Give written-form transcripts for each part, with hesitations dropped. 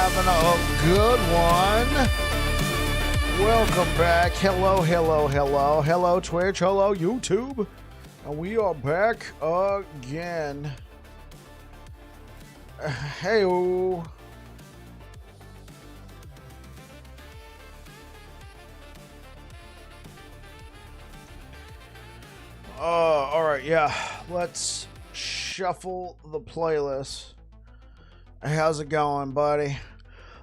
having a good one. Welcome back. Hello, hello, hello. Hello, Twitch. Hello, YouTube. And we are back again. Hey-o. All right, yeah. Let's shuffle the playlist. How's it going, buddy?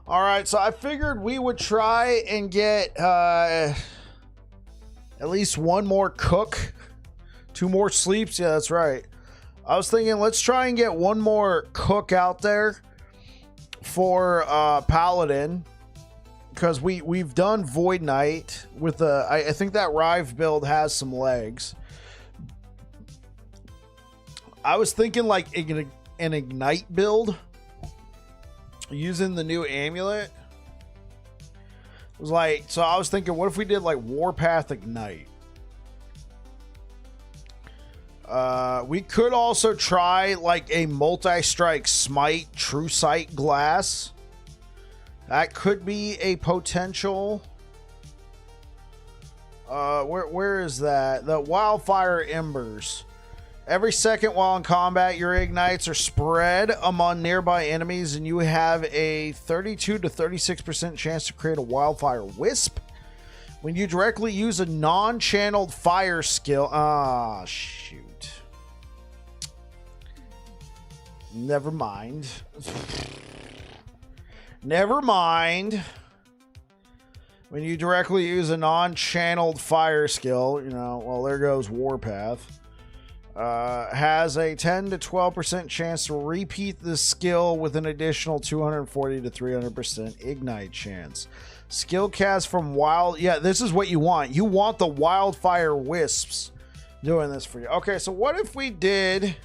All right, so I figured we would try and get at least one more cook, 2 more sleeps. Yeah, that's right. I was thinking let's try and get one more cook out there for Paladin, because we've done Void Knight with the I think that Rive build has some legs. I was thinking like an Ignite build using the new amulet. It was like, so I was thinking, what if we did like Warpath Ignite? We could also try like a multi-strike smite true sight glass. That could be a potential. Where is that? The wildfire embers. Every second while in combat, your ignites are spread among nearby enemies, and you have a 32 to 36% chance to create a wildfire wisp. When you directly use a non-channeled fire skill... Ah, shoot. Never mind. Never mind. When you directly use a non-channeled fire skill, you know, well, there goes Warpath. Has a 10 to 12% chance to repeat the skill with an additional 240 to 300% ignite chance. Skill cast from wild... Yeah, this is what you want. You want the wildfire wisps doing this for you. Okay, so what if we did...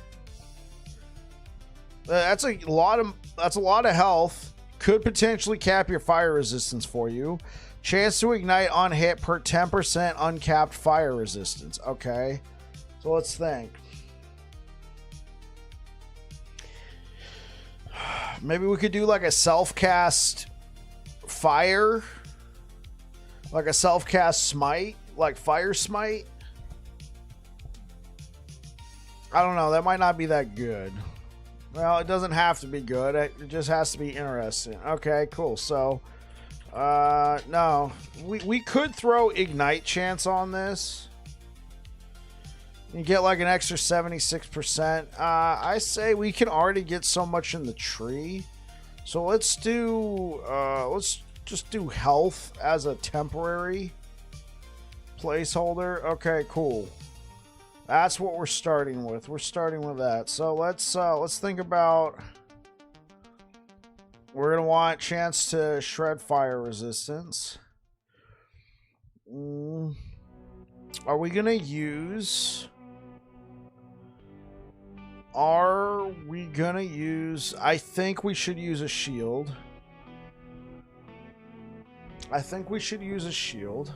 that's a lot of health. Could potentially cap your fire resistance for you. Chance to ignite on hit per 10% uncapped fire resistance. Okay. So let's think. Maybe we could do like a self-cast fire. Like a self-cast smite. Like fire smite. I don't know. That might not be that good. Well, it doesn't have to be good. It just has to be interesting. Okay, cool. So, no. We could throw ignite chance on this. You get like an extra 76%. I say we can already get so much in the tree. So let's do, let's just do health as a temporary placeholder. Okay, cool. That's what we're starting with. We're starting with that. So let's think about, we're going to want a chance to shred fire resistance. Are we going to use... Are we gonna use... I think we should use a shield. I think we should use a shield.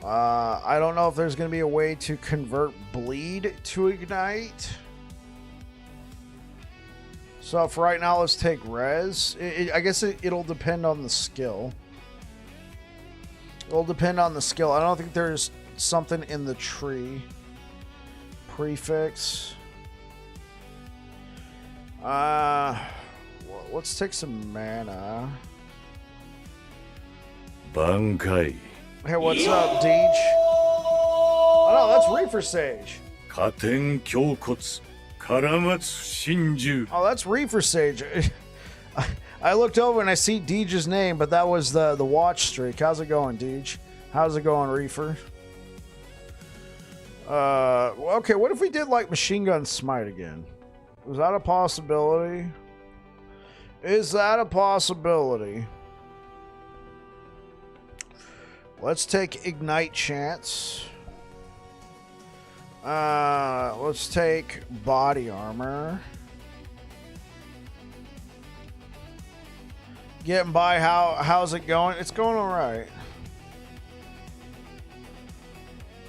I don't know if there's gonna be a way to convert bleed to ignite. So for right now, let's take res. I guess it'll depend on the skill. It'll depend on the skill. I don't think there's something in the tree. Prefix. Let's take some mana. Bankai. Hey, what's up, Deej? Oh no, that's Reefer Sage. Katen Kyokotsu. Karamatsu Shinju. Oh, that's Reefer Sage. I looked over and I see Deej's name, but that was the watch streak. How's it going, Deej? How's it going, Reefer? Okay, what if we did like Machine Gun Smite again? Was that a possibility? Is that a possibility? Let's take Ignite Chance. Let's take Body Armor. Getting by, how's it going? It's going alright.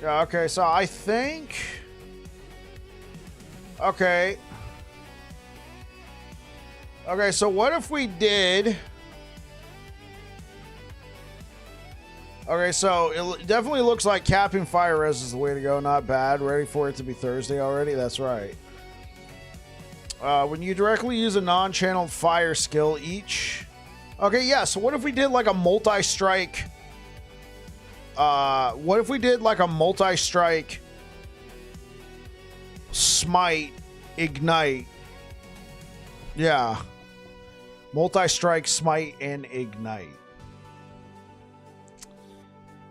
Yeah, okay, so I think... Okay. Okay, so what if we did... Okay, so it definitely looks like capping fire res is the way to go. Not bad. Ready for it to be Thursday already? That's right. When you directly use a non-channeled fire skill each... Okay, yeah, so what if we did like a multi-strike... what if we did like a multi-strike... Smite, Ignite. Yeah. Multi-strike, Smite, and Ignite.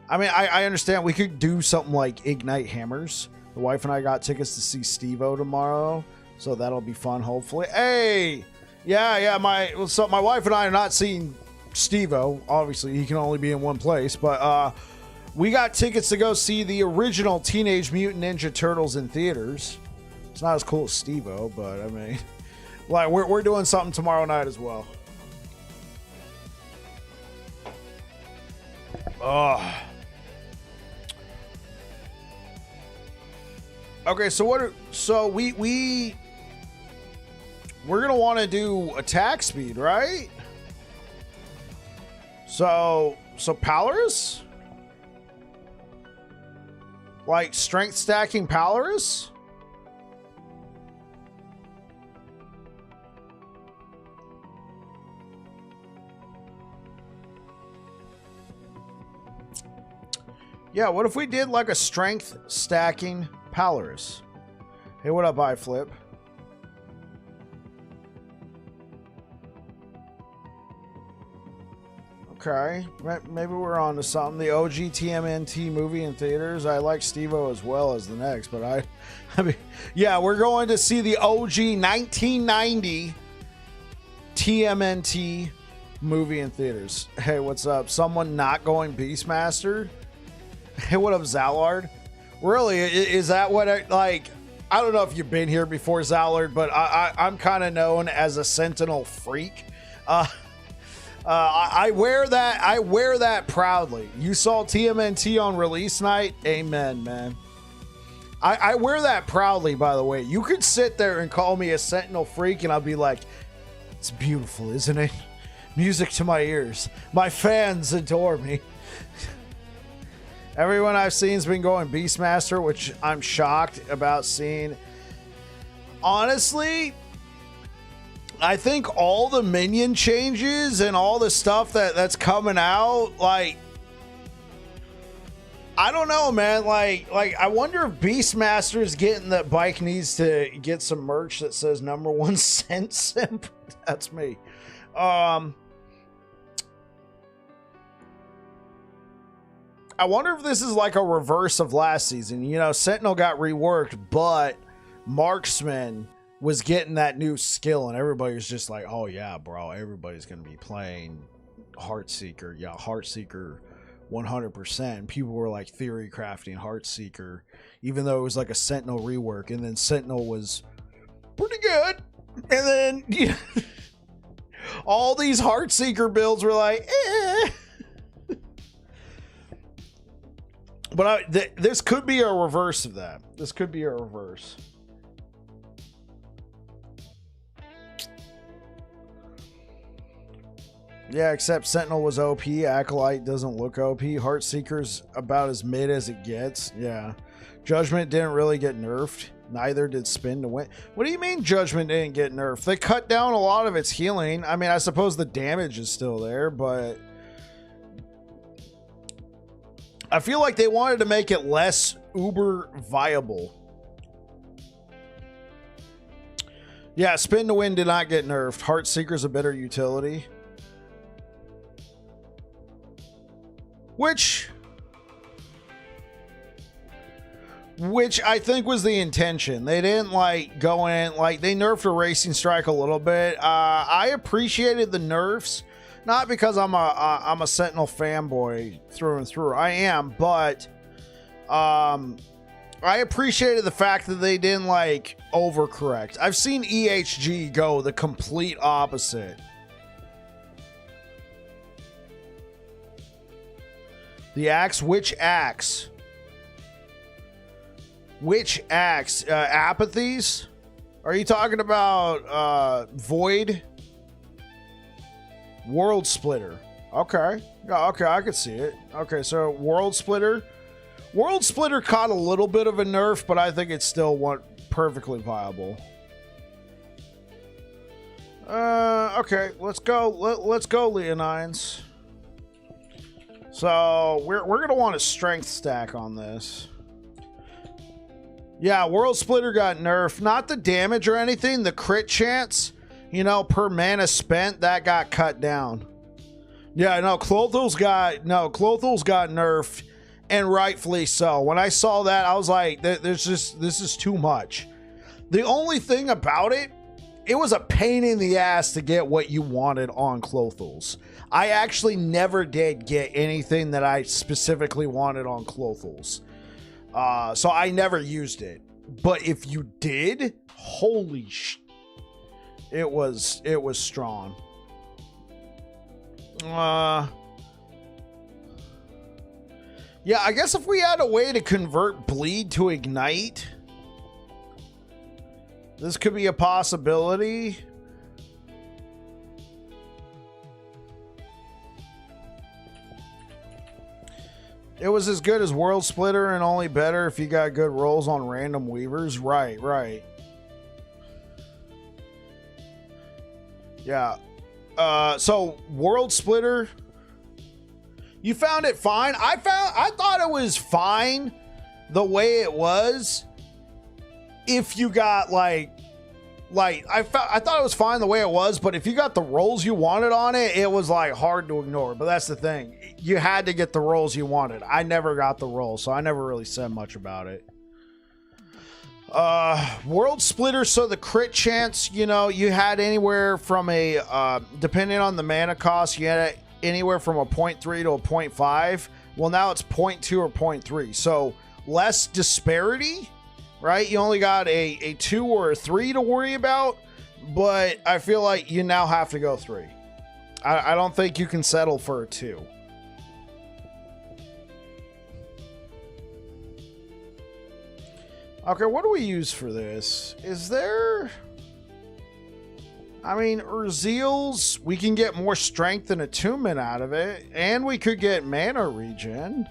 I mean, I understand we could do something like Ignite Hammers. The wife and I got tickets to see Steve-O tomorrow, so that'll be fun, hopefully. Hey! Yeah, my wife and I are not seeing Steve-O. Obviously, he can only be in one place, but we got tickets to go see the original Teenage Mutant Ninja Turtles in theaters. It's not as cool as Steve-O, but I mean, like we're doing something tomorrow night as well. Okay, so we're gonna want to do attack speed, right? So Polaris? Like strength stacking Polaris? Yeah, what if we did like a strength stacking Polaris? Hey, what up, iFlip? Okay, maybe we're on to something. The OG TMNT movie in theaters. I like Steve-O as well as the next, but I mean, yeah, we're going to see the OG 1990 TMNT movie in theaters. Hey, what's up? Someone not going Beastmaster? Hey, what up, Zallard? Really, is that what I don't know if you've been here before, Zallard, but I'm kind of known as a Sentinel freak. I wear that proudly. You saw TMNT on release night? Amen, man. I wear that proudly, by the way. You could sit there and call me a Sentinel freak, and I'll be like, it's beautiful, isn't it? Music to my ears. My fans adore me. Everyone I've seen has been going Beastmaster, which I'm shocked about seeing. Honestly, I think all the minion changes and all the stuff that's coming out, like, I don't know, man. Like I wonder if Beastmaster's getting that bike needs to get some merch that says #1 cent simp. That's me. I wonder if this is like a reverse of last season. You know, Sentinel got reworked, but Marksman was getting that new skill, and everybody's just like, oh yeah, bro, everybody's going to be playing Heartseeker. Yeah, Heartseeker 100%. And people were like Theorycrafting Heartseeker, even though it was like a Sentinel rework, and then Sentinel was pretty good. And then you know, all these Heartseeker builds were like, eh. But this could be a reverse of that. This could be a reverse. Yeah, except Sentinel was OP. Acolyte doesn't look OP. Heartseeker's about as mid as it gets. Yeah. Judgment didn't really get nerfed. Neither did Spin to Win. What do you mean Judgment didn't get nerfed? They cut down a lot of its healing. I mean, I suppose the damage is still there, but I feel like they wanted to make it less uber viable. Yeah, Spin to Win did not get nerfed. Heartseeker's a better utility. Which I think was the intention. They didn't like go in, like they nerfed a Racing Strike a little bit. I appreciated the nerfs. Not because I'm a Sentinel fanboy through and through. I am, but I appreciated the fact that they didn't like overcorrect. I've seen EHG go the complete opposite. The axe? Which axe? Which axe? Apathies? Are you talking about Void? World Splitter. Okay. Yeah, okay, I could see it. Okay, so World Splitter. World Splitter caught a little bit of a nerf, but I think it's still perfectly viable. Okay, let's go. Let's go, Leonines. So we're gonna want a strength stack on this. Yeah, World Splitter got nerfed. Not the damage or anything. The crit chance, you know, per mana spent, that got cut down. Yeah, no, Clothul's got nerfed, and rightfully so. When I saw that, I was like, this is too much. The only thing about it, it was a pain in the ass to get what you wanted on Clothul's. I actually never did get anything that I specifically wanted on Clothul's. So I never used it. But if you did, holy sh... It was strong. Yeah, I guess if we had a way to convert bleed to ignite, this could be a possibility. It was as good as World Splitter and only better if you got good rolls on random weavers. Right. Yeah. So World Splitter, you found it fine. I thought it was fine the way it was. If you got I thought it was fine the way it was, but if you got the rolls you wanted on it, it was like hard to ignore. But that's the thing. You had to get the rolls you wanted. I never got the rolls, so I never really said much about it. World Splitter, so the crit chance, you know, you had anywhere from depending on the mana cost, you had anywhere from a 0.3 to a 0.5. Well, now it's 0.2 or 0.3. So less disparity, right? You only got a 2 or a 3 to worry about, but I feel like you now have to go 3. I don't think you can settle for a 2. Okay, what do we use for this? Is there... I mean, Urzeal's, we can get more strength and attunement out of it, and we could get mana regen.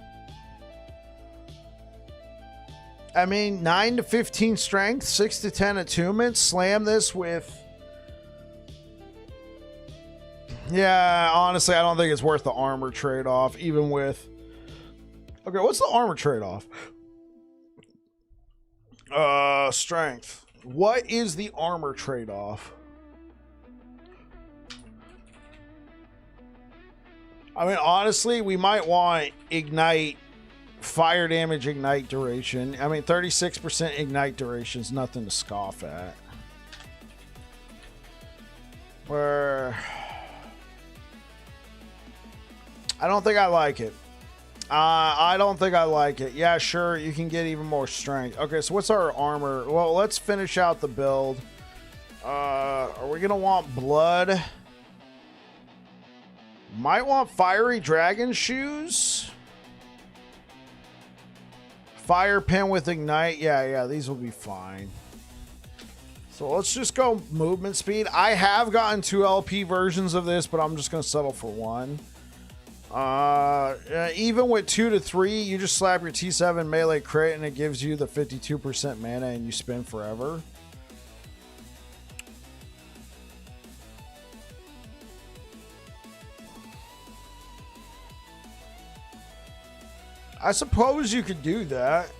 I mean, 9 to 15 strength, 6 to 10 attunement. Slam this with... Yeah, honestly, I don't think it's worth the armor trade-off, even with... Okay, what's the armor trade-off? Strength. What is the armor trade-off? I mean, honestly, we might want ignite, fire damage, ignite duration. I mean, 36% ignite duration is nothing to scoff at. Where... I don't think I like it. I don't think I like it. Yeah, sure, you can get even more strength. Okay, so what's our armor? Well, let's finish out the build. Are we gonna want blood? Might want fiery dragon shoes. Fire pin with ignite. Yeah, these will be fine. So let's just go movement speed. I have gotten 2 LP versions of this, but I'm just gonna settle for 1. Even with 2 to 3, you just slap your T7 melee crit and it gives you the 52% mana and you spin forever. I suppose you could do that.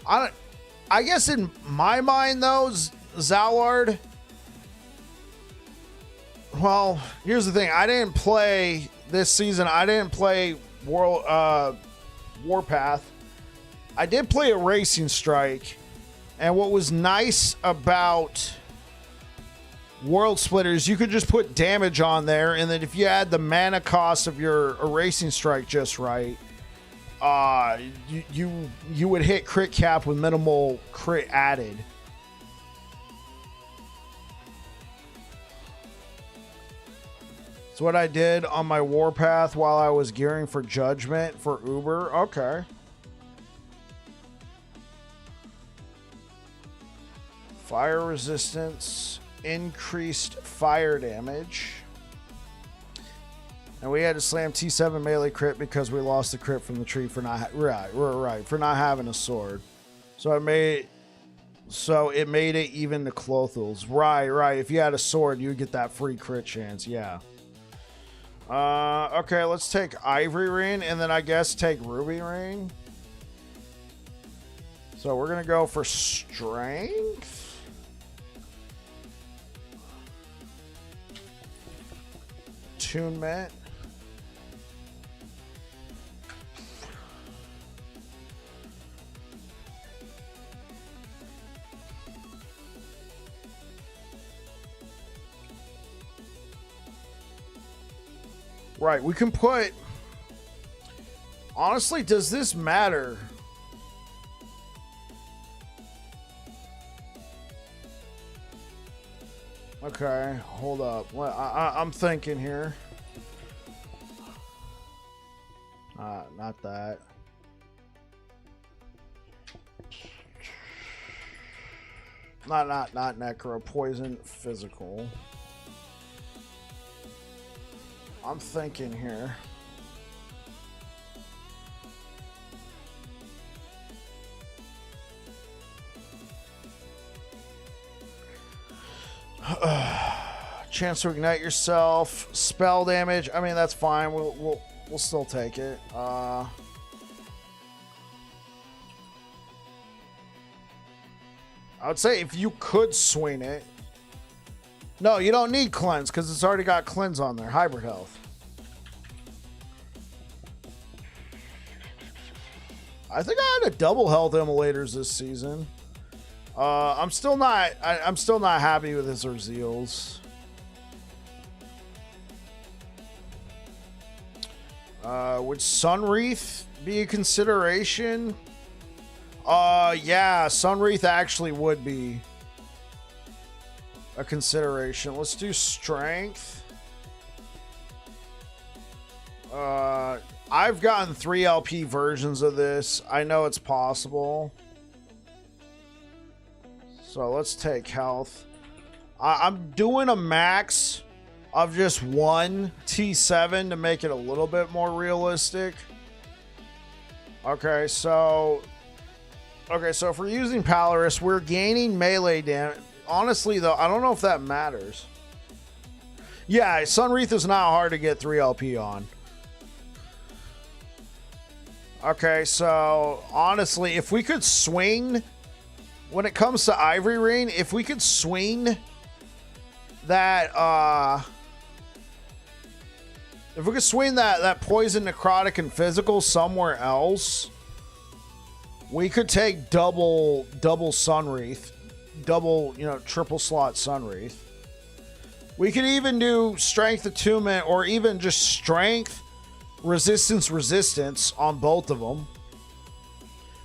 I guess in my mind though, Zalard. Well, here's the thing. I didn't play this season. I didn't play Warpath. I did play a Racing Strike. And what was nice about World Splitters, you could just put damage on there, and then if you add the mana cost of your Racing Strike just right, you would hit crit cap with minimal crit added. That's what I did on my Warpath while I was gearing for Judgment for Uber. Okay. Fire resistance, increased fire damage. And we had to slam T7 melee crit because we lost the crit from the tree for not for not having a sword. So it made it even to Clothals. Right. If you had a sword, you would get that free crit chance. Yeah. Okay, let's take Ivory Ring and then I guess take Ruby Ring. So we're gonna go for strength. Attunement. Right, we can put... Honestly, does this matter? Okay, hold up. Well, I'm thinking here. Not that. Not necro. Poison, physical. I'm thinking here. Chance to ignite yourself. Spell damage. I mean, that's fine. We'll still take it. I would say if you could swing it. No, you don't need cleanse because it's already got cleanse on there. Hybrid health. I think I had a double health immolators this season. I'm still not happy with his Urzeals. Would Sunwreath be a consideration? Yeah, Sunwreath actually would be a consideration. Let's do strength. I've gotten 3 LP versions of this. I know it's possible. So let's take health. I'm doing a max of just 1 T7 to make it a little bit more realistic. Okay, so if we're using Polaris, we're gaining melee damage. Honestly, though, I don't know if that matters. Yeah, Sunwreath is not hard to get 3 LP on. Okay, so honestly, if we could swing, when it comes to Ivory Ring, if we could swing that, if we could swing that poison, necrotic, and physical somewhere else, we could take double Sunwreath, triple slot Sunwreath. We could even do strength attunement or even just strength resistance on both of them.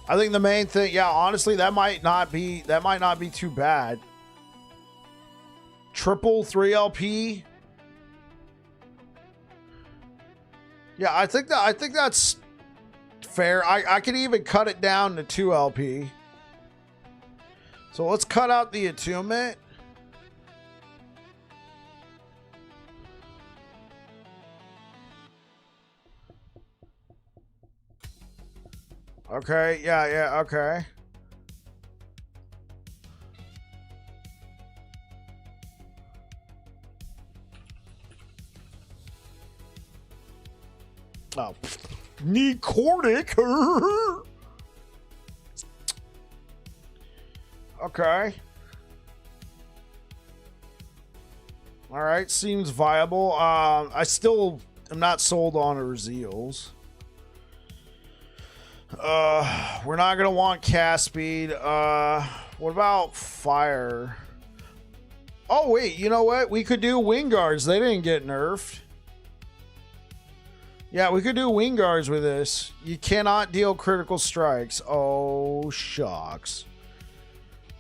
I think the main thing, yeah, honestly, that might not be too bad. Triple 3 LP. Yeah, I think that's fair. I could even cut it down to 2 LP. So let's cut out the attunement. Okay, yeah, okay. Oh, Necrotic. Okay. All right, seems viable. I still am not sold on Urzeals. We're not gonna want cast speed. What about fire? Oh wait, you know what? We could do wing guards. They didn't get nerfed. Yeah, we could do wing guards with this. You cannot deal critical strikes. Oh shucks.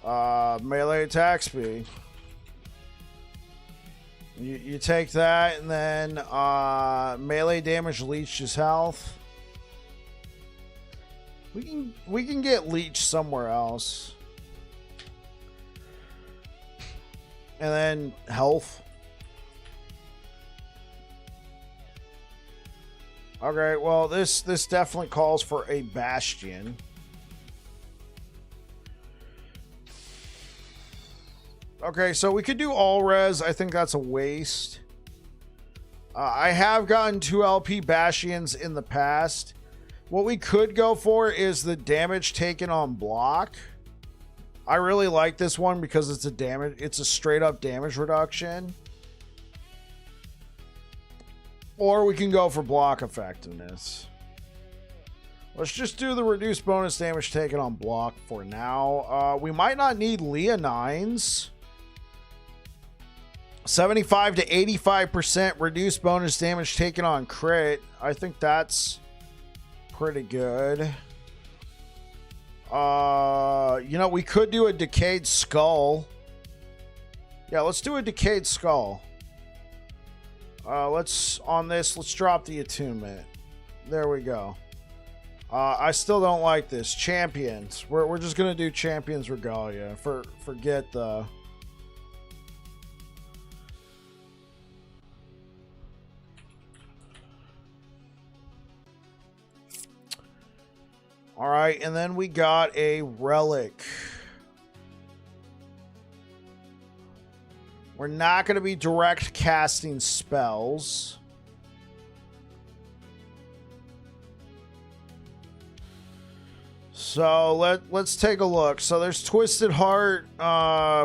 Melee attack speed. You take that and then melee damage leeches health. We can get leech somewhere else. And then health. Okay, well, this definitely calls for a Bastion. Okay, so we could do all res. I think that's a waste. I have gotten 2 LP Bastions in the past. What we could go for is the damage taken on block. I really like this one because it's a straight up damage reduction. Or we can go for block effectiveness. Let's just do the reduced bonus damage taken on block for now. We might not need Leonines. 75 to 85% reduced bonus damage taken on crit. I think that's pretty good. You know, we could do a decayed skull. Yeah, let's do a decayed skull. Let's drop the attunement. There we go. I still don't like this. Champions. We're just gonna do Champions Regalia. Forget the... All right, and then we got a relic. We're not going to be direct casting spells. So let's take a look. So there's Twisted Heart.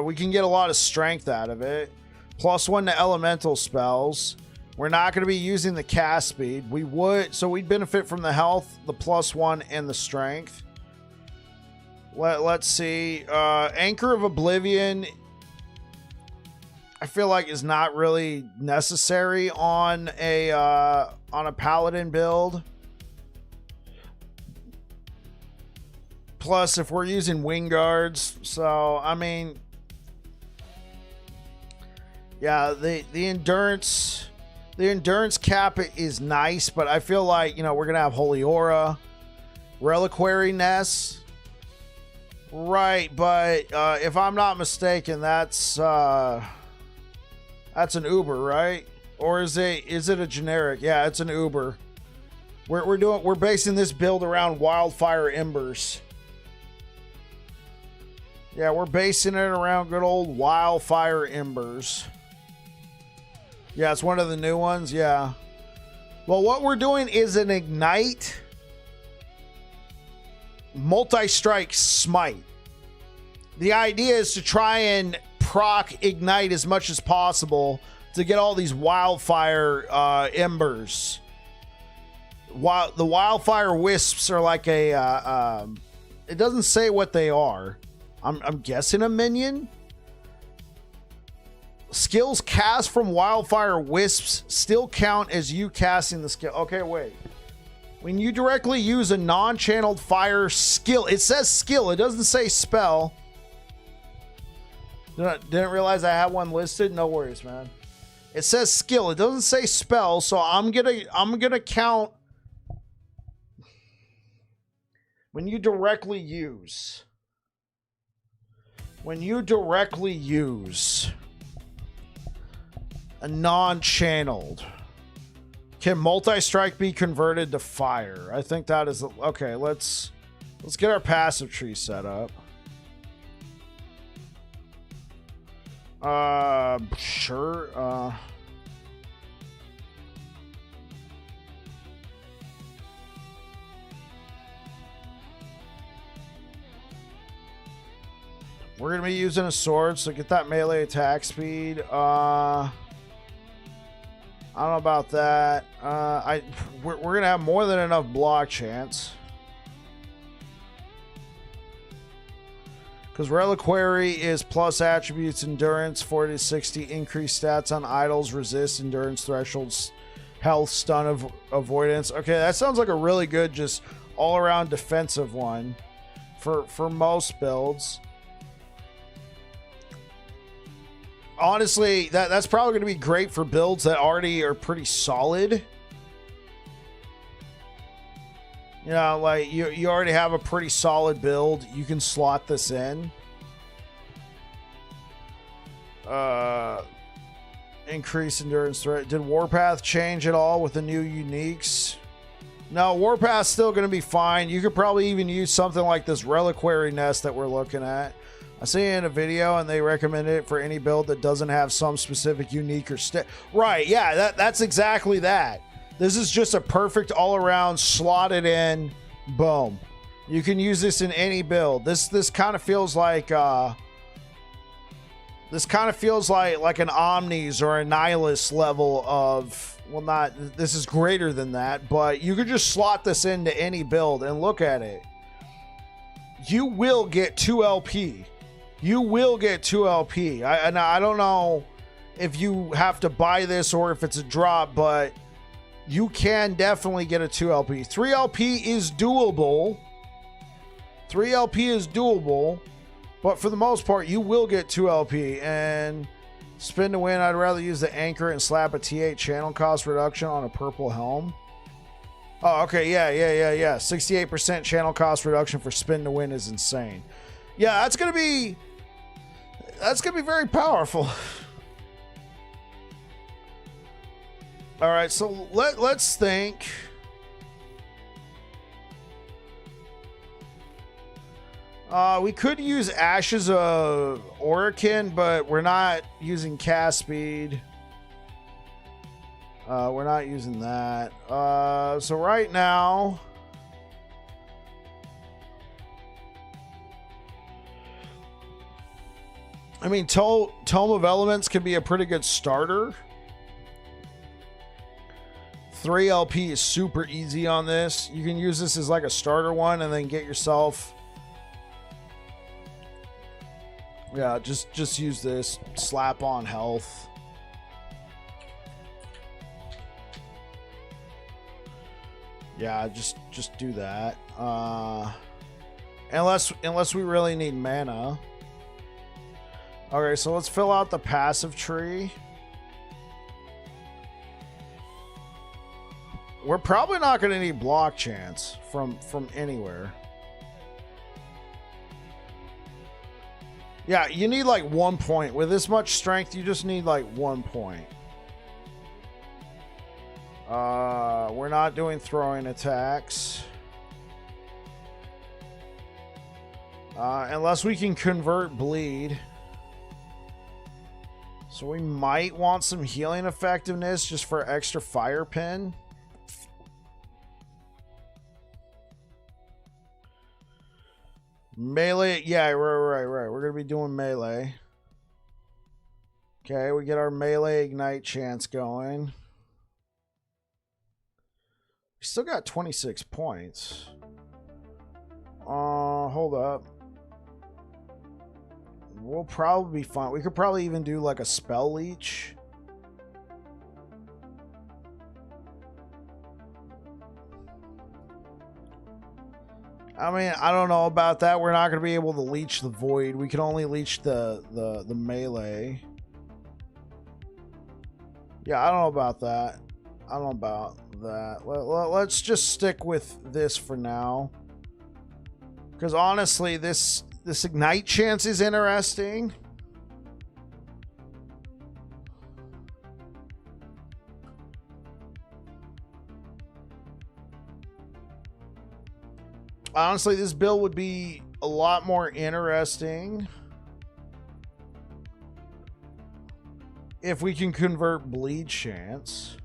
We can get a lot of strength out of it. +1 to elemental spells. We're not going to be using the cast speed. So we'd benefit from the health, the +1, and the strength. Let's see. Anchor of Oblivion, I feel like is not really necessary on a Paladin build. Plus, if we're using wing guards, so I mean, yeah, the endurance. The endurance cap is nice, but I feel like, you know, we're going to have Holy Aura, Reliquary Nest. Right, but if I'm not mistaken, that's an Uber, right? Or is it a generic? Yeah, it's an Uber. We're basing this build around Wildfire Embers. Yeah, we're basing it around good old Wildfire Embers. Yeah, it's one of the new ones. Yeah. Well, what we're doing is an Ignite multi-strike smite. The idea is to try and proc Ignite as much as possible to get all these Wildfire Embers. The Wildfire Wisps are like a... it doesn't say what they are. I'm guessing a minion. Skills cast from Wildfire Wisps still count as you casting the skill. Okay, wait. When you directly use a non-channeled fire skill, it says skill. It doesn't say spell. Didn't realize I had one listed. No worries, man. It says skill. It doesn't say spell, so I'm gonna count when you directly use. When you directly use a non-channeled, can multi-strike be converted to fire? I think that is okay. Let's get our passive tree set up. Sure. We're gonna be using a sword, so get that melee attack speed. I don't know about that. We're gonna have more than enough block chance. Because Reliquary is plus attributes, endurance, 40 to 60, increased stats on idols, resist, endurance thresholds, health, stun, avoidance. Okay, that sounds like a really good, just all-around defensive one for most builds. Honestly, that's probably going to be great for builds that already are pretty solid. You know, like you already have a pretty solid build. You can slot this in. Increase endurance threat. Did Warpath change at all with the new uniques? No, Warpath's still going to be fine. You could probably even use something like this Reliquary Nest that we're looking at. I see it in a video, and they recommended it for any build that doesn't have some specific unique or right, yeah, that's exactly that. This is just a perfect all-around slotted in, boom. You can use this in any build. This kind of feels like like an Omnis or a Nihilus level of, well, not, this is greater than that, but you could just slot this into any build and look at it. You will get 2 LP. You will get 2 LP. I don't know if you have to buy this or if it's a drop, but you can definitely get a 2 LP. 3 LP is doable. 3 LP is doable, but for the most part, you will get 2 LP. And spin to win, I'd rather use the anchor and slap a T8 channel cost reduction on a purple helm. Oh, okay, yeah. 68% channel cost reduction for spin to win is insane. Yeah, that's gonna be very powerful. All right, so let's think. We could use Ashes of Orican, but we're not using cast speed. We're not using that. So right now, I mean, Tome of Elements could be a pretty good starter. 3 LP is super easy on this. You can use this as like a starter one and then get yourself... Yeah, just use this. Slap on health. Yeah, just do that. Unless we really need mana. Okay, so let's fill out the passive tree. We're probably not going to need block chance from anywhere. Yeah, you need like 1 point. With this much strength, you just need like 1 point. We're not doing throwing attacks. Unless we can convert bleed. So we might want some healing effectiveness just for extra fire pin. Melee, yeah, right. We're going to be doing melee. Okay, we get our melee ignite chance going. We still got 26 points. Hold up. We'll probably be fine. We could probably even do like a spell leech. I mean, I don't know about that. We're not going to be able to leech the void. We can only leech the melee. Yeah, I don't know about that. I don't know about that. Let's just stick with this for now. Because honestly, this ignite chance is interesting. Honestly, this build would be a lot more interesting if we can convert bleed chance.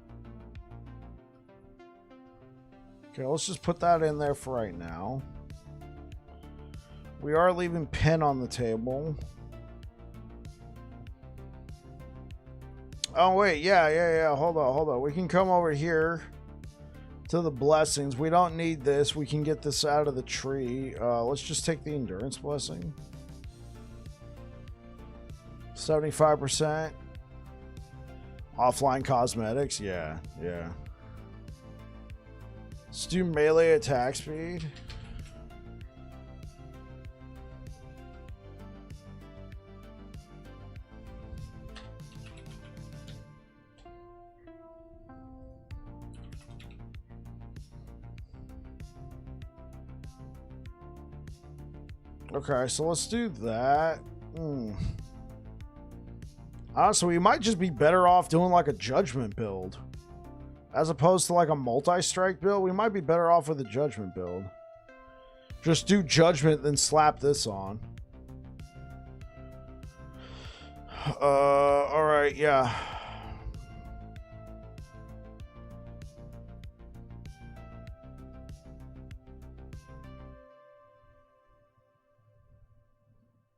Okay, let's just put that in there for right now. We are leaving pin on the table. Oh, wait. Yeah. Hold on. We can come over here to the blessings. We don't need this. We can get this out of the tree. Let's just take the endurance blessing. 75%. Offline cosmetics. Yeah. Let's do melee attack speed. Okay, so let's do that. Honestly, we might just be better off doing like a judgment build. as opposed to like a multi-strike build. We might be better off with a judgment build. Just do judgment, then slap this on. All right, yeah.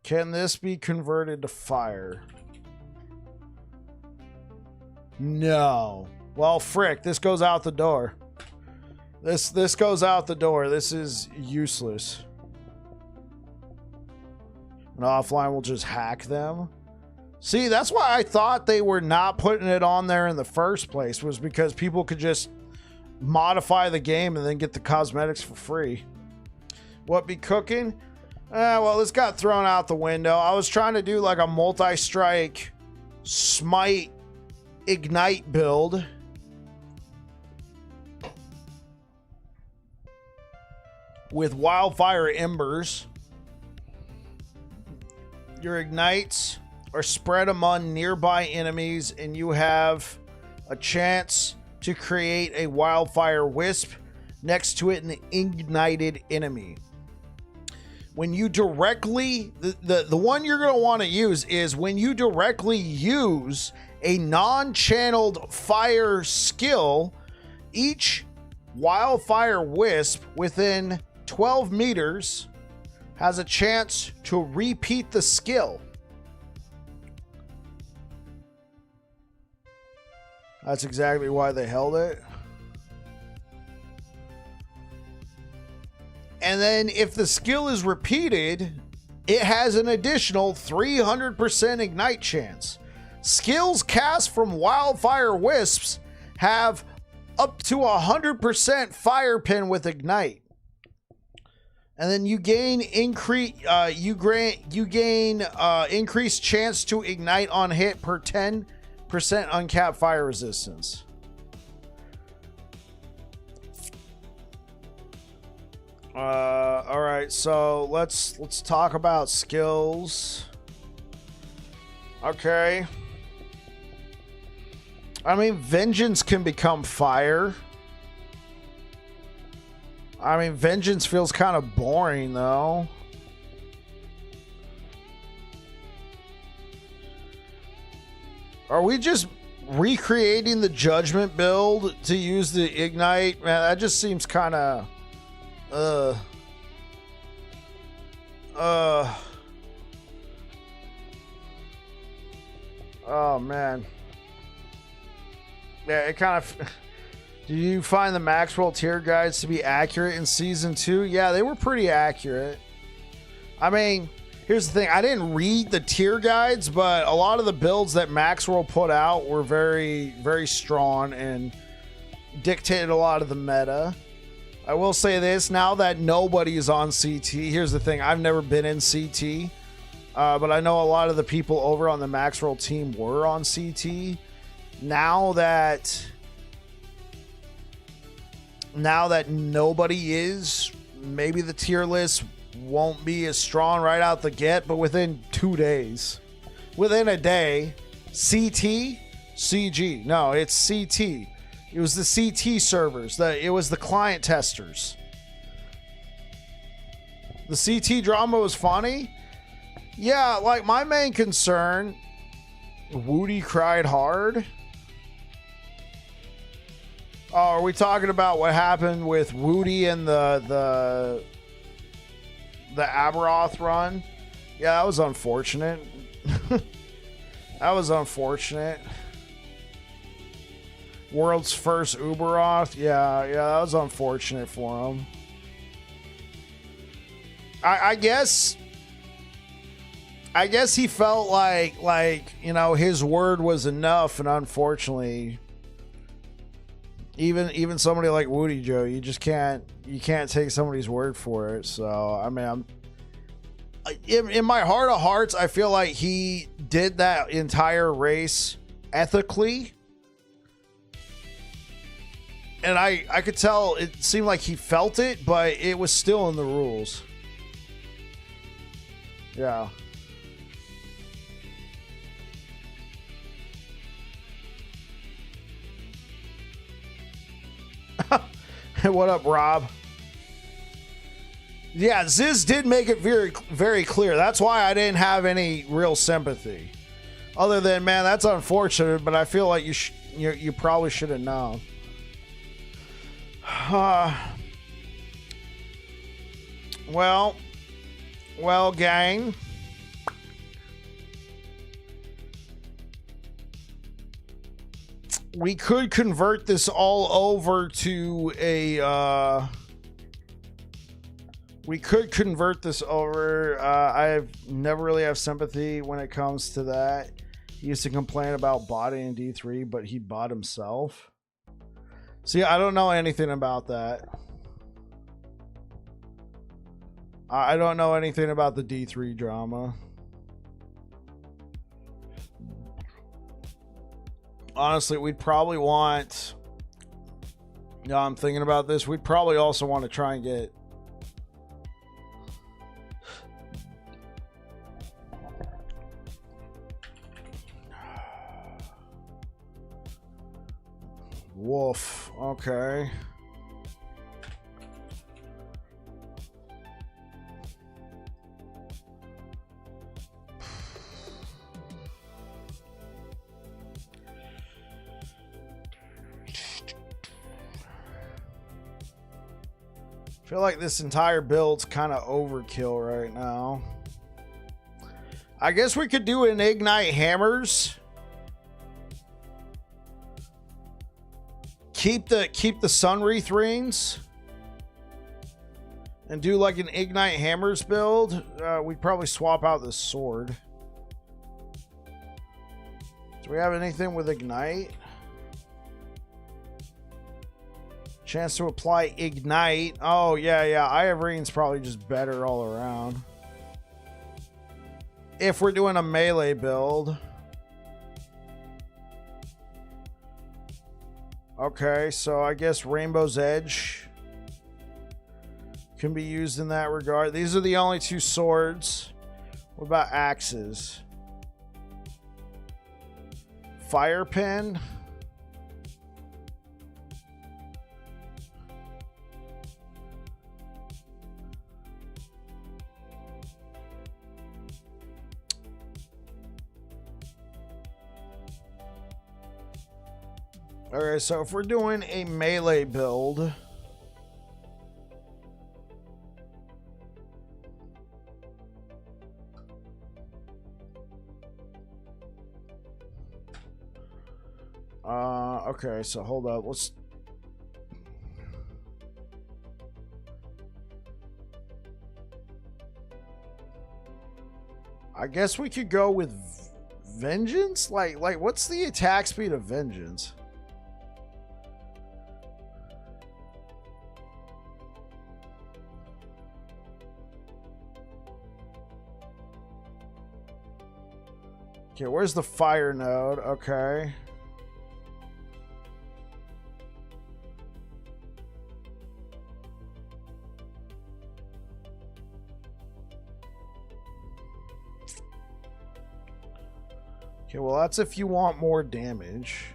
Can this be converted to fire? No. Well, frick, this goes out the door. This goes out the door. This is useless. And offline will just hack them. See, that's why I thought they were not putting it on there in the first place, was because people could just modify the game and then get the cosmetics for free. What be cooking? Well, this got thrown out the window. I was trying to do like a multi-strike smite ignite build. With wildfire embers. Your ignites are spread among nearby enemies, and you have a chance to create a wildfire wisp next to an ignited enemy. When you directly, the one you're going to want to use is when you directly use a non-channeled fire skill, each wildfire wisp within 12 meters has a chance to repeat the skill. That's exactly why they held it. And then if the skill is repeated, it has an additional 300% ignite chance. Skills cast from wildfire wisps have up to 100% fire pin with ignite. And then you gain increased chance to ignite on hit per 10% uncapped fire resistance. All right, so let's talk about skills. Okay. I mean, vengeance can become fire. I mean, vengeance feels kind of boring, though. Are we just recreating the judgment build to use the ignite? Man, that just seems kind of... Oh, man. Yeah, it kind of... Do you find the Maxwell tier guides to be accurate in Season 2? Yeah, they were pretty accurate. I mean, here's the thing. I didn't read the tier guides, but a lot of the builds that Maxwell put out were very, very strong and dictated a lot of the meta. I will say this, now that nobody is on CT, here's the thing. I've never been in CT, but I know a lot of the people over on the Maxwell team were on CT. Now that nobody is, maybe the tier list won't be as strong right out the get, but within 2 days, within a day, CT, CG. No, it's CT. It was the CT servers. It was the client testers. The CT drama was funny. Yeah, like my main concern, Woody cried hard. Oh, are we talking about what happened with Woody and the Aberoth run? Yeah, that was unfortunate. That was unfortunate. World's first Uberoth. Yeah, that was unfortunate for him. I guess he felt like, you know, his word was enough, and unfortunately, even somebody like Woody Joe, you can't take somebody's word for it. So I mean, in my heart of hearts, I feel like he did that entire race ethically. And I could tell it seemed like he felt it, but it was still in the rules. Yeah. What up, Rob? Yeah, Ziz did make it very, very clear. That's why I didn't have any real sympathy. Other than, man, that's unfortunate, but I feel like you probably should have known. Well, gang. We could convert this all over to a, we could convert this over. I've never really have sympathy when it comes to that. He used to complain about botting in D3, but he bought himself. See, I don't know anything about that. I don't know anything about the D3 drama. Honestly, we'd probably want... Yeah, I'm thinking about this. We'd probably also want to try and get... Wolf. Okay. I feel like this entire build's kind of overkill right now. I guess we could do an ignite hammers. Keep the sun wreath rings. And do like an ignite hammers build. We'd probably swap out this sword. Do we have anything with ignite? Chance to apply ignite. Oh, yeah. Eye of Rein's probably just better all around. If we're doing a melee build. Okay, so I guess Rainbow's Edge can be used in that regard. These are the only two swords. What about axes? Fire pin. Okay, so if we're doing a melee build, okay, so hold up, let's, I guess we could go with Vengeance? Like what's the attack speed of Vengeance? Okay, where's the fire node? Okay. Okay, well, that's if you want more damage.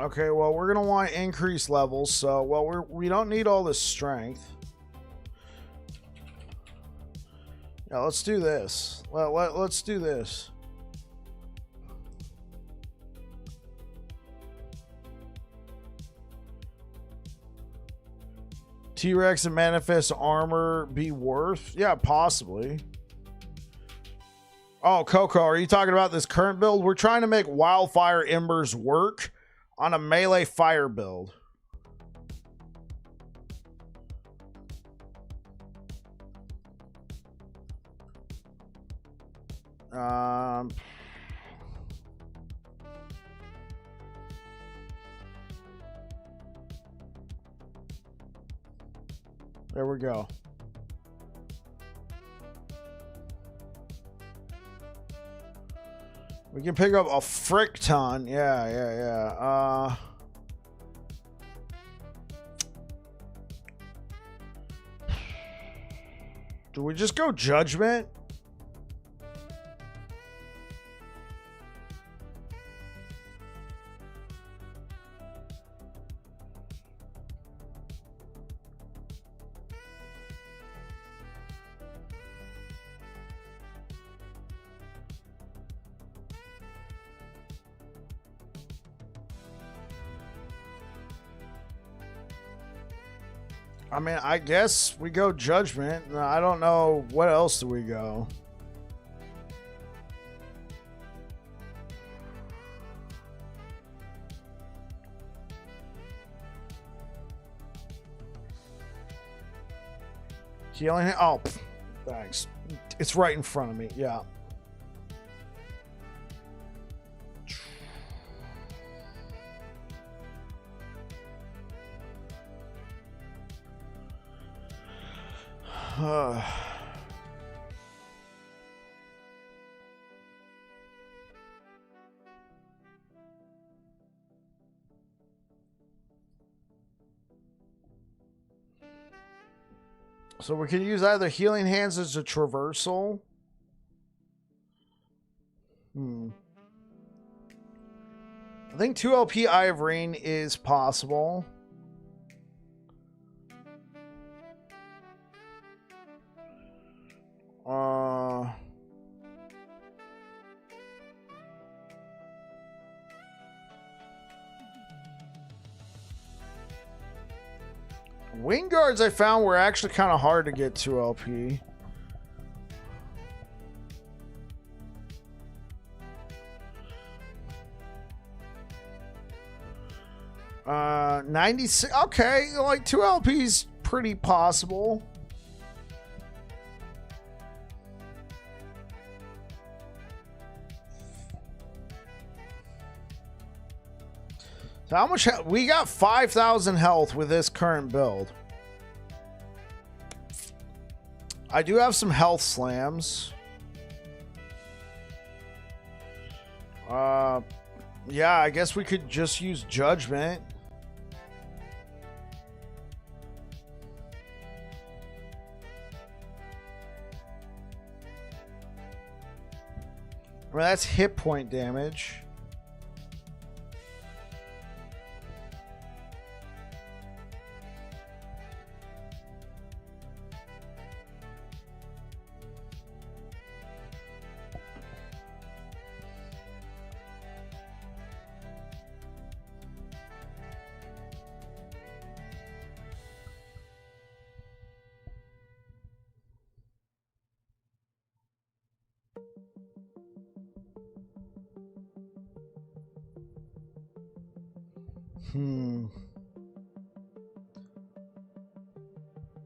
Okay, well, we're gonna want increased levels, so well, we don't need all this strength. Yeah, let's do this. Let's do this. T-Rex and Manifest armor be worth? Yeah, possibly. Oh, Coco, are you talking about this current build? We're trying to make Wildfire Embers work on a melee fire build. There we go. We can pick up a frick ton. Yeah. Do we just go judgment? I mean, I guess we go judgment. I don't know. What else do we go? Healing. Oh, thanks. It's right in front of me. Yeah. So we can use either healing hands as a traversal. I think 2 LP Eye of Rain is possible. Wing guards I found were actually kind of hard to get 2 LP. Uh, 96. Okay, like 2 LP's pretty possible. So how much we got? 5,000 health with this current build. I do have some health slams. Yeah, I guess we could just use judgment. I mean, that's hit point damage.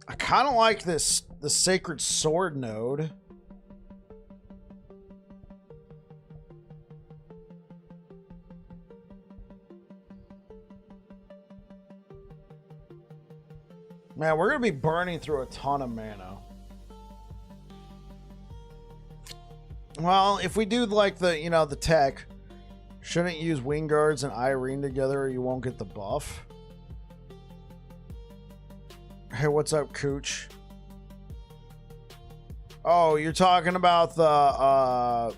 I kind of like the Sacred Sword node. Man, we're going to be burning through a ton of mana. Well, if we do like the, you know, the tech, shouldn't use Wing Guards and Irene together or you won't get the buff. Hey, what's up, Cooch? Oh, you're talking about the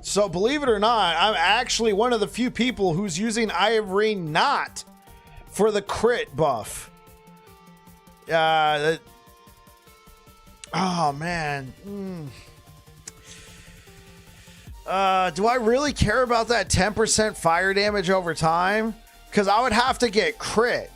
so believe it or not, I'm actually one of the few people who's using Irene not for the crit buff. Oh man. Do I really care about that 10% fire damage over time? Because I would have to get crit.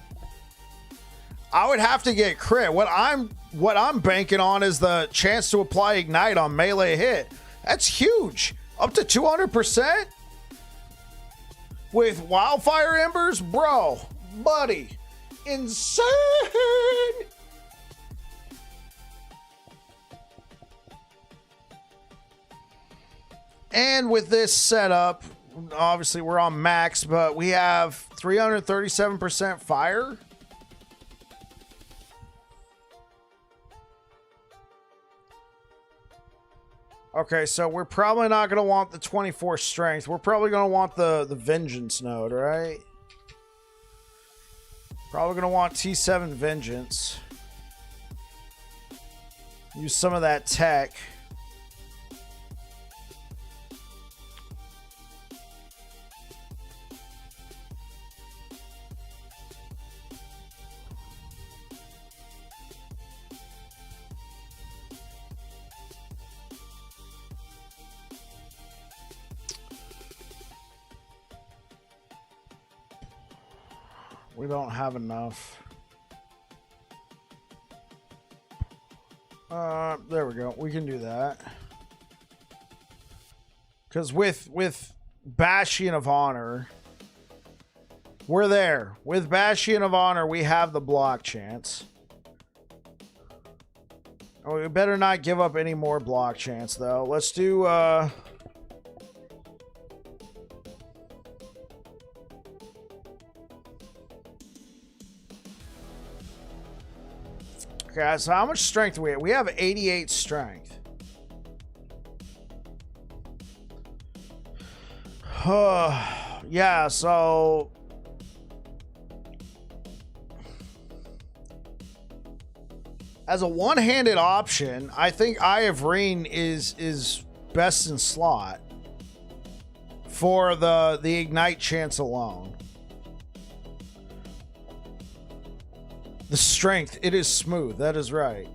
What I'm banking on is the chance to apply ignite on melee hit. That's huge. Up to 200% with wildfire embers, bro, buddy, insane. And with this setup, obviously we're on max, but we have 337% fire. Okay, so we're probably not going to want the 24 strength. We're probably going to want the vengeance node, right? Probably going to want T7 vengeance. Use some of that tech. We don't have enough. There we go. We can do that. Because with Bastion of Honor, we're there. With Bastion of Honor, we have the block chance. Oh, we better not give up any more block chance, though. Let's do, Okay, so how much strength do we have? We have 88 strength. Yeah, so... As a one-handed option, I think Eye of Reen is best in slot for the Ignite chance alone. The strength, it is smooth. That is right.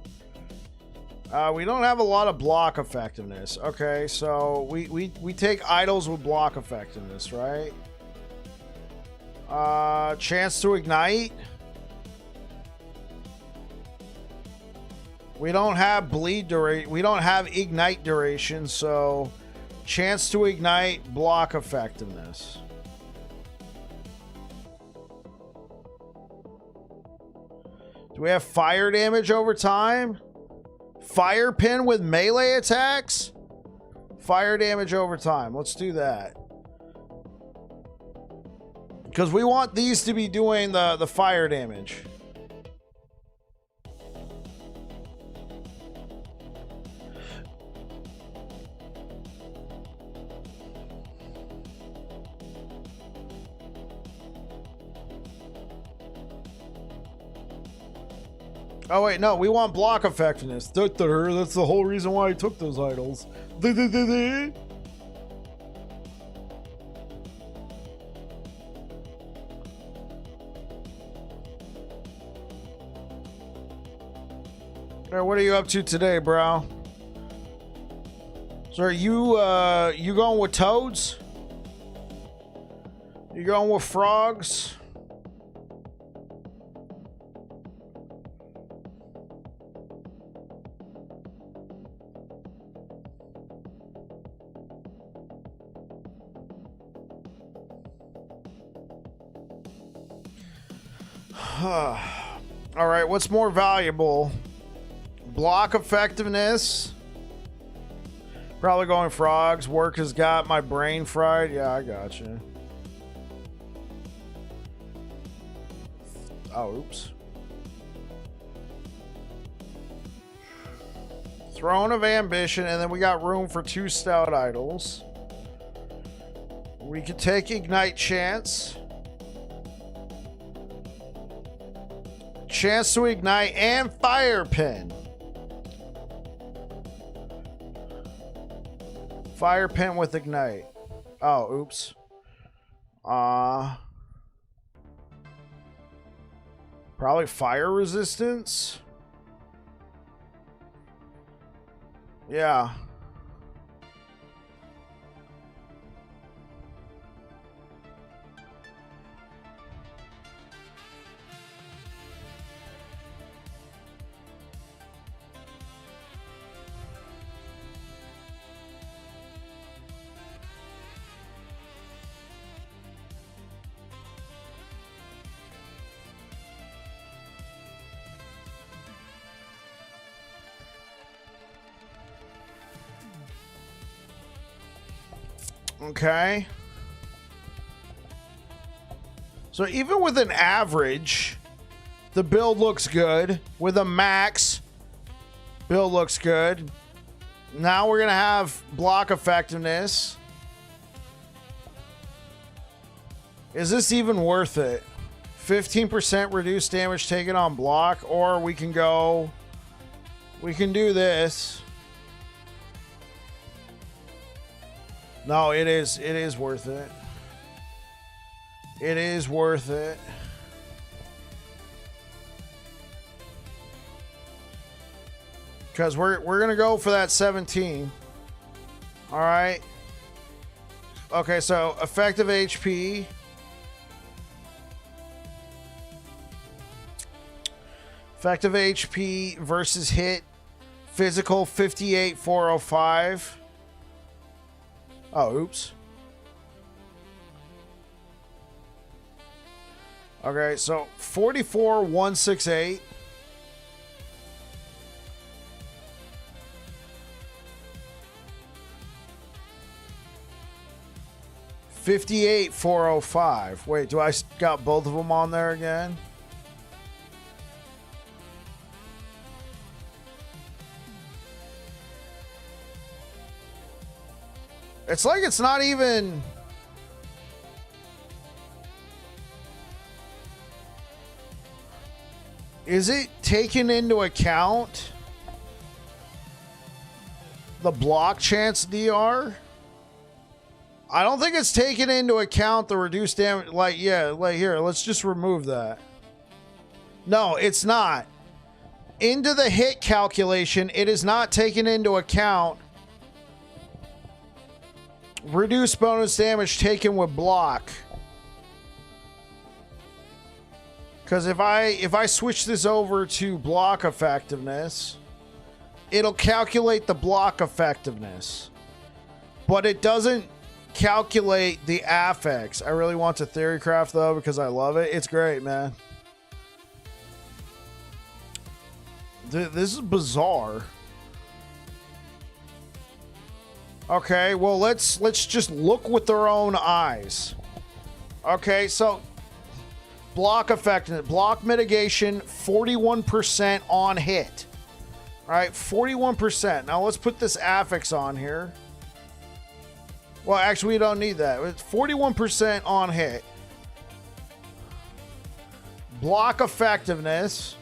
We don't have a lot of block effectiveness. Okay, so we take idols with block effectiveness, right? Chance to ignite. We don't have bleed duration. We don't have ignite duration, so chance to ignite, block effectiveness. Do we have fire damage over time? Fire pin with melee attacks? Fire damage over time. Let's do that. Because we want these to be doing the fire damage. Oh wait, no, we want block effectiveness. That's the whole reason why I took those idols. Hey, what are you up to today, bro? So are you going with toads? You going with frogs? All right, what's more valuable? Block effectiveness. Probably going frogs. Work has got my brain fried. Yeah, I got you. Oh, oops. Throne of Ambition, and then we got room for 2 stout idols. We could take Ignite Chance. Chance to ignite and fire pin. Fire pin with ignite. Oh, oops. Probably fire resistance. Yeah. Okay. So even with an average, the build looks good. With a max, build looks good. Now we're going to have block effectiveness. Is this even worth it? 15% reduced damage taken on block, or we can do this. No, it is worth it. It is worth it. Because we're going to go for that 17. All right. Okay, so effective HP. Effective HP versus hit. Physical 58,405. Oh, oops. Okay, so 44,168. $58,405. Wait, do I got both of them on there again? It's like it's not even... Is it taken into account the block chance DR? I don't think it's taken into account the reduced damage. Like, yeah, like here, let's just remove that. No, it's not. Into the hit calculation, it is not taken into account reduced bonus damage taken with block. Because if I switch this over to block effectiveness, it'll calculate the block effectiveness. But it doesn't calculate the affix. I really want to Theorycraft though because I love it. It's great, man. This is bizarre. Okay, well let's just look with our own eyes. Okay, so block effectiveness, block mitigation, 41% on hit. All right, 41%. Now let's put this affix on here. Well, actually, we don't need that. It's 41% on hit. Block effectiveness.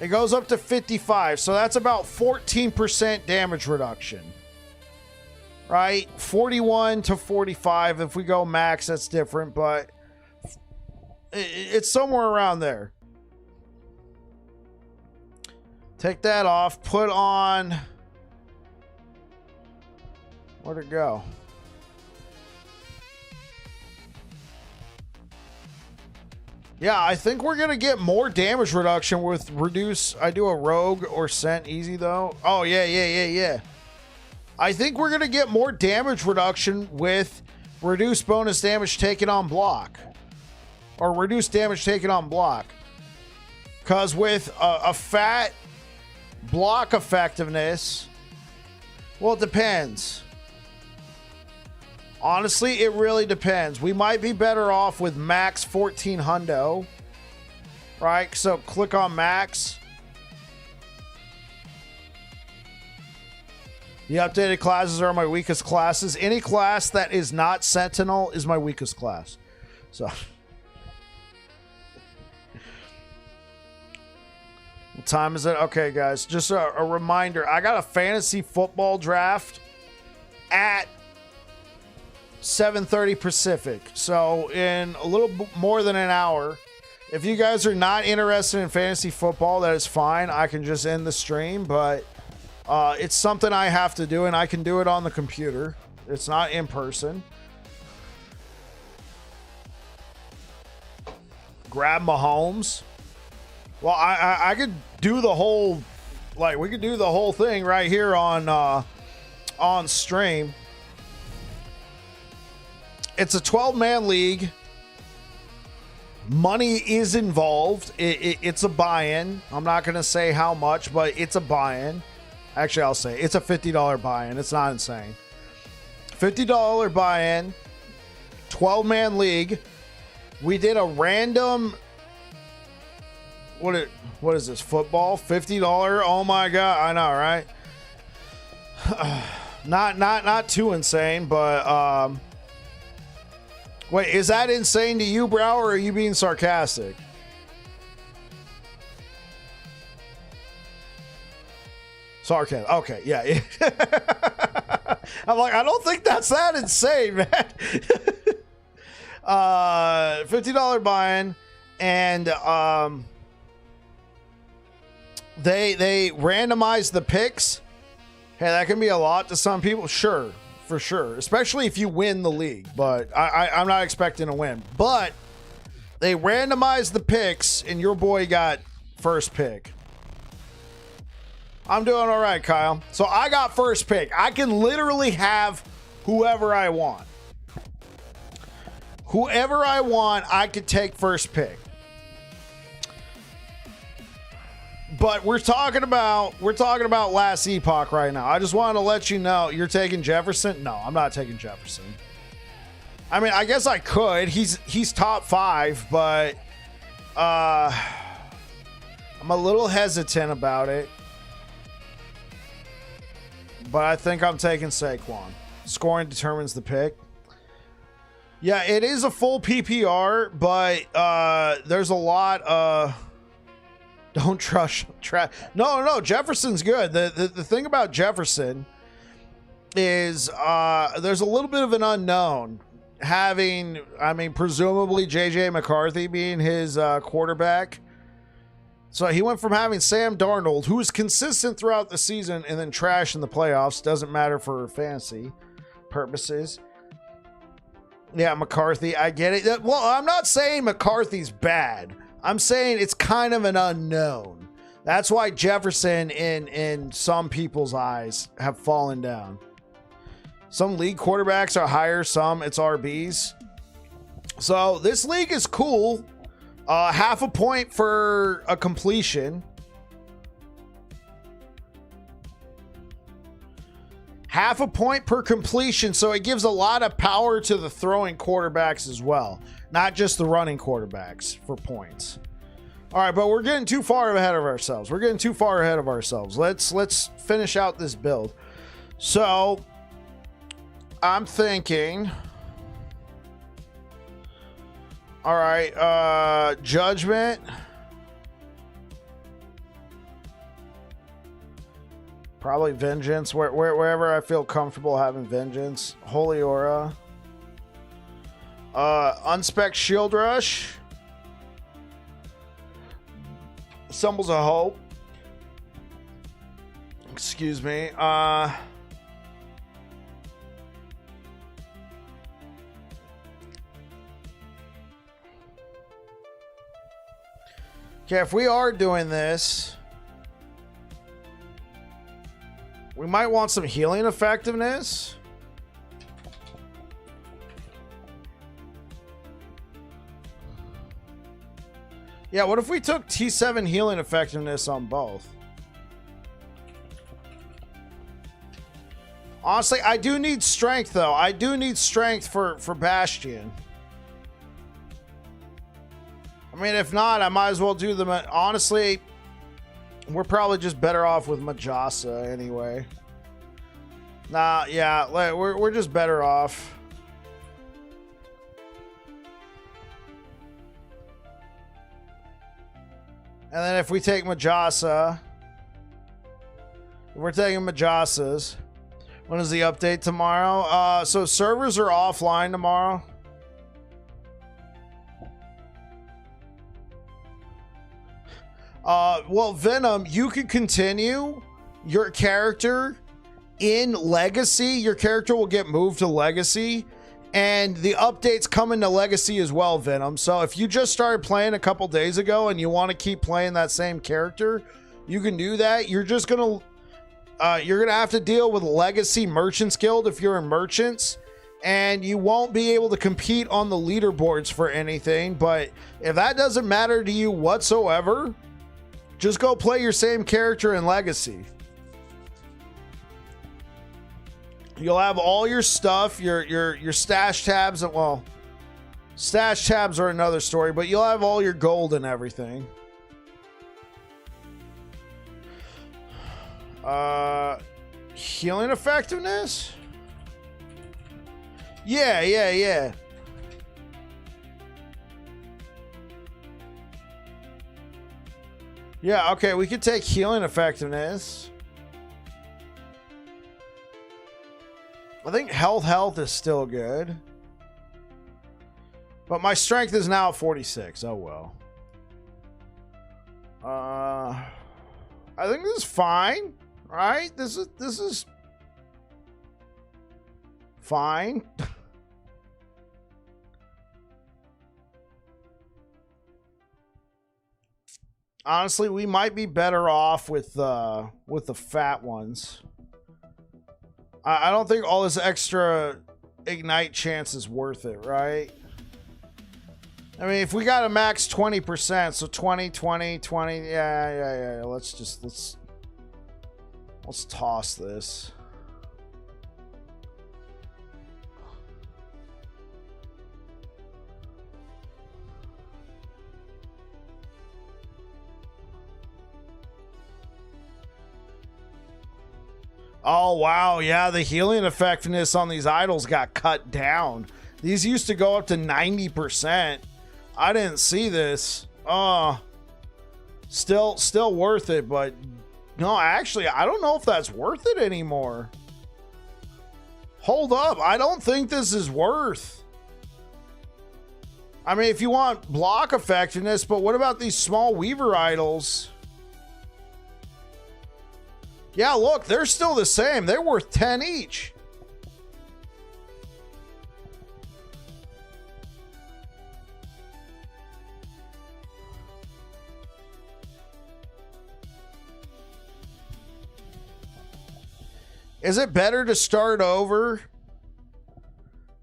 It goes up to 55, so that's about 14% damage reduction. Right? 41 to 45. If we go max, that's different, but it's somewhere around there. Take that off. Put on... Where'd it go? Yeah, I think we're going to get more damage reduction with reduce. I do a rogue or scent easy, though. Oh, yeah. I think we're going to get more damage reduction with reduced bonus damage taken on block. Or reduced damage taken on block. Because with a fat block effectiveness, well, it depends. Honestly, it really depends. We might be better off with max 14 hundo. Right? So click on max. The updated classes are my weakest classes. Any class that is not Sentinel is my weakest class. So... What time is it? Okay, guys. Just a reminder. I got a fantasy football draft at 7:30 Pacific. So in a little more than an hour. If you guys are not interested in fantasy football, that is fine. I can just end the stream. But it's something I have to do, and I can do it on the computer. It's not in person. Grab Mahomes. Well, I could do the whole, like, we could do the whole thing right here on stream. It's a 12-man league. Money is involved. It's a buy-in. I'm not going to say how much, but it's a buy-in. Actually, I'll say it's a $50 buy-in. It's not insane. $50 buy-in. 12-man league. We did a random... What is this, football? $50? Oh my god, I know, right? Not too insane, but wait, is that insane to you, Brow, or are you being sarcastic? Sarcasm. Okay, yeah. I'm like, I don't think that's that insane, man. $50 buy-in, and they randomize the picks. Hey, that can be a lot to some people. Sure, for sure, especially if you win the league. But I'm not expecting to win. But they randomized the picks, and your boy got first pick. I'm doing all right, Kyle. So I got first pick. I can literally have whoever I want. Whoever I want, I could take first pick. But we're talking about last Epoch right now. I just wanted to let you know, you're taking Jefferson? No, I'm not taking Jefferson. I mean, I guess I could. He's top 5, but I'm a little hesitant about it. But I think I'm taking Saquon. Scoring determines the pick. Yeah, it is a full PPR, but there's a lot. Don't trust. No, Jefferson's good. The thing about Jefferson is there's a little bit of an unknown. Having, I mean, presumably J.J. McCarthy being his quarterback. So he went from having Sam Darnold, who was consistent throughout the season, and then trash in the playoffs. Doesn't matter for fantasy purposes. Yeah, McCarthy, I get it. Well, I'm not saying McCarthy's bad. I'm saying it's kind of an unknown. That's why Jefferson, in some people's eyes, have fallen down. Some league quarterbacks are higher, some it's RBs. So this league is cool. Half a point for a completion. Half a point per completion, so it gives a lot of power to the throwing quarterbacks as well. Not just the running quarterbacks for points. All right, but we're getting too far ahead of ourselves. Let's finish out this build. So, I'm thinking... All right, Judgment. Probably Vengeance, wherever I feel comfortable having Vengeance. Holy Aura. Unspec Shield Rush. Symbols of Hope. Excuse me. Okay, if we are doing this, we might want some healing effectiveness. Yeah, what if we took T7 healing effectiveness on both? Honestly, I do need strength, though. I do need strength for Bastion. I mean, if not, I might as well do them. Honestly, we're probably just better off with Majasa anyway. Nah, yeah, we're just better off. And then if we take Majasa, if we're taking Majasas, when is the update tomorrow? So servers are offline tomorrow. Well, Venom, you can continue your character in Legacy. Your character will get moved to Legacy, and the updates come into Legacy as well, Venom. So if you just started playing a couple days ago and you want to keep playing that same character, you can do that. You're just gonna have to deal with Legacy Merchants Guild if you're in Merchants, and you won't be able to compete on the leaderboards for anything. But if that doesn't matter to you whatsoever, just go play your same character in Legacy. You'll have all your stuff, your stash tabs, and well, stash tabs are another story, but you'll have all your gold and everything. Healing effectiveness? Yeah, yeah, yeah. Yeah, okay, we could take healing effectiveness. I think health is still good. But my strength is now at 46. Oh well. I think this is fine, right? This is fine. Honestly, we might be better off with the fat ones. I don't think all this extra ignite chance is worth it, right? I mean, if we got a max 20%, so 20, 20, 20, yeah. Let's toss this. Oh, wow. Yeah, the healing effectiveness on these idols got cut down. These used to go up to 90%. I didn't see this. Still worth it, but no, actually, I don't know if that's worth it anymore. Hold up. I don't think this is worth. I mean, if you want block effectiveness, but what about these small Weaver idols? Yeah, look, they're still the same. They're worth 10 each. Is it better to start over?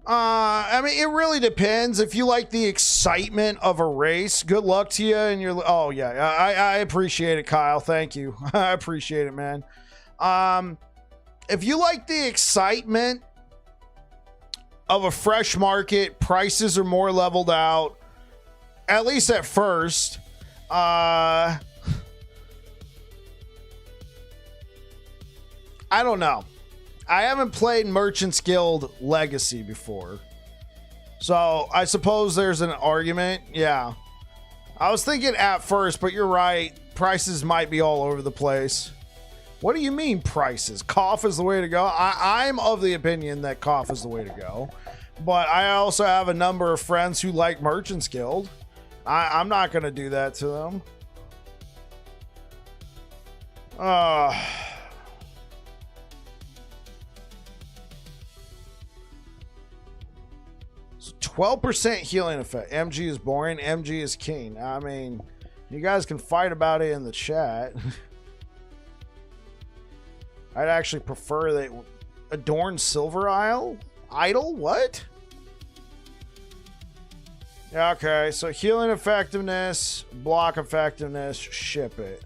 I mean, it really depends. If you like the excitement of a race, good luck to you. And you're, oh yeah, I appreciate it, Kyle. Thank you. I appreciate it, man. If you like the excitement of a fresh market, prices are more leveled out, at least at first. I don't know. I haven't played Merchant's Guild Legacy before, so I suppose there's an argument. Yeah. I was thinking at first, but you're right. Prices might be all over the place. What do you mean prices? Cough is the way to go? I'm of the opinion that cough is the way to go. But I also have a number of friends who like Merchant's Guild. I'm not going to do that to them. 12% healing effect. MG is boring. MG is king. I mean, you guys can fight about it in the chat. I'd actually prefer that. Adorn Silver Idol? What? Yeah, okay. So healing effectiveness, block effectiveness, ship it.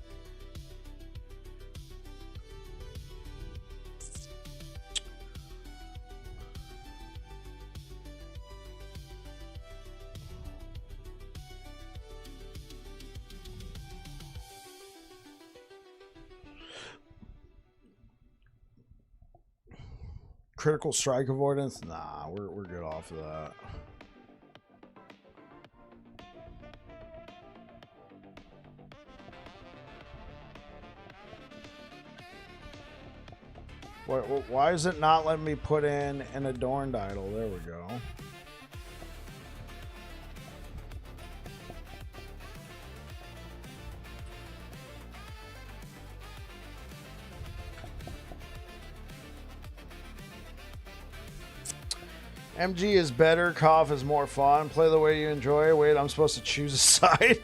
Critical strike avoidance? Nah, we're good off of that. Why is it not letting me put in an adorned idol? There we go. MG is better. Cough is more fun. Play the way you enjoy. Wait, I'm supposed to choose a side.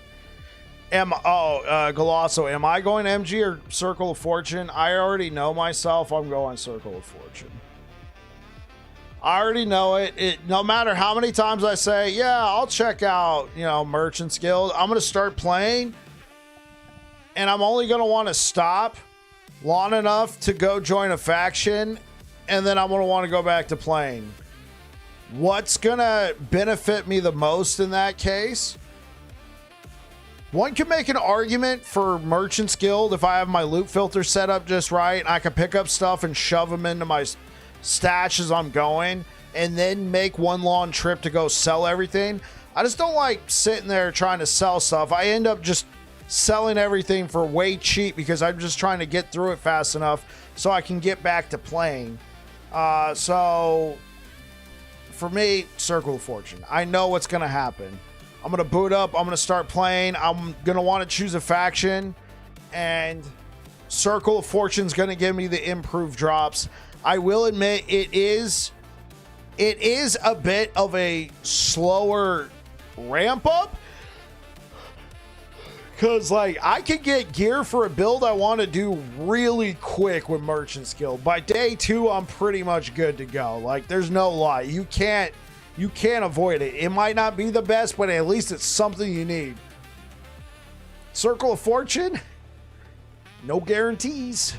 Golosso, am I going MG or Circle of Fortune? I already know myself. I'm going Circle of Fortune. I already know it. No matter how many times I say, yeah, I'll check out, Merchant's Guild, I'm going to start playing, and I'm only going to want to stop long enough to go join a faction, and then I'm going to want to go back to playing. What's going to benefit me the most in that case? One could make an argument for Merchant's Guild if I have my loot filter set up just right, and I can pick up stuff and shove them into my stash as I'm going, and then make one long trip to go sell everything. I just don't like sitting there trying to sell stuff. I end up just selling everything for way cheap because I'm just trying to get through it fast enough so I can get back to playing. So for me, Circle of Fortune. I know what's going to happen. I'm going to boot up. I'm going to start playing. I'm going to want to choose a faction, and Circle of Fortune's going to give me the improved drops. I will admit it is a bit of a slower ramp up, because like I could get gear for a build I want to do really quick with Merchant's Guild. By day 2, I'm pretty much good to go. Like, there's no lie. You can't avoid it. It might not be the best, but at least it's something you need. Circle of Fortune, no guarantees.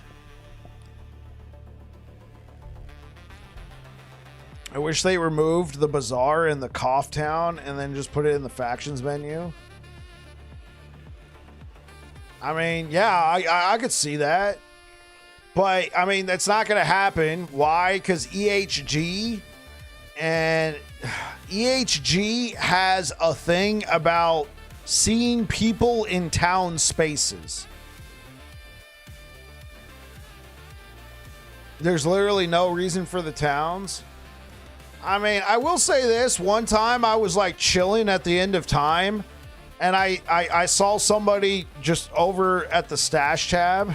I wish they removed the bazaar in the Cough Town and then just put it in the factions menu. I mean, yeah, I could see that. But, I mean, that's not going to happen. Why? Because EHG has a thing about seeing people in town spaces. There's literally no reason for the towns. I mean, I will say this. One time I was like chilling at the end of time, and I saw somebody just over at the stash tab.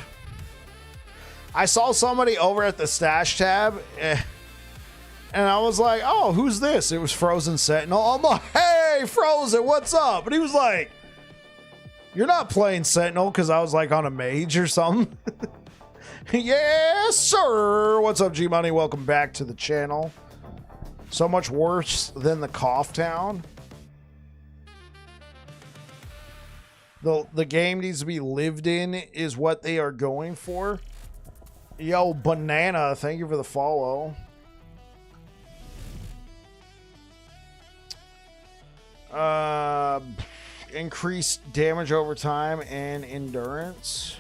And I was like, oh, who's this? It was Frozen Sentinel. I'm like, hey, Frozen, what's up? And he was like, you're not playing Sentinel, because I was like on a mage or something. Yes, sir. What's up, G-Money? Welcome back to the channel. So much worse than the Cough Town. The game needs to be lived in is what they are going for. Yo, Banana, thank you for the follow. Increased damage over time and endurance.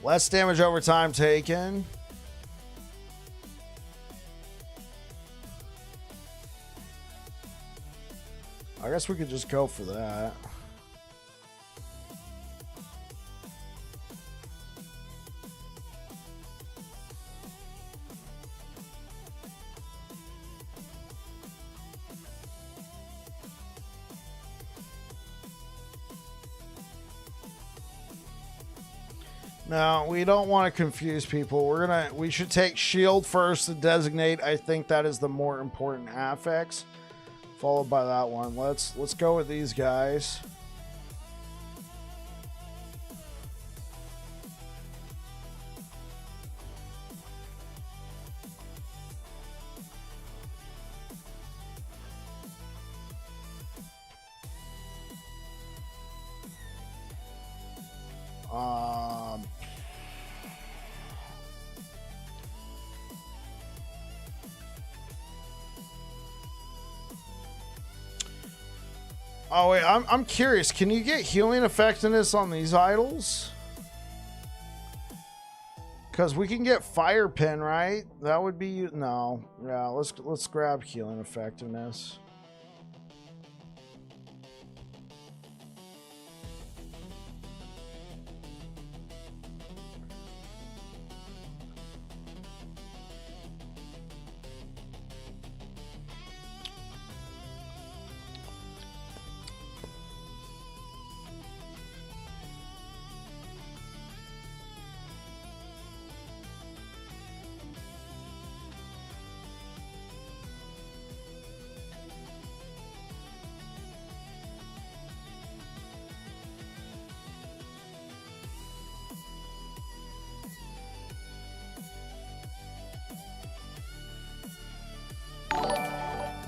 Less damage over time taken. I guess we could just go for that. No, we don't want to confuse people. We should take shield first to designate. I think that is the more important affix, followed by that one. Let's go with these guys. Oh wait, I'm curious. Can you get healing effectiveness on these idols? Because we can get fire pin, right? That would be no. Yeah, let's grab healing effectiveness.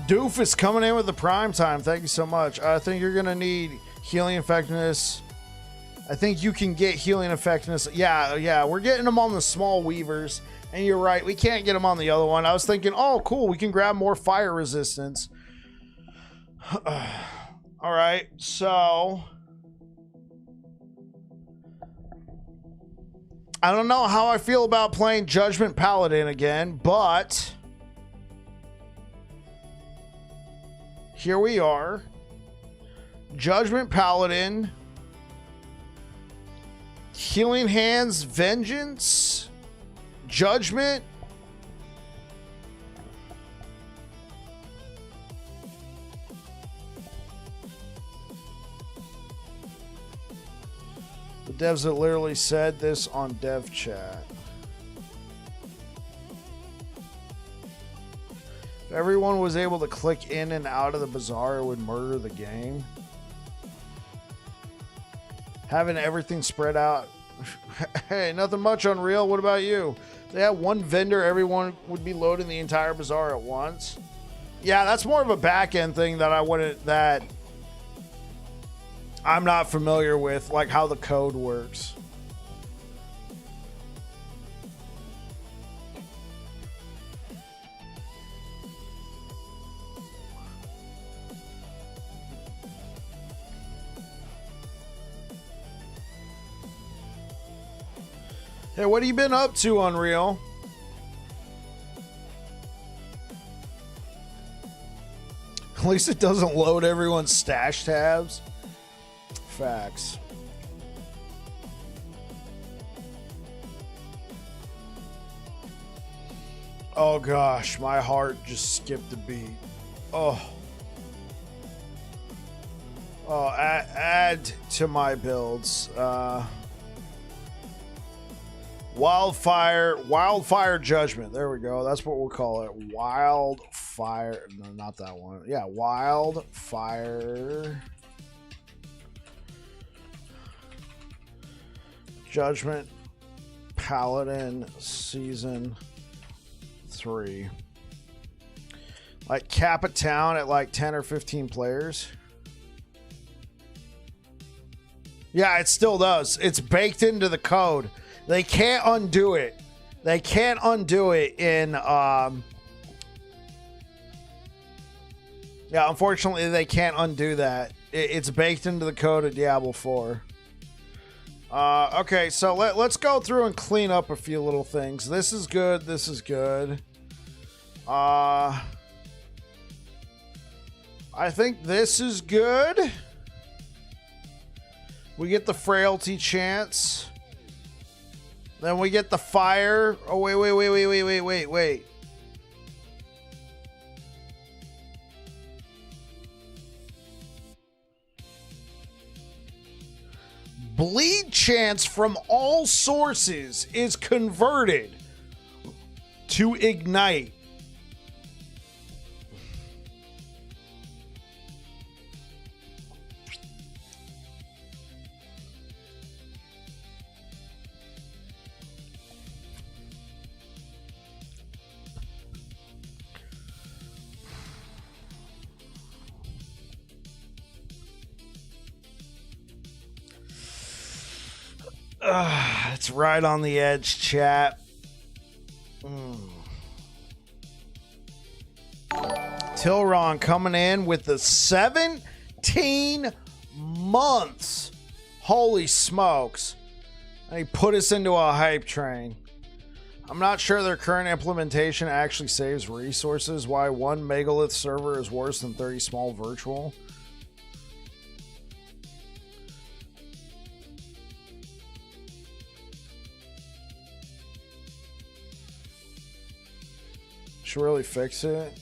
Doofus coming in with the prime time. Thank you so much. I think you're going to need healing effectiveness. I think you can get healing effectiveness. Yeah, we're getting them on the small weavers. And you're right, we can't get them on the other one. I was thinking, oh, cool, we can grab more fire resistance. All right, so I don't know how I feel about playing Judgment Paladin again, but here we are. Judgment Paladin, Healing Hands, Vengeance, Judgment. The devs that literally said this on dev chat. If everyone was able to click in and out of the bazaar, it would murder the game. Having everything spread out. Hey, nothing much, Unreal. What about you? If they had one vendor, everyone would be loading the entire bazaar at once. Yeah, that's more of a back-end thing that I'm not familiar with, like how the code works. Hey, what have you been up to, Unreal? At least it doesn't load everyone's stash tabs. Facts. Oh gosh, my heart just skipped a beat. Oh. Oh, add to my builds. Wildfire Judgment. There we go. That's what we'll call it. Wildfire. No, not that one. Yeah, Wildfire Judgment Paladin Season 3. Like cap a town at like 10 or 15 players. Yeah, it still does. It's baked into the code. They can't undo it. They can't undo it in yeah, unfortunately they can't undo that. It's baked into the code of Diablo 4. Okay, so let's go through and clean up a few little things. This is good. This is good. I think this is good. We get the frailty chance. Then we get the fire. Oh, wait. Bleed chance from all sources is converted to ignite. It's right on the edge, chat. Tilron coming in with the 17 months. Holy smokes. And he put us into a hype train. I'm not sure their current implementation actually saves resources. Why one megalith server is worse than 30 small virtual. Should really fix it.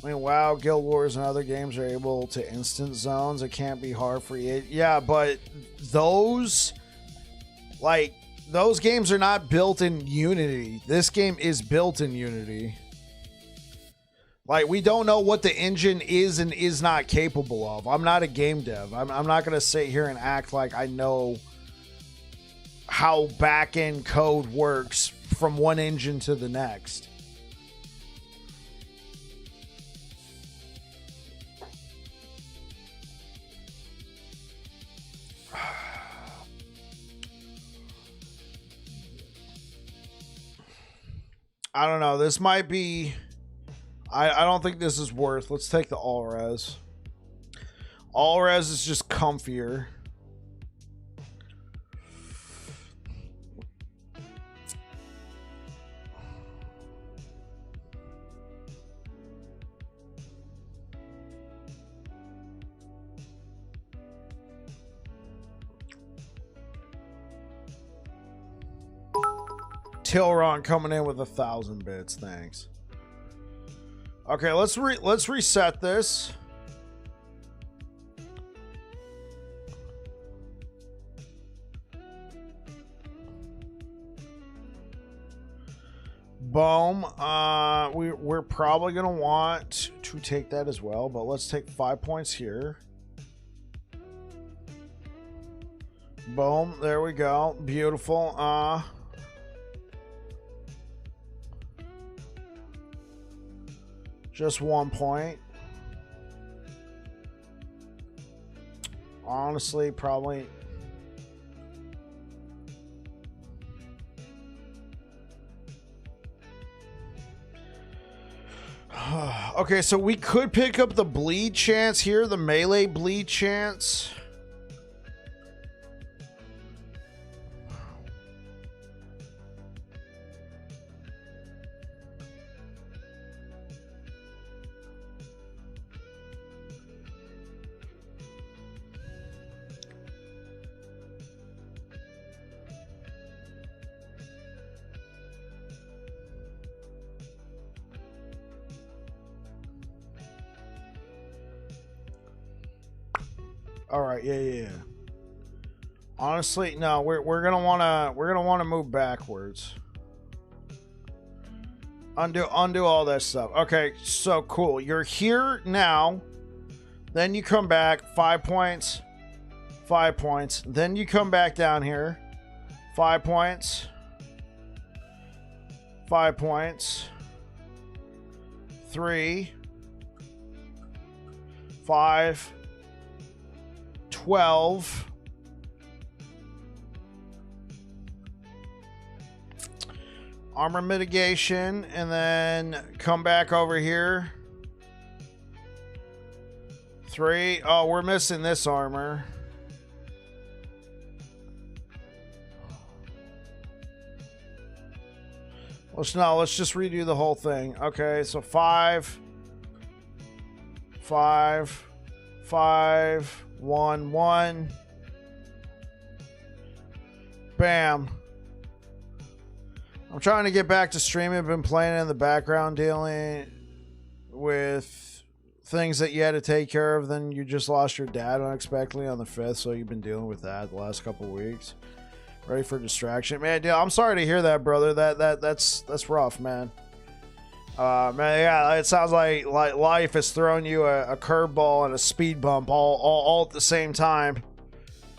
I mean, WoW, Guild Wars, and other games are able to instant zones. It can't be hard for you. Yeah, but those games are not built in Unity. This game is built in Unity. Like, we don't know what the engine is and is not capable of. I'm not a game dev. I'm not going to sit here and act like I know how back-end code works from one engine to the next. I don't know. This might be... I don't think this is worth. Let's take the all res. All res is just comfier. Tilron coming in with 1,000 bits. Thanks. Okay, let's reset this. Boom. We're probably gonna want to take that as well, but let's take 5 points here. Boom. There we go. Beautiful. Just 1 point. Honestly, probably. Okay, so we could pick up the bleed chance here, the melee bleed chance. All right, yeah. Honestly, no, we're gonna wanna move backwards. Undo all that stuff. Okay, so cool. You're here now. Then you come back 5 points, 5 points. Then you come back down here, 5 points, 5 points, 3, 5. 12. Armor mitigation, and then come back over here. 3. Oh, we're missing this armor. Let's just redo the whole thing. Okay, so 5, 5, 5, 1, 1. Bam. I'm trying to get back to streaming. I've been playing in the background, dealing with things that you had to take care of. Then you just lost your dad unexpectedly on the 5th, so you've been dealing with that the last couple of weeks. Ready for distraction, man. Dude, I'm sorry to hear that, brother. That's rough, man. Man, yeah, it sounds like life has thrown you a curveball and a speed bump all at the same time.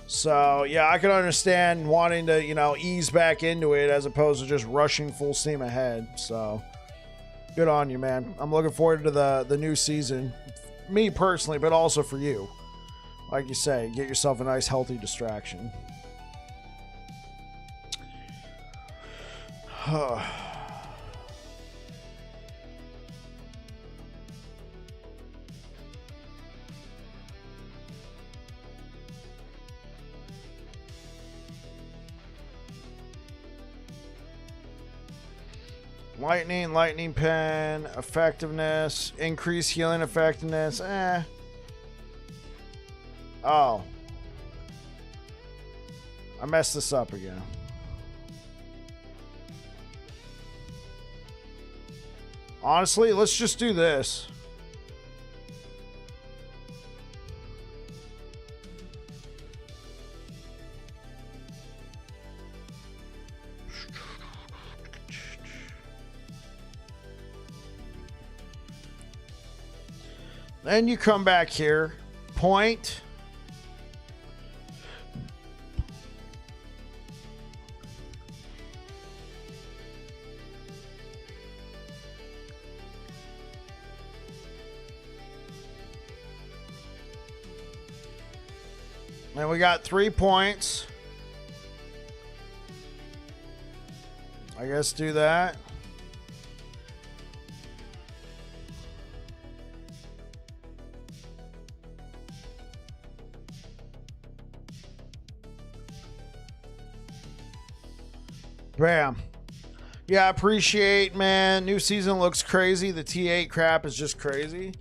So yeah, I can understand wanting to, you know, ease back into it as opposed to just rushing full steam ahead. So good on you, man. I'm looking forward to the new season, me personally, but also for you. Like you say, get yourself a nice healthy distraction. Lightning pen, effectiveness, increase healing effectiveness. Oh. I messed this up again. Honestly, let's just do this. Then you come back here, point. And we got 3 points. I guess do that. Bam. Yeah, I appreciate, man. New season looks crazy. The T8 crap is just crazy.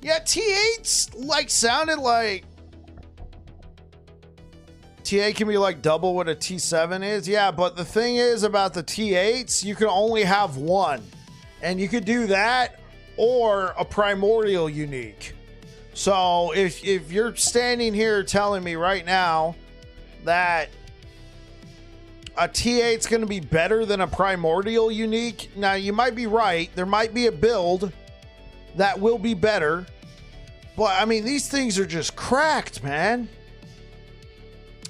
Yeah, T8's like sounded like T8 can be like double what a T7 is. Yeah, but the thing is about the T8s, you can only have one. And you could do that or a primordial unique. So if you're standing here telling me right now that a T8 is going to be better than a primordial unique, now you might be right. There might be a build that will be better. But I mean, these things are just cracked, man.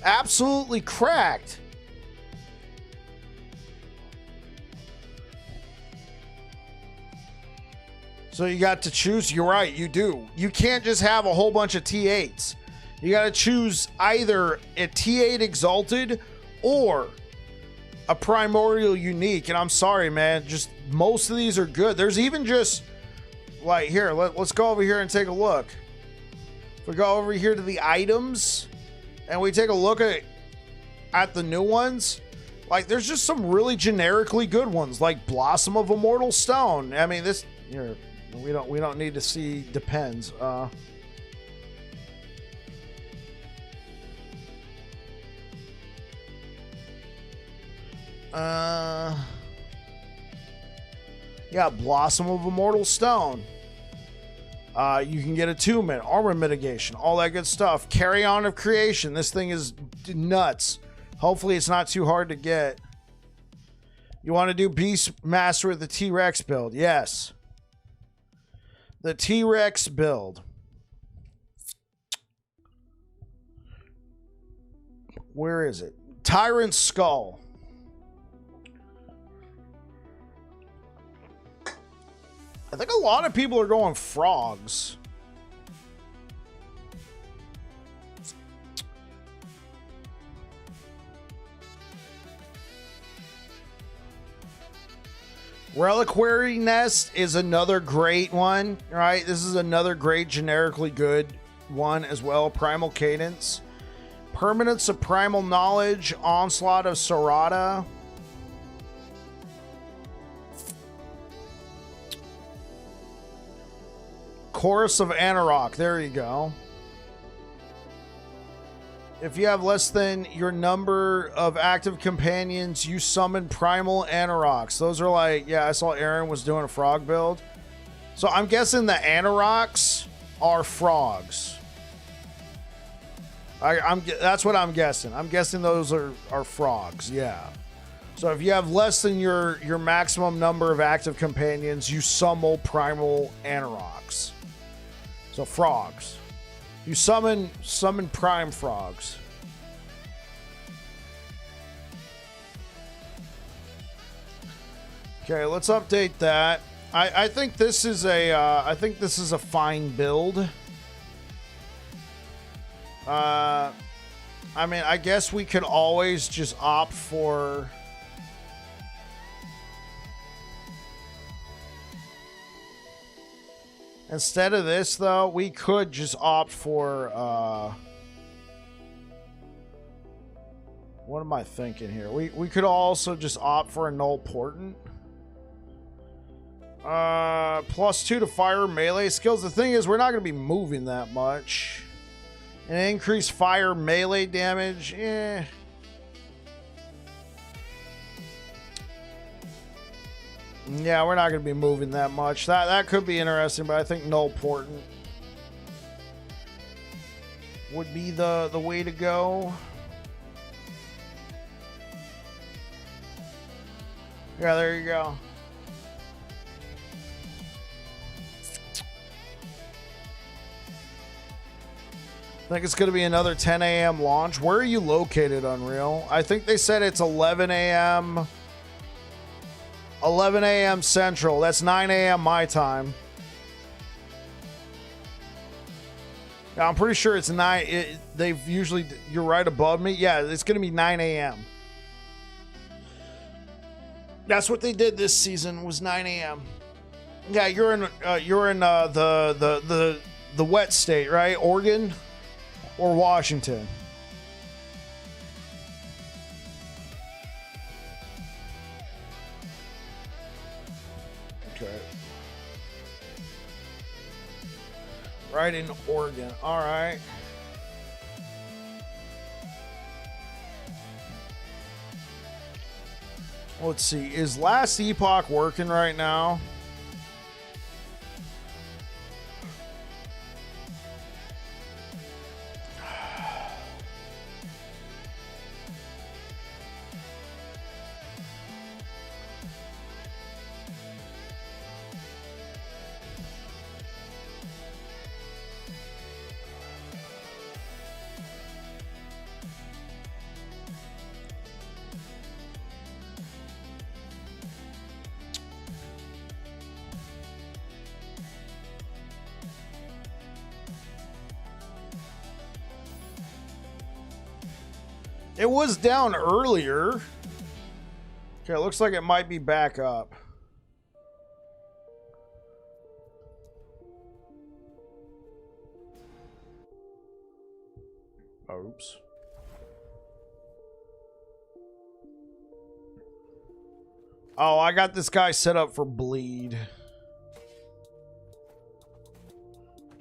Absolutely cracked. So you got to choose. You're right, you do. You can't just have a whole bunch of T8s. You got to choose either a T8 Exalted or a Primordial Unique. And I'm sorry, man, just most of these are good. There's even just like here, let's go over here and take a look. If we go over here to the items and we take a look at the new ones, like there's just some really generically good ones, like Blossom of Immortal Stone. I mean, this here we don't need to see depends. Yeah, Blossom of Immortal Stone. You can get attunement, armor mitigation, all that good stuff. Carry On of Creation. This thing is nuts. Hopefully it's not too hard to get. You want to do Beast Master with the T-Rex build? Yes. The T-Rex build. Where is it? Tyrant Skull. I think a lot of people are going frogs. Reliquary Nest is another great one, right? This is another great generically good one as well. Primal Cadence. Permanence of Primal Knowledge. Onslaught of Sarada. Chorus of Anarok. There you go. If you have less than your number of active companions, you summon Primal Anaroks. Those are like, yeah, I saw Aaron was doing a frog build. So I'm guessing the Anaroks are frogs. That's what I'm guessing. I'm guessing those are frogs, yeah. So if you have less than your maximum number of active companions, you summon Primal Anaroks. So frogs. You summon prime frogs. Okay, let's update that. I think this is a fine build. I mean, I guess we could always just opt for instead of this, though, we could just opt for, what am I thinking here? We could also just opt for a Null Portent. +2 to fire melee skills. The thing is, we're not going to be moving that much. And increased fire melee damage, eh. Yeah, we're not going to be moving that much. That could be interesting, but I think Null Portent would be the way to go. Yeah, there you go. I think it's going to be another 10 a.m. launch. Where are you located, Unreal? I think they said it's 11 a.m. 11 a.m. Central. That's 9 a.m. my time. Now, I'm pretty sure it's 9. They've usually... You're right above me. Yeah, it's going to be 9 a.m. That's what they did this season, was 9 a.m. Yeah, you're in the wet state, right? Oregon or Washington? Trident organ. All right. Let's see. Is last Epoch working right now? It was down earlier. Okay, it looks like it might be back up. Oops. Oh, I got this guy set up for bleed.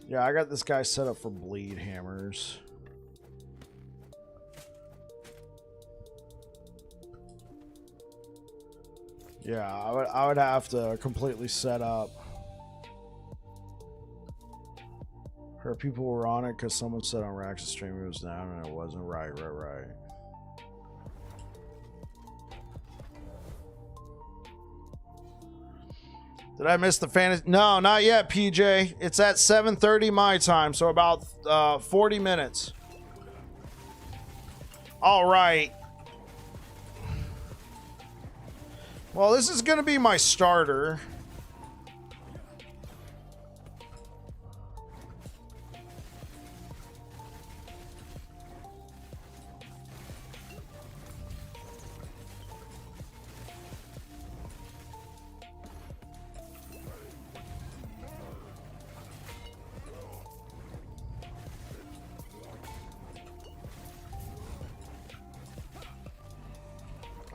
Yeah, I got this guy set up for bleed hammers. Yeah, I would have to completely set up. Heard people were on it because someone said on Rax's stream it was down and it wasn't. Right. Did I miss the fantasy? No, not yet, PJ. It's at 7:30 my time, so about 40 minutes. All right. Well, this is going to be my starter.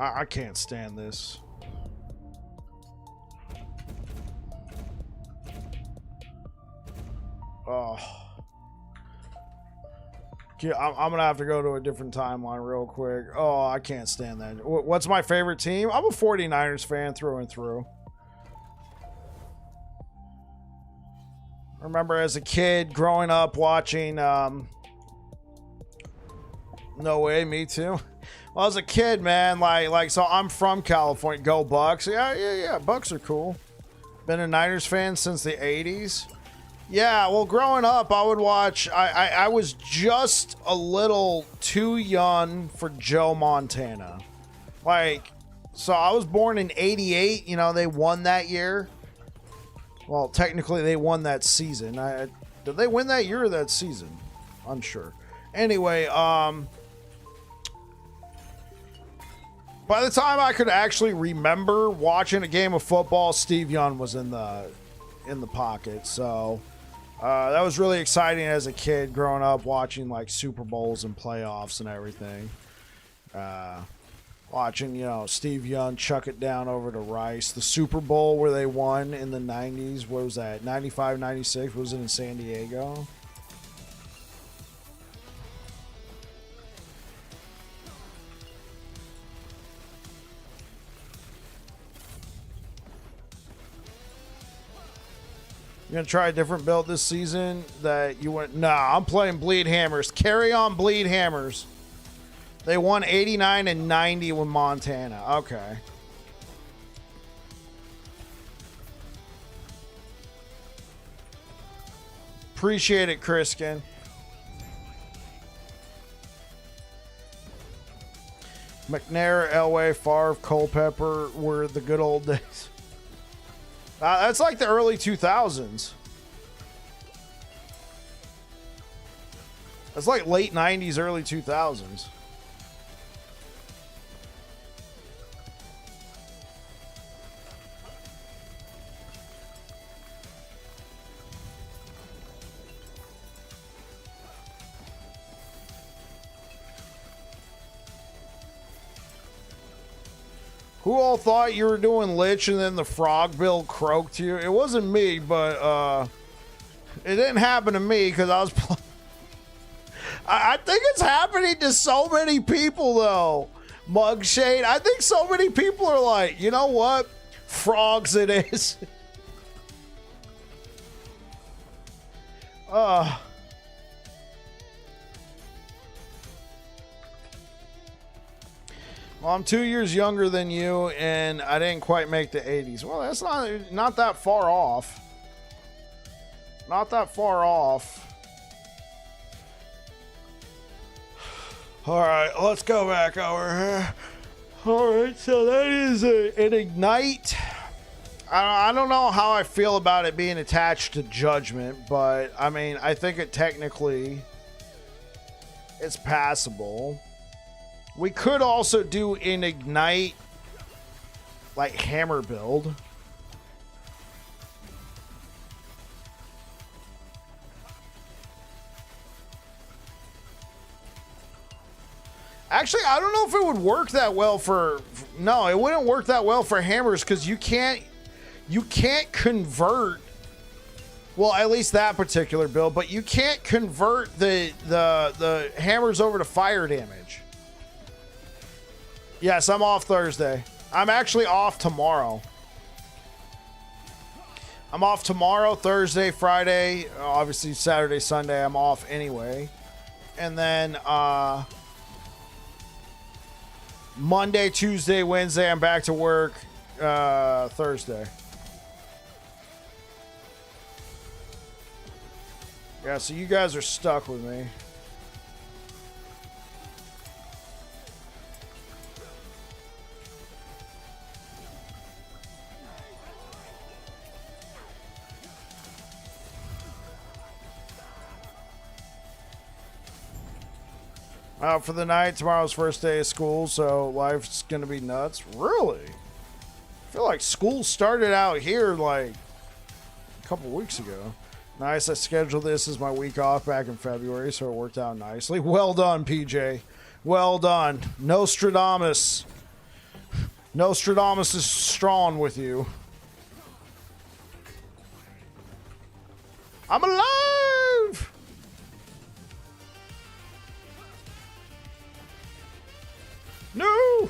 I can't stand this. Oh. I'm gonna have to go to a different timeline real quick. Oh, I can't stand that. What's my favorite team? I'm a 49ers fan through and through. I remember as a kid growing up watching No way, me too. Well, as a kid, man, like so I'm from California. Go Bucks. Yeah, Bucks are cool. Been a Niners fan since the 80s. Yeah, well, growing up, I would watch. I was just a little too young for Joe Montana. Like, so I was born in '88. You know, they won that year. Well, technically, they won that season. Did they win that year or that season? Unsure. Anyway, by the time I could actually remember watching a game of football, Steve Young was in the pocket. So that was really exciting as a kid growing up watching like Super Bowls and playoffs and everything. Watching, you know, Steve Young chuck it down over to Rice. The Super Bowl where they won in the 90s. What was that? 95, 96? Was it in San Diego? You gonna try a different build this season that you went? Nah, I'm playing Bleed Hammers. Carry on, Bleed Hammers. They won 89 and 90 with Montana. Okay. Appreciate it, Kriskin. McNair, Elway, Favre, Culpepper were the good old days. That's like the early 2000s. That's like late 90s, early 2000s. Who all thought you were doing Lich and then the frog bill croaked you? It wasn't me, but It didn't happen to me because I was I think it's happening to so many people though. Mugshade, I think so many people are like, you know what? Frogs it is. Well, I'm 2 years younger than you, and I didn't quite make the 80s. Well, that's not that far off. Not that far off. All right, let's go back over here. All right, so that is an Ignite. I don't know how I feel about it being attached to Judgment, but I mean, I think it technically it's passable. We could also do an Ignite like hammer build. Actually, I don't know if it would work that well for... No, it wouldn't work that well for hammers because you can't convert... Well, at least that particular build, but you can't convert the hammers over to fire damage. Yes, I'm off Thursday. I'm actually off tomorrow. I'm off tomorrow, Thursday, Friday, obviously Saturday, Sunday, I'm off anyway. And then, Monday, Tuesday, Wednesday, I'm back to work. Thursday. Yeah, so you guys are stuck with me. Out for the night. Tomorrow's first day of school, so life's gonna be nuts. Really? I feel like school started out here like a couple weeks ago. Nice. I scheduled this as my week off back in February, so it worked out nicely. Well done, PJ. Well done. Nostradamus. Nostradamus is strong with you. I'm alive! No!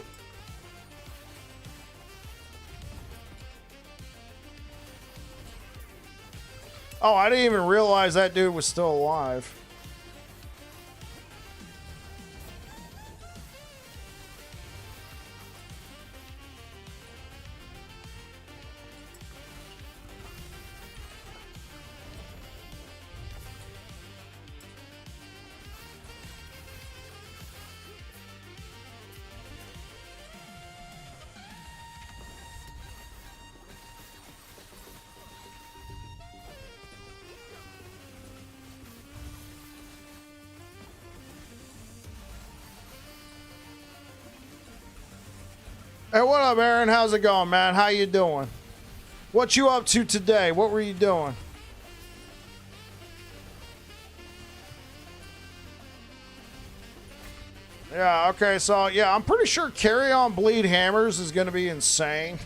Oh, I didn't even realize that dude was still alive. Hey, what up, Aaron? How's it going, man? How you doing? What you up to today? What were you doing? Yeah, okay, so, yeah, I'm pretty sure Carry On Bleed Hammers is going to be insane.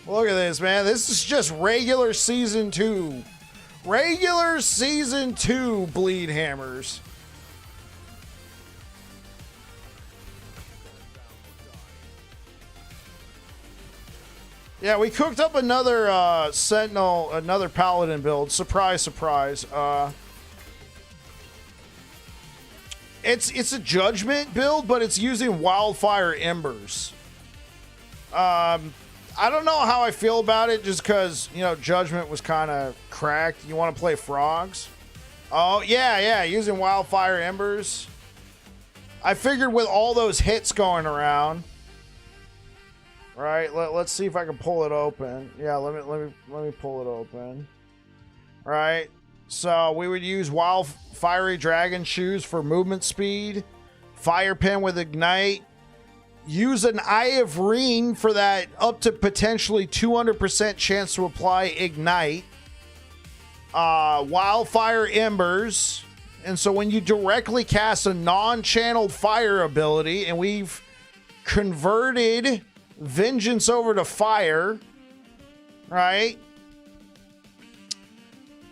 Look at this, man. This is just regular Season 2. Regular Season 2 Bleed Hammers. Yeah, we cooked up another Sentinel, another Paladin build. Surprise, surprise. It's a Judgment build, but it's using Wildfire Embers. I don't know how I feel about it, just because, you know, Judgment was kind of cracked. You want to play Frogs? Oh, yeah, using Wildfire Embers. I figured with all those hits going around... Right, let's see if I can pull it open. Yeah, let me pull it open. Right, so we would use Wild Fiery Dragon Shoes for movement speed, Fire Pen with Ignite, use an Eye of Reen for that up to potentially 200% chance to apply Ignite, Wildfire Embers, and so when you directly cast a non-channeled fire ability, and we've converted Vengeance over to fire, right?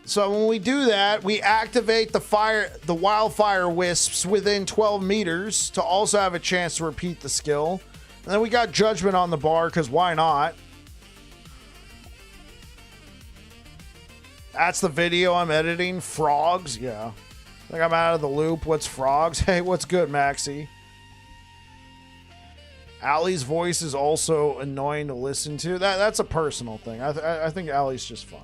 So when we do that, we activate the wildfire wisps within 12 meters to also have a chance to repeat the skill. And then we got judgment on the bar, because why not? That's the video I'm editing. Frogs, yeah. I think I'm out of the loop. What's frogs? Hey, what's good, Maxie? Allie's voice is also annoying to listen to. That's a personal thing. I think Allie's just fine.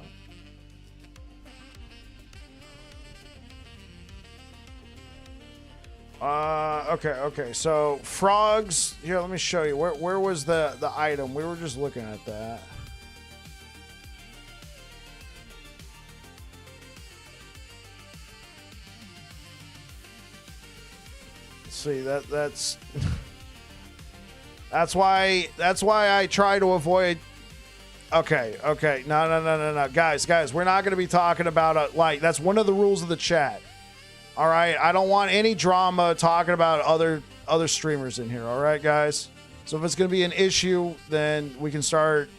Okay. So frogs. Here, let me show you. Where was the item? We were just looking at that. See, that's that's why I try to avoid. Okay. No. Guys, we're not going to be talking about that's one of the rules of the chat. All right, I don't want any drama talking about other streamers in here. All right, guys. So if it's going to be an issue, then we can start,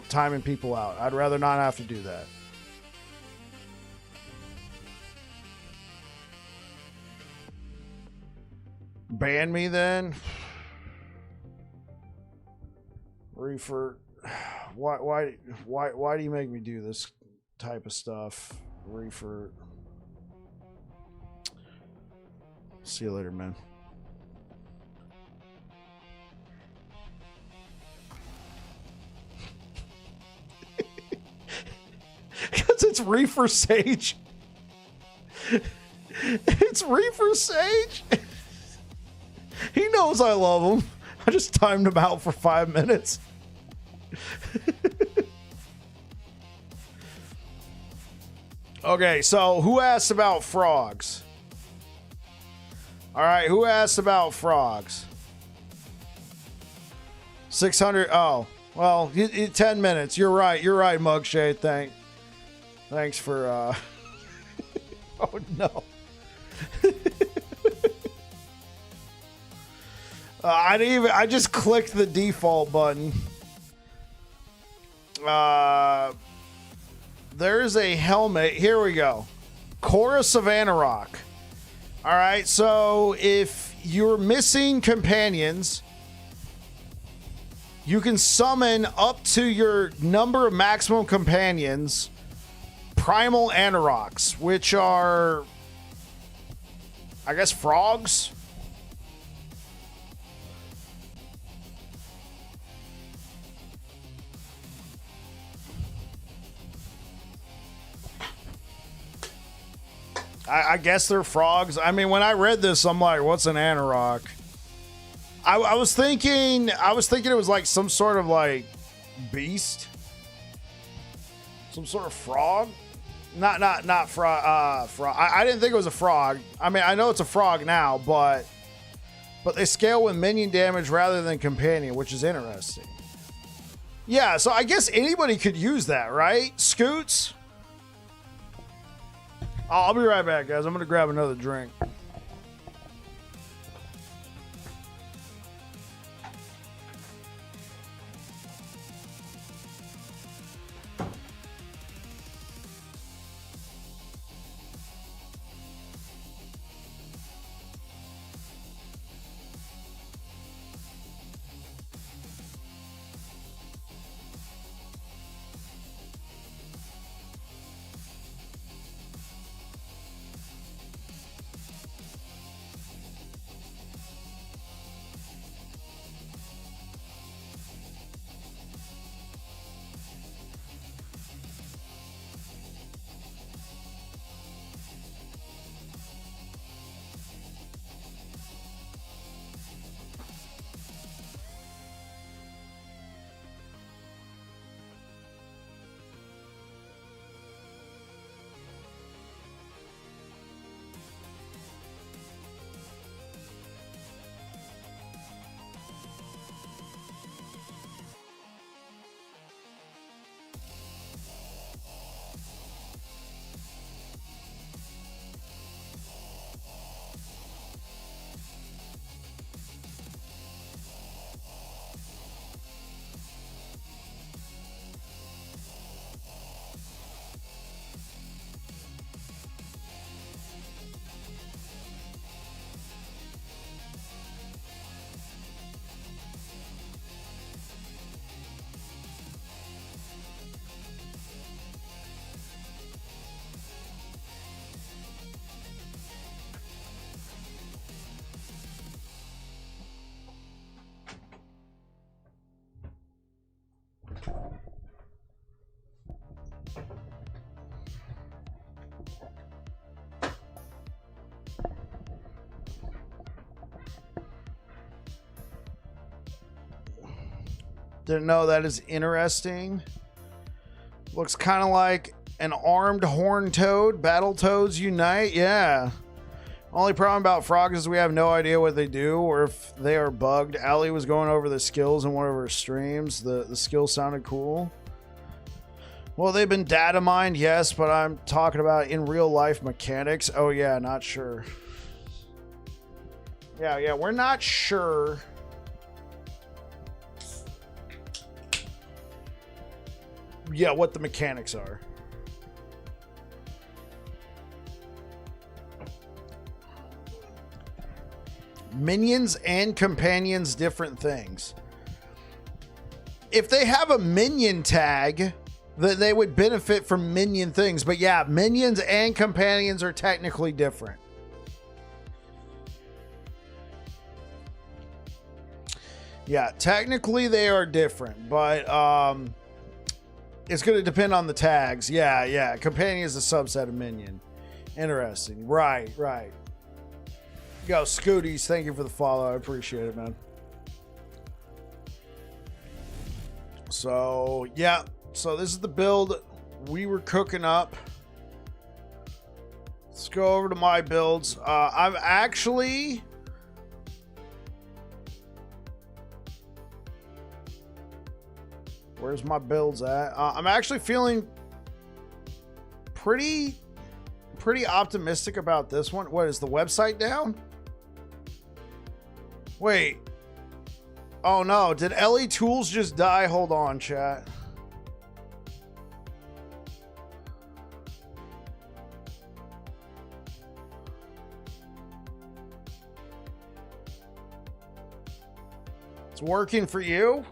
timing people out. I'd rather not have to do that. Ban me then. Reefer, why do you make me do this type of stuff? Reefer. See you later, man. Because it's Reefer Sage. It's Reefer Sage. He knows I love him. I just timed him out for 5 minutes. Okay, so who asked about frogs? All right, who asked about frogs? 600. Oh, well, 10 minutes. You're right, Mugshade. Thanks for. Oh no. I just clicked the default button. There's a helmet. Here we go. Chorus of Anarok. All right, so if you're missing companions, you can summon up to your number of maximum companions primal Anaroks, which are, I guess, frogs. I guess they're frogs. I mean, when I read this, I'm like, what's an Anarok? I was thinking it was like some sort of like beast. Some sort of frog. Not frog. I didn't think it was a frog. I mean, I know it's a frog now, but they scale with minion damage rather than companion, which is interesting. Yeah, so I guess anybody could use that, right? Scoots? I'll be right back, guys. I'm going to grab another drink. Didn't know. That is interesting. Looks kind of like an armed horned toad. Battle toads unite. Yeah. Only problem about frogs is we have no idea what they do or if they are bugged. Allie was going over the skills in one of her streams. The skills sounded cool. Well, they've been data mined, yes, but I'm talking about in real life mechanics. Oh, yeah, not sure. Yeah, we're not sure. Yeah, what the mechanics are. Minions and companions, different things. If they have a minion tag, then they would benefit from minion things. But yeah, minions and companions are technically different. Yeah, technically they are different, but it's going to depend on the tags. Yeah. Companion is a subset of minion. Interesting. Right. Yo, Scooties, thank you for the follow. I appreciate it, man. So, yeah. So this is the build we were cooking up. Let's go over to my builds. I'm actually... Where's my builds at? I'm actually feeling pretty optimistic about this one. What, is the website down? Wait. Oh no, did LE Tools just die? Hold on, chat. It's working for you?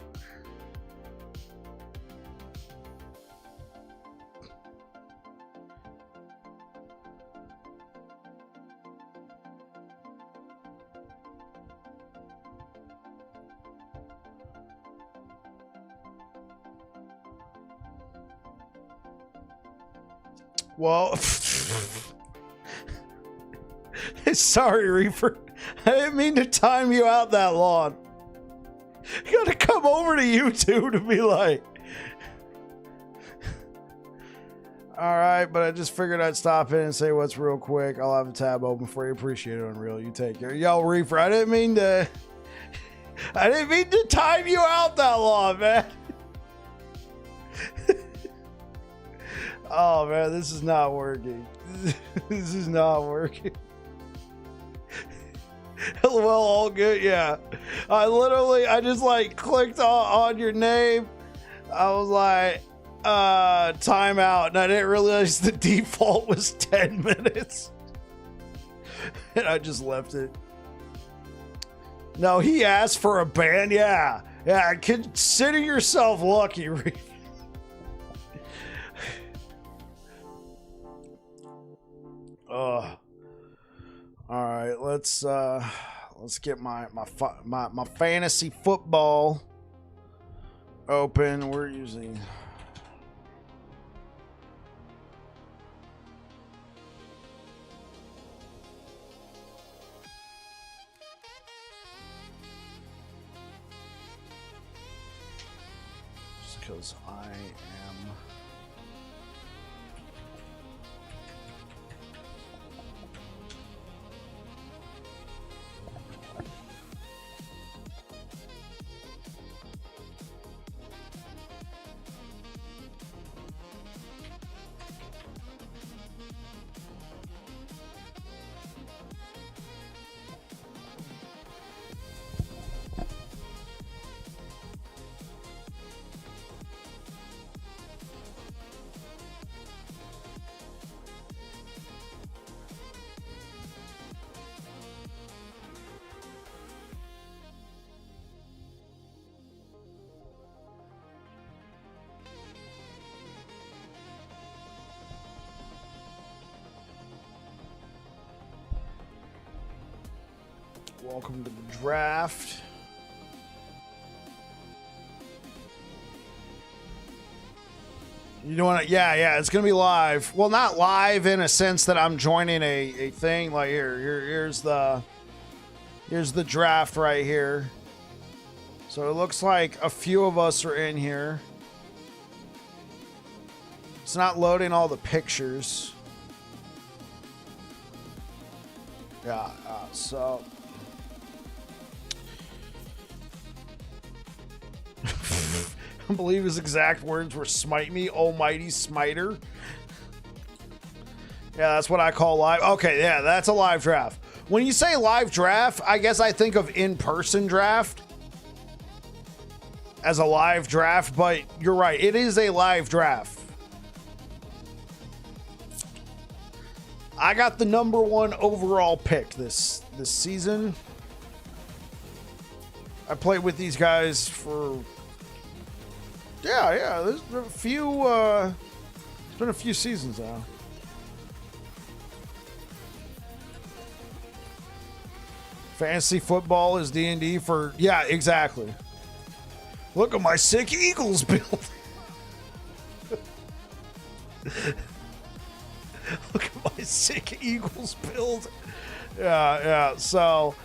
Well, sorry, Reaper. I didn't mean to time you out that long. You gotta come over to YouTube to be like... Alright, but I just figured I'd stop in and say what's real quick. I'll have a tab open for you. Appreciate it, Unreal. You take care. Yo, Reaper, I didn't mean to time you out that long, man. Oh man, this is not working. This is not working. Well, all good, yeah. I just like clicked on your name. I was like, timeout, and I didn't realize the default was 10 minutes. And I just left it. No, he asked for a ban, yeah. Consider yourself lucky, Reef. All right, let's get my fantasy football open. We're using just because I am. Welcome to the draft. You know what? Yeah, it's gonna be live. Well, not live in a sense that I'm joining a thing. Like here's the draft right here. So it looks like a few of us are in here. It's not loading all the pictures. Yeah, so... I believe his exact words were, "Smite me, almighty smiter." Yeah, that's what I call live. Okay, yeah, that's a live draft. When you say live draft, I guess I think of in-person draft as a live draft, but you're right. It is a live draft. I got the #1 overall pick this season. I played with these guys for... Yeah, there's a few, it's been a few seasons now. Fantasy football is D&D for... Yeah, exactly. Look at my sick Eagles build. Look at my sick Eagles build. Yeah, so...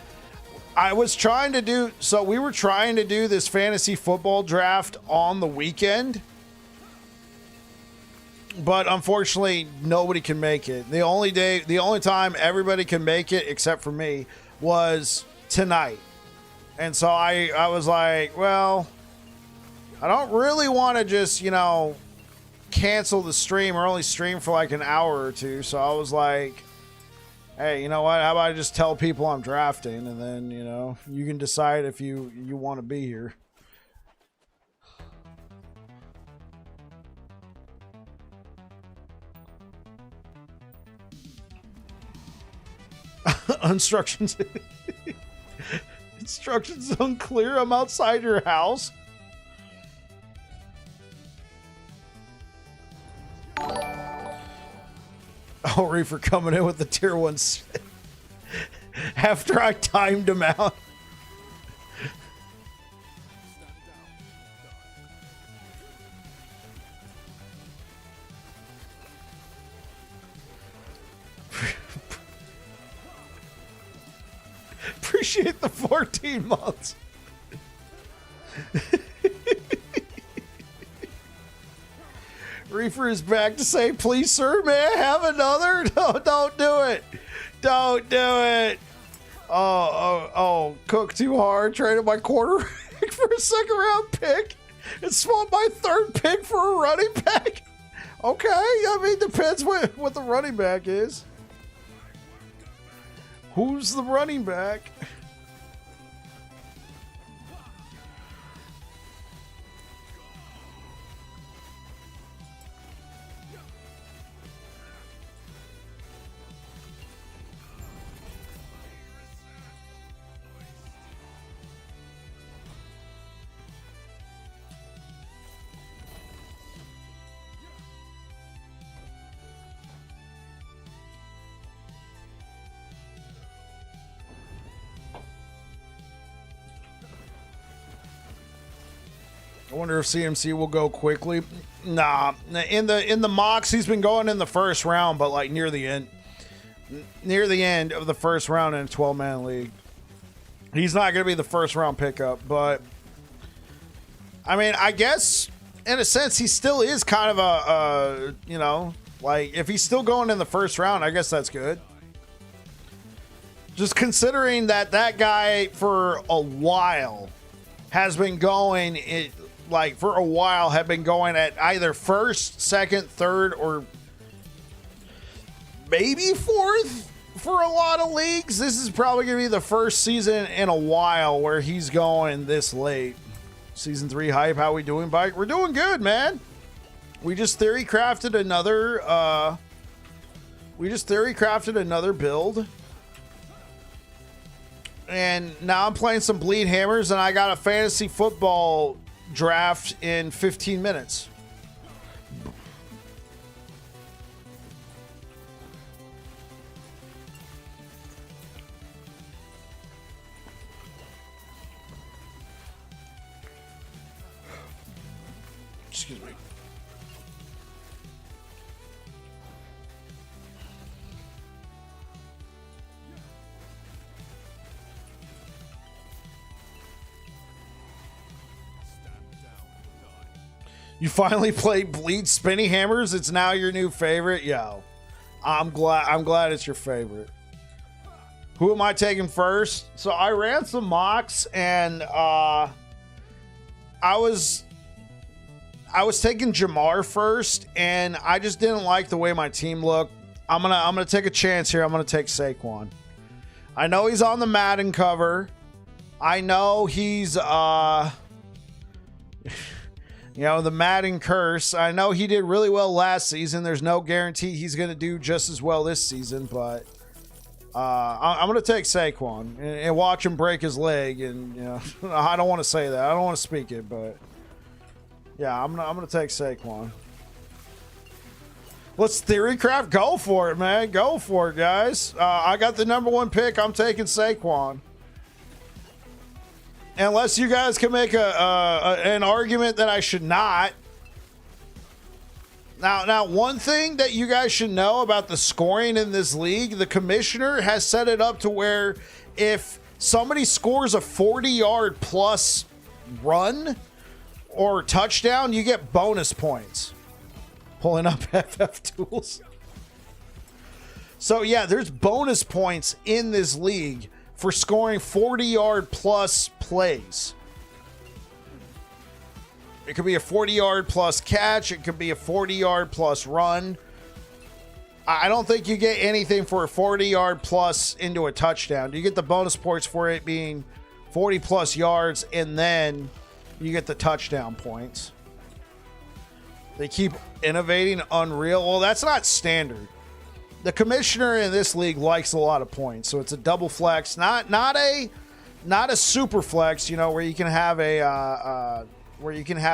I was trying to do, so we were trying to do this fantasy football draft on the weekend, but unfortunately nobody can make it. The only time everybody can make it except for me was tonight. And so I was like, well, I don't really want to just, cancel the stream or only stream for like an hour or two. So I was like, hey, you know what? How about I just tell people I'm drafting, and then, you can decide if you want to be here. Instructions. Instructions unclear. I'm outside your house. Oh, Reefer coming in with the tier 1 after I timed him out. Appreciate the 14 months. Reefer is back to say, please, sir, may I have another? No, don't do it. Don't do it. Oh, cook too hard. Traded my quarterback for a second round pick and swapped my third pick for a running back. Okay, I mean, depends what the running back is. Who's the running back? I wonder if CMC will go quickly. Nah, in the mocks he's been going in the first round, but like near the end of the first round in a 12-man league. He's not going to be the first round pickup, but I mean, I guess in a sense he still is kind of a like if he's still going in the first round, I guess that's good. Just considering that guy for a while has been going had been going at either first, second, third, or maybe fourth for a lot of leagues. This is probably going to be the first season in a while where he's going this late. Season 3 hype, how we doing, Bike? We're doing good, man. We just theory crafted another build. And now I'm playing some Bleed Hammers, and I got a fantasy football draft in 15 minutes. Excuse me. You finally played Bleed Spinny Hammers. It's now your new favorite. Yo, I'm glad it's your favorite. Who am I taking first? So I ran some mocks and I was taking Jamar first, and I just didn't like the way my team looked. I'm gonna take a chance here. I'm gonna take Saquon. I know he's on the Madden cover. I know he's the Madden curse. I know he did really well last season. There's no guarantee he's gonna do just as well this season, but I'm gonna take Saquon and watch him break his leg. And I don't want to say that. I don't want to speak it, but yeah, I'm gonna take Saquon. Let's Theorycraft. Go for it, man. Go for it, guys. I got the number 1 pick. I'm taking Saquon. Unless you guys can make an argument that I should not. Now, one thing that you guys should know about the scoring in this league, the commissioner has set it up to where if somebody scores a 40-yard plus run or touchdown, you get bonus points. Pulling up FF tools. So yeah, there's bonus points in this league for scoring 40-yard plus plays. It could be a 40-yard plus catch. It could be a 40-yard plus run. I don't think you get anything for a 40-yard plus into a touchdown. You get the bonus points for it being 40 plus yards, and then you get the touchdown points. They keep innovating. Unreal. Well, that's not standard. The commissioner in this league likes a lot of points, so it's a double flex, not a super flex. Where you can have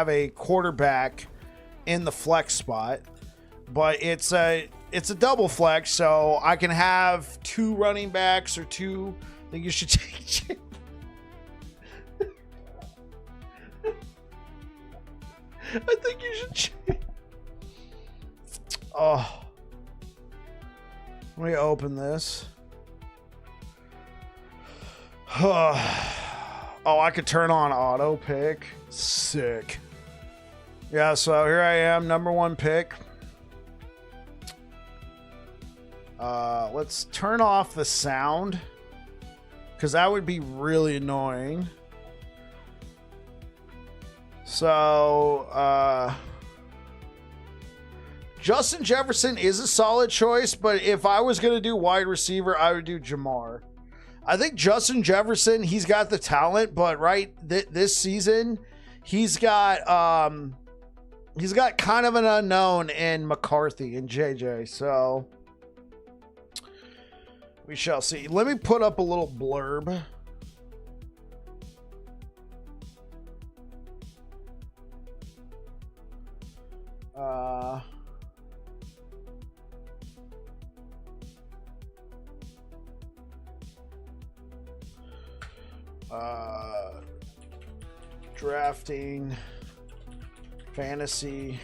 a quarterback in the flex spot, but it's a double flex, so I can have 2 running backs or 2. I think you should take. I think you should change. Oh. Let me open this. Oh, I could turn on auto pick. Sick. Yeah, so here I am, number 1 pick. Let's turn off the sound, because that would be really annoying. So, Justin Jefferson is a solid choice, but if I was going to do wide receiver, I would do Jamar. I think Justin Jefferson, he's got the talent, but this season, he's got kind of an unknown in McCarthy and JJ, so we shall see. Let me put up a little blurb. Drafting fantasy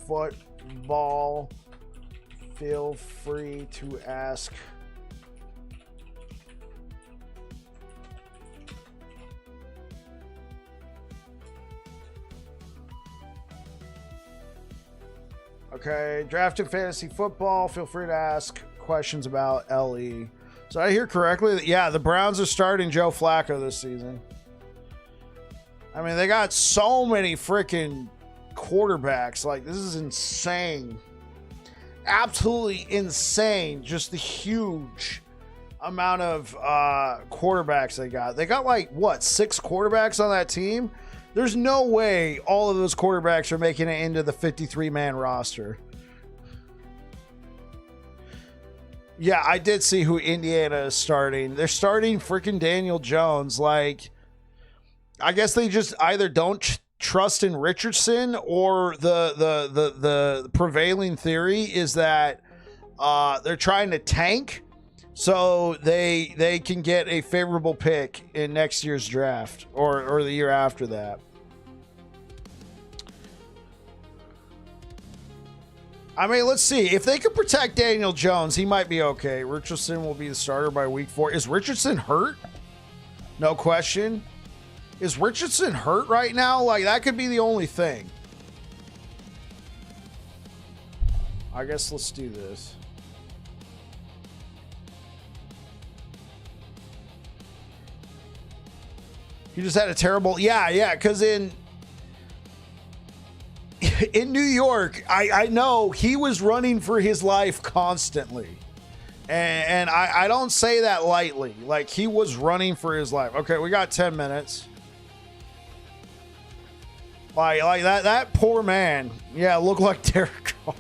football. Feel free to ask. Okay, drafting fantasy football. Feel free to ask questions about LE. So I hear correctly that, yeah, the Browns are starting Joe Flacco this season. I mean, they got so many freaking quarterbacks. Like, this is insane. Absolutely insane. Just the huge amount of quarterbacks they got. They got, like, what, 6 quarterbacks on that team? There's no way all of those quarterbacks are making it into the 53-man roster. Yeah, I did see who Indiana is starting. They're starting freaking Daniel Jones. Like, I guess they just either don't trust in Richardson, or the prevailing theory is that they're trying to tank so they can get a favorable pick in next year's draft or the year after that. I mean, let's see. If they could protect Daniel Jones, he might be okay. Richardson will be the starter by week 4. Is Richardson hurt? No question. Is Richardson hurt right now? Like, that could be the only thing. I guess let's do this. He just had a terrible... Yeah, because in New York, I know he was running for his life constantly. And I don't say that lightly. Like, he was running for his life. Okay, we got 10 minutes. Like that poor man. Yeah, looked like Derek Carr.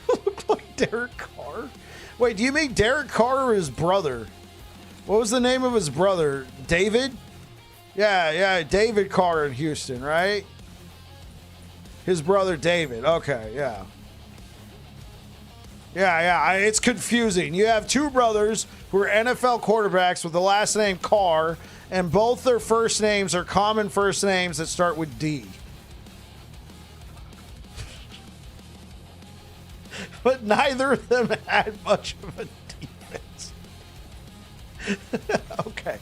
Looked like Derek Carr? Wait, do you mean Derek Carr or his brother? What was the name of his brother? David? Yeah, David Carr in Houston, right? His brother David. Okay, yeah. Yeah, it's confusing. You have two brothers who are NFL quarterbacks with the last name Carr, and both their first names are common first names that start with D. But neither of them had much of a defense. Okay,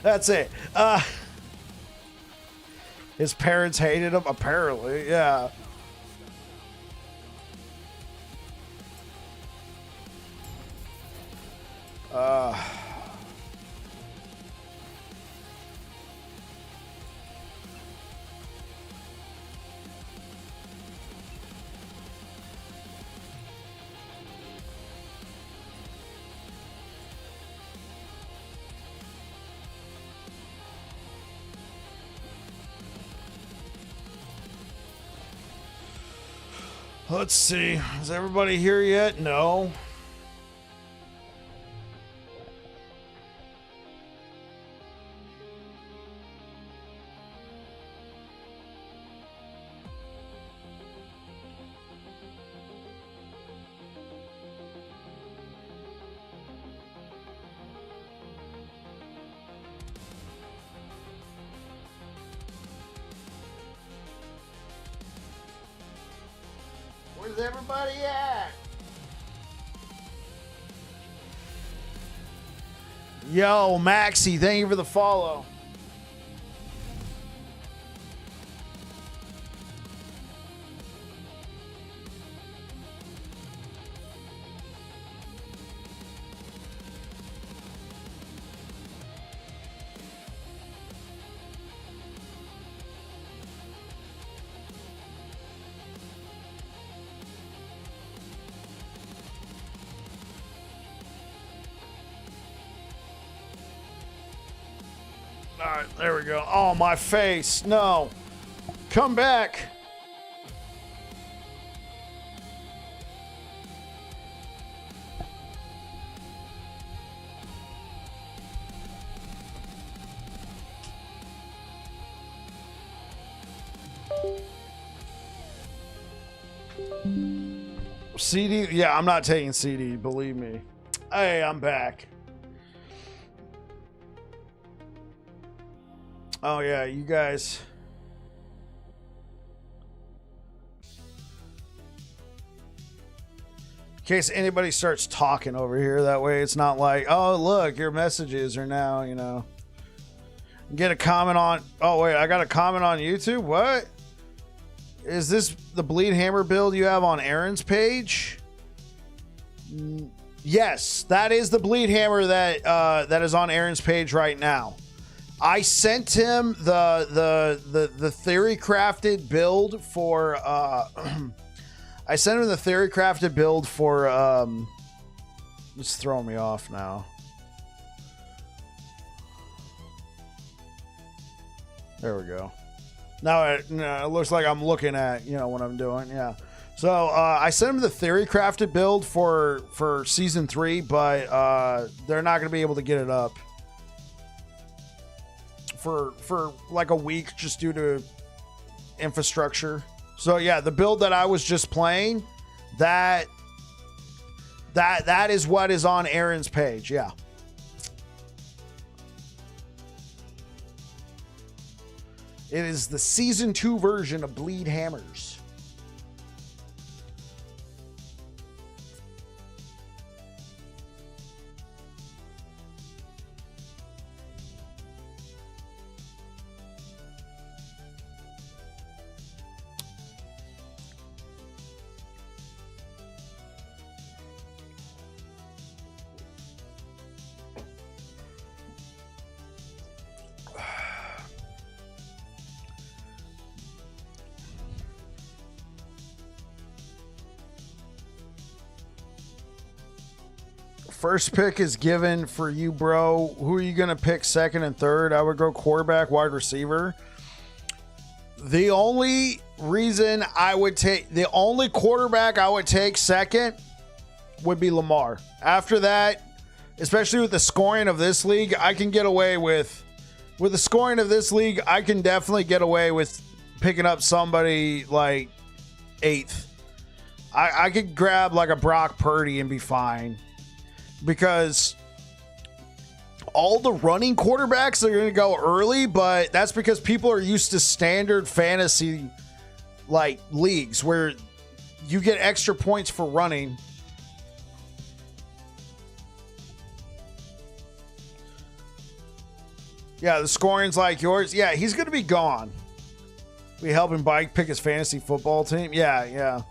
that's it. His parents hated him, apparently, yeah. Let's see. Is everybody here yet? No. Where's everybody at? Yo, Maxie, thank you for the follow. All right, there we go. Oh, my face. No. Come back. CD? Yeah, I'm not taking CD, believe me. Hey, I'm back. Oh, yeah, you guys. In case anybody starts talking over here, that way it's not like, oh, look, your messages are now, you know. Get a comment on. Oh, wait, I got a comment on YouTube? What? Is this the Bleed Hammer build you have on Aaron's page? Yes, that is the Bleed Hammer that that is on Aaron's page right now. I sent him the Theorycrafted build for I sent him the Theorycrafted build for it's throwing me off now. There we go. Now it looks like I'm looking at, you know, what I'm doing. Yeah. So I sent him the Theorycrafted build for season 3, but they're not going to be able to get it up for like a week just due to infrastructure. So yeah, the build that I was just playing, that is what is on Aaron's page. Yeah. It is the season 2 version of Bleed Hammers. First pick is given for you, bro. Who are you going to pick second and third? I would go quarterback, wide receiver. The only reason I would take, the only quarterback I would take second would be Lamar. After that, especially with the scoring of this league, I can get away with the scoring of this league, I can definitely get away with picking up somebody like 8th. I could grab like a Brock Purdy and be fine. Because all the running quarterbacks are going to go early, but that's because people are used to standard fantasy like leagues where you get extra points for running. Yeah, the scoring's like yours. Yeah, he's going to be gone. We helping Bike pick his fantasy football team. Yeah.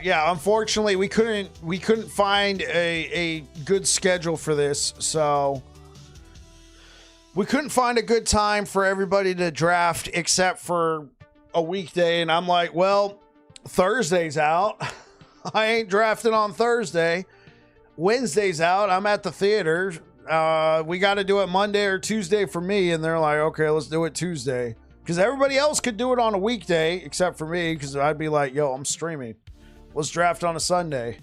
Yeah, unfortunately, we couldn't find a good schedule for this, so we couldn't find a good time for everybody to draft except for a weekday. And I'm like, well, Thursday's out. I ain't drafting on Thursday. Wednesday's out. I'm at the theater. We got to do it Monday or Tuesday for me. And they're like, okay, let's do it Tuesday. Because everybody else could do it on a weekday except for me, because I'd be like, yo, I'm streaming. Let's draft on a Sunday.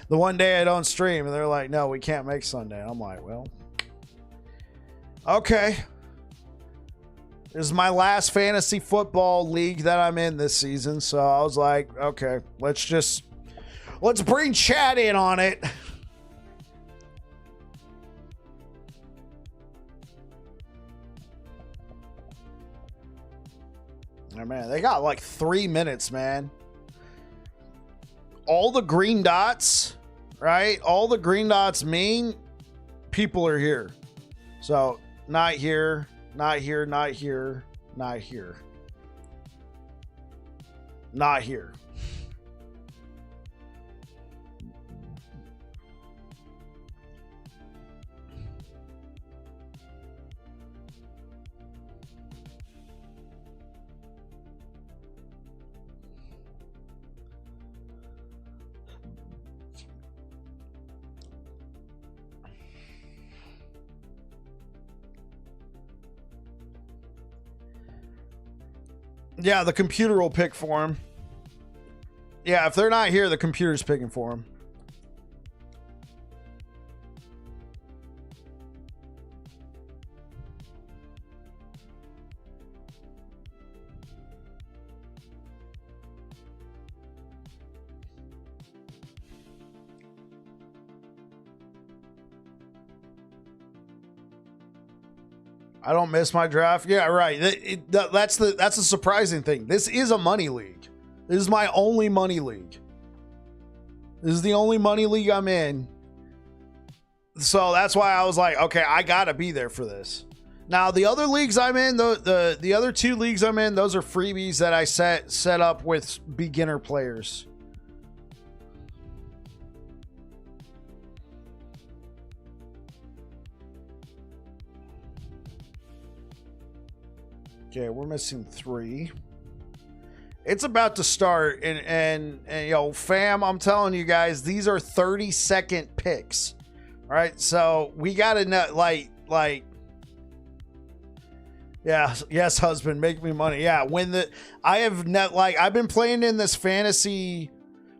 The one day I don't stream. And they're like, no, we can't make Sunday. I'm like, well, okay. This is my last fantasy football league that I'm in this season. So I was like, okay, let's bring Chad in on it. Oh, man, they got like 3 minutes, man. All the green dots, right? All the green dots mean people are here. So not here, not here, not here, not here. Not here. Yeah, the computer will pick for him. Yeah, if they're not here, the computer's picking for him. I don't miss my draft. Yeah, right. That's a surprising thing. This is a money league. This is my only money league. This is the only money league I'm in. So that's why I was like, okay, I gotta be there for this. Now the other leagues I'm in, the other 2 leagues I'm in, those are freebies that I set up with beginner players. Okay, we're missing 3. It's about to start, and yo, fam, I'm telling you guys, these are 30-second picks. All right, so we gotta know, like, yeah, yes, husband, make me money. Yeah, I've been playing in this fantasy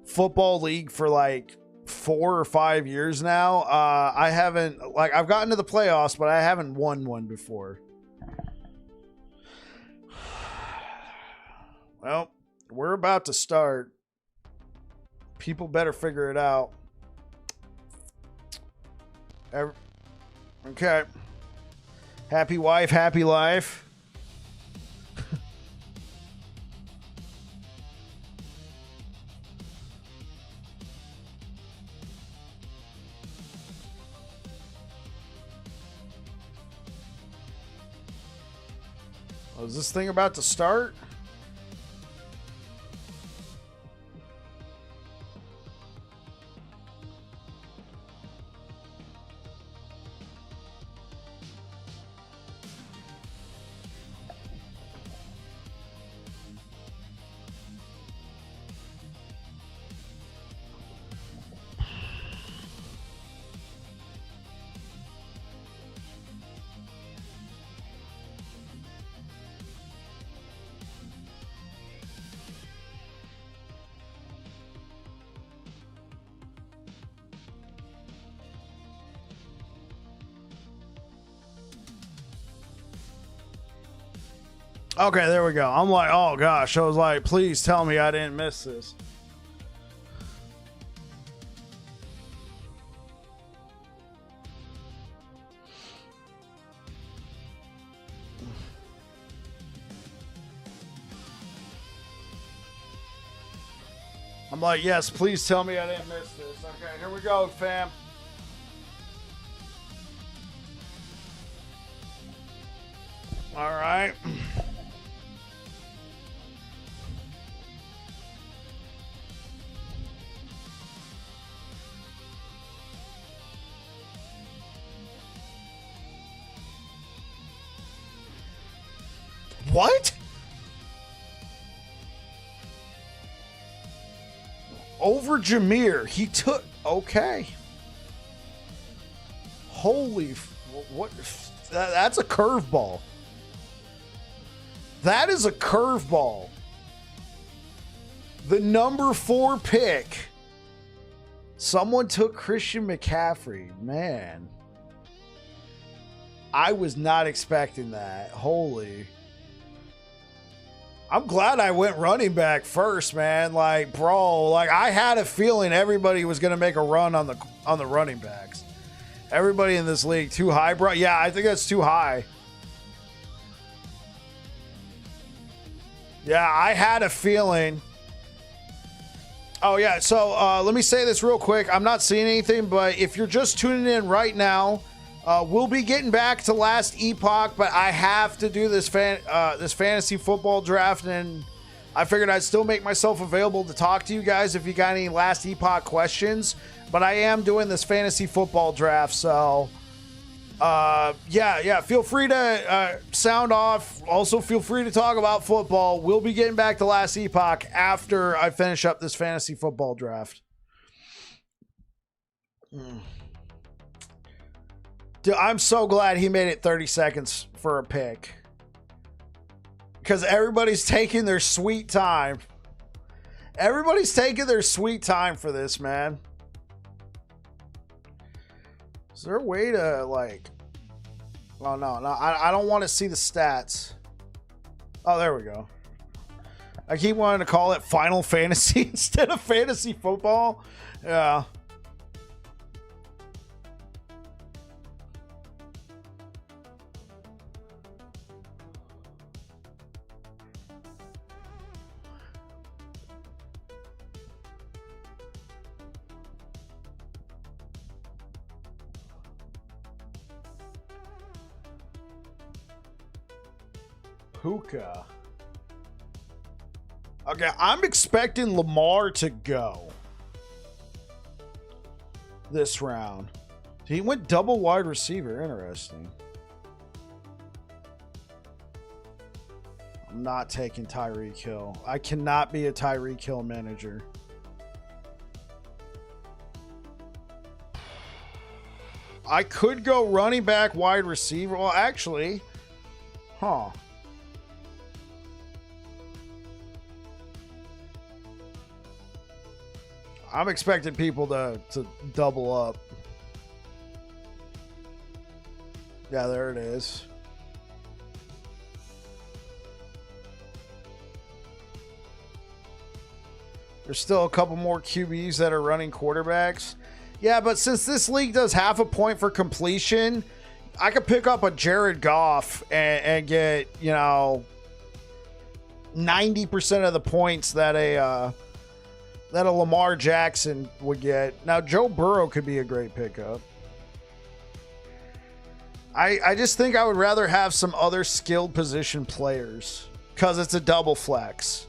football league for like 4 or 5 years now. I haven't, I've gotten to the playoffs, but I haven't won one before. Well, we're about to start. People better figure it out. Okay. Happy wife, happy life. Oh, is this thing about to start? Okay, there we go. I'm like, oh gosh. I was like, please tell me I didn't miss this. I'm like, yes, please tell me I didn't miss this. Okay, here we go, fam. All right. What? Over Jameer. He took... Okay. Holy... What? That's a curveball. That is a curveball. The number 4 pick. Someone took Christian McCaffrey. Man. I was not expecting that. Holy... I'm glad I went running back first, man. Like, bro, like I had a feeling everybody was going to make a run on the running backs. Everybody in this league too high, bro. Yeah, I think that's too high. Yeah, I had a feeling. Oh yeah, so let me say this real quick. I'm not seeing anything, but if you're just tuning in right now, we'll be getting back to last Epoch, but I have to do this fantasy football draft, and I figured I'd still make myself available to talk to you guys if you got any last Epoch questions. But I am doing this fantasy football draft, so yeah. Feel free to sound off. Also, feel free to talk about football. We'll be getting back to last Epoch after I finish up this fantasy football draft. Dude, I'm so glad he made it 30 seconds for a pick. Because everybody's taking their sweet time. Everybody's taking their sweet time for this, man. Is there a way to, like... Oh, no. I don't want to see the stats. Oh, there we go. I keep wanting to call it Final Fantasy instead of Fantasy Football. Yeah. Puka. Okay, I'm expecting Lamar to go this round. He went double wide receiver. Interesting. I'm not taking Tyreek Hill. I cannot be a Tyreek Hill manager. I could go running back, wide receiver. Well, actually, I'm expecting people to double up. Yeah, there it is. There's still a couple more QBs that are running quarterbacks. Yeah, but since this league does half a point for completion, I could pick up a Jared Goff and get, 90% of the points that a Lamar Jackson would get. Now, Joe Burrow could be a great pickup. I just think I would rather have some other skilled position players because it's a double flex.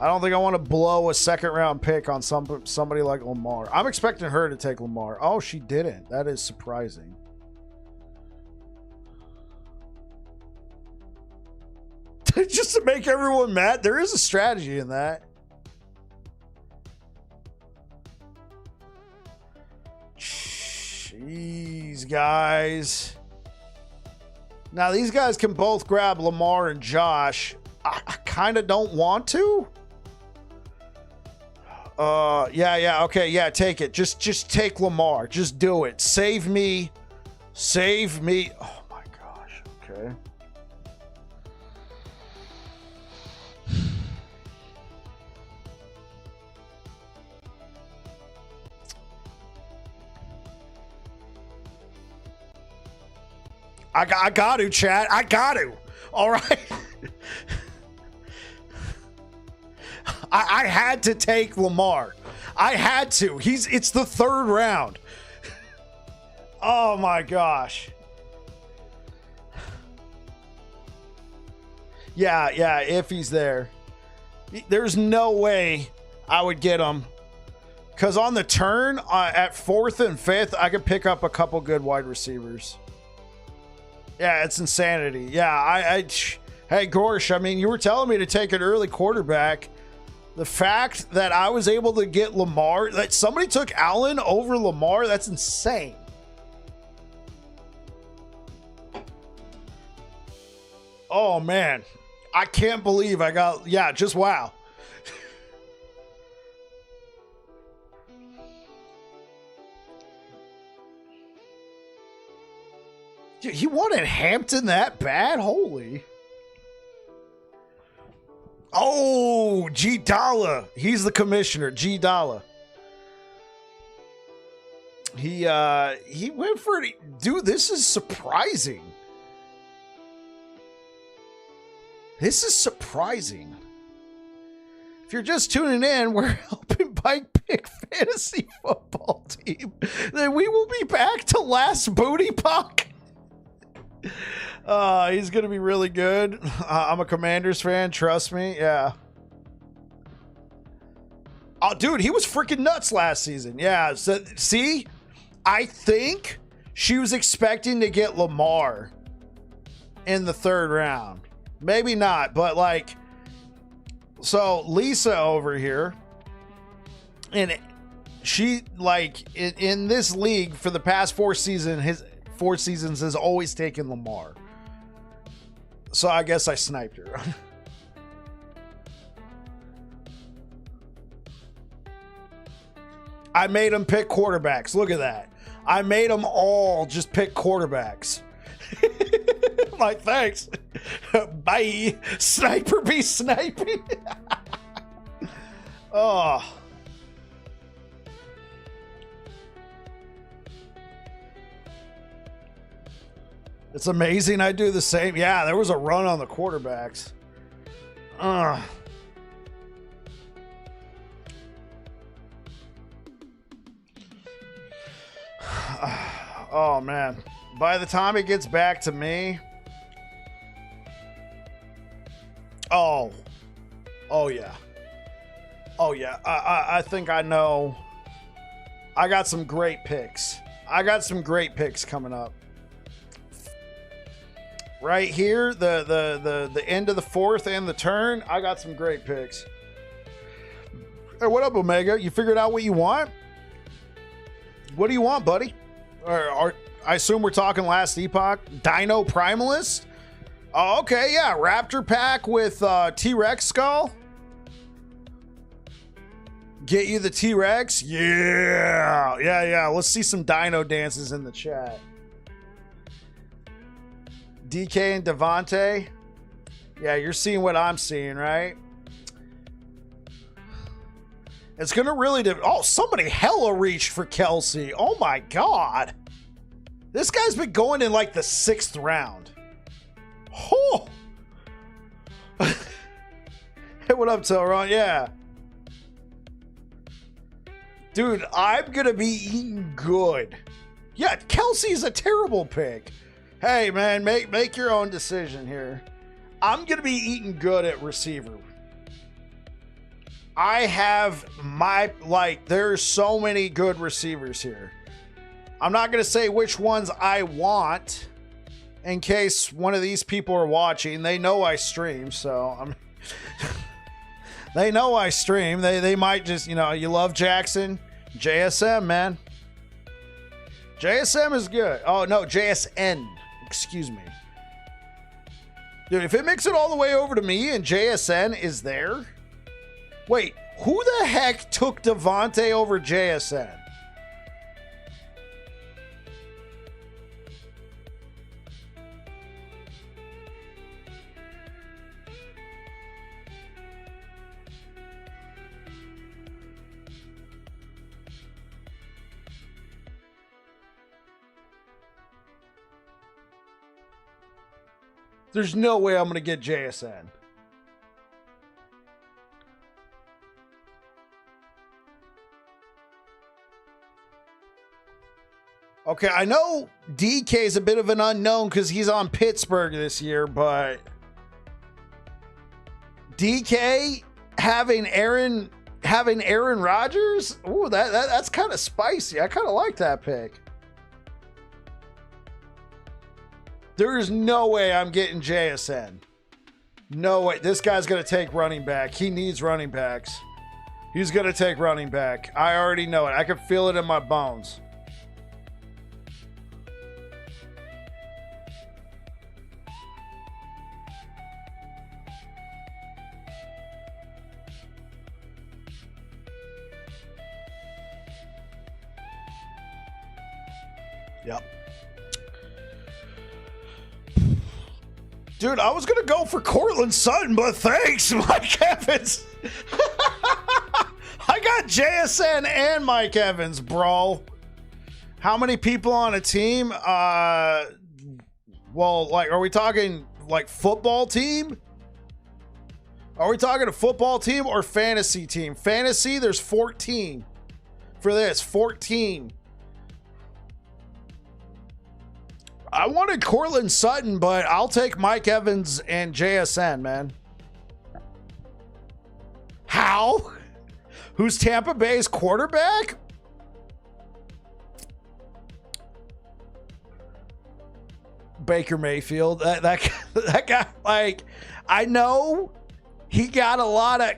I don't think I want to blow a second round pick on somebody like Lamar. I'm expecting her to take Lamar. Oh, she didn't. That is surprising. Just to make everyone mad. There is a strategy in that. Jeez, guys. Now, these guys can both grab Lamar and Josh. I kind of don't want to. Okay, yeah, take it. Just take Lamar. Just do it. Save me. Save me. Oh, my gosh. Okay. I got to, chat. I got to. All right. I had to take Lamar. I had to. It's the third round. Oh my gosh. Yeah, if he's there. There's no way I would get him. Because on the turn, at 4th and 5th, I could pick up a couple good wide receivers. Yeah, it's insanity. Yeah, hey, Gorsh, I mean, you were telling me to take an early quarterback. The fact that I was able to get Lamar, that somebody took Allen over Lamar, that's insane. Oh, man. I can't believe I got, yeah, just wow. Dude, he wanted Hampton that bad? Holy. Oh, G Dalla. He's the commissioner, G Dalla. He went for it. Dude, this is surprising. This is surprising. If you're just tuning in, we're helping Bike pick fantasy football team. Then we will be back to last booty puck. He's gonna be really good. I'm a Commanders fan, trust me. Yeah. Oh, dude, he was freaking nuts last season. Yeah. So, see, I think she was expecting to get Lamar in the 3rd round. Maybe not, but like, so Lisa over here, and she like in this league for the past 4 seasons, 4 seasons has always taken Lamar. So I guess I sniped her. I made him pick quarterbacks. Look at that. I made them all just pick quarterbacks. I'm like, thanks. Bye. Sniper be sniping. Oh. It's amazing I do the same. Yeah, there was a run on the quarterbacks. Oh, man. By the time it gets back to me... Oh, yeah. Oh, yeah. I think I know. I got some great picks. Coming up. Right here, the end of the 4th and the turn, I got some great picks. Hey, what up, Omega? You figured out what you want? What do you want, buddy? Or I assume we're talking last Epoch. Dino Primalist? Oh, okay, yeah. Raptor pack with T-Rex skull. Get you the T-Rex? Yeah. Let's see some dino dances in the chat. DK and Devontae. Yeah, you're seeing what I'm seeing, right? It's going to really... Oh, somebody hella reached for Kelsey. Oh, my God. This guy's been going in like the 6th round. Oh. Hey, what up, Telron? Yeah. Dude, I'm going to be eating good. Yeah, Kelsey's a terrible pick. Hey, man, make your own decision here. I'm going to be eating good at receiver. I have there's so many good receivers here. I'm not going to say which ones I want in case one of these people are watching. They know I stream, so they know I stream. They might just, you love Jackson. JSM, man. JSM is good. Oh, no, JSN. Excuse me. Dude, if it makes it all the way over to me and JSN is there... Wait, who the heck took Devontae over JSN? There's no way I'm going to get JSN. Okay, I know DK is a bit of an unknown because he's on Pittsburgh this year, but DK having Aaron Rodgers, ooh, that's kind of spicy. I kind of like that pick. There is no way I'm getting JSN. No way. This guy's going to take running back. He needs running backs. He's going to take running back. I already know it. I can feel it in my bones. Yep. Dude, I was going to go for Cortland Sutton, but thanks, Mike Evans. I got JSN and Mike Evans, bro. How many people on a team? Well, like, are we talking like football team? Are we talking a football team or fantasy team? Fantasy, there's 14 for this, 14. I wanted Cortland Sutton, but I'll take Mike Evans and JSN, man. How? Who's Tampa Bay's quarterback? Baker Mayfield. That guy, like, I know he got a lot of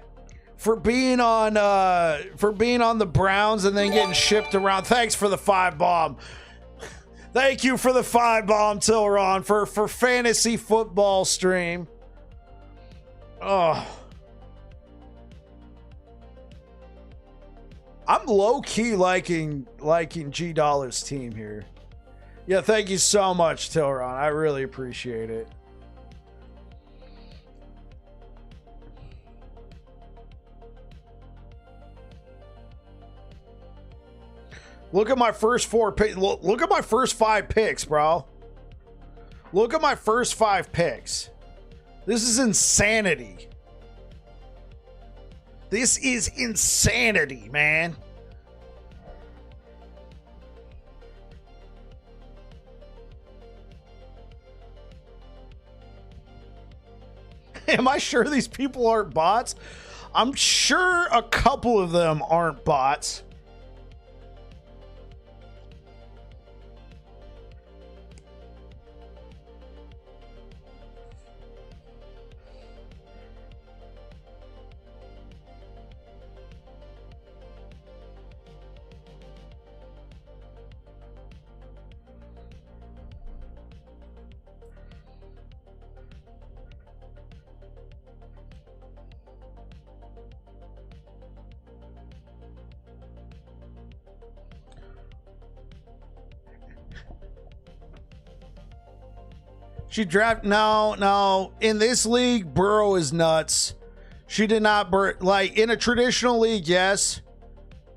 for being on the Browns and then getting shipped around. Thanks for the 5-bomb. Thank you for the 5-bomb, Tilleron, for fantasy football stream. Oh. I'm low-key liking G Dollar's team here. Yeah, thank you so much, Tilleron. I really appreciate it. Look at my first 4 picks. Look at my first 5 picks, bro. Look at my first 5 picks. This is insanity. This is insanity, man. Am I sure these people aren't bots? I'm sure a couple of them aren't bots. She draft no. In this league, Burrow is nuts. She did not like in a traditional league, yes,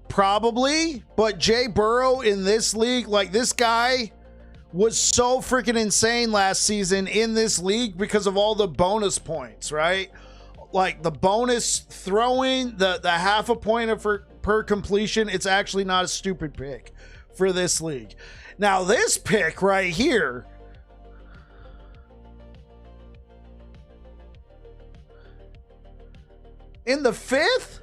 probably. But Jay Burrow in this league, like this guy was so freaking insane last season in this league because of all the bonus points, right? Like the bonus throwing, the half a point per completion. It's actually not a stupid pick for this league. Now this pick right here. In the 5th?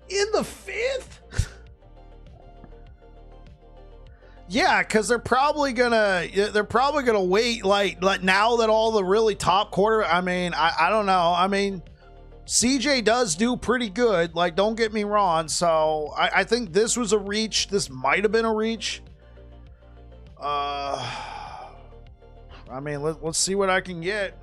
In the 5th? Yeah, because they're probably gonna wait like now that all the really top quarter. I mean, I don't know. I mean, CJ does do pretty good. Like, don't get me wrong. So I think this was a reach. This might have been a reach. I mean, let's see what I can get.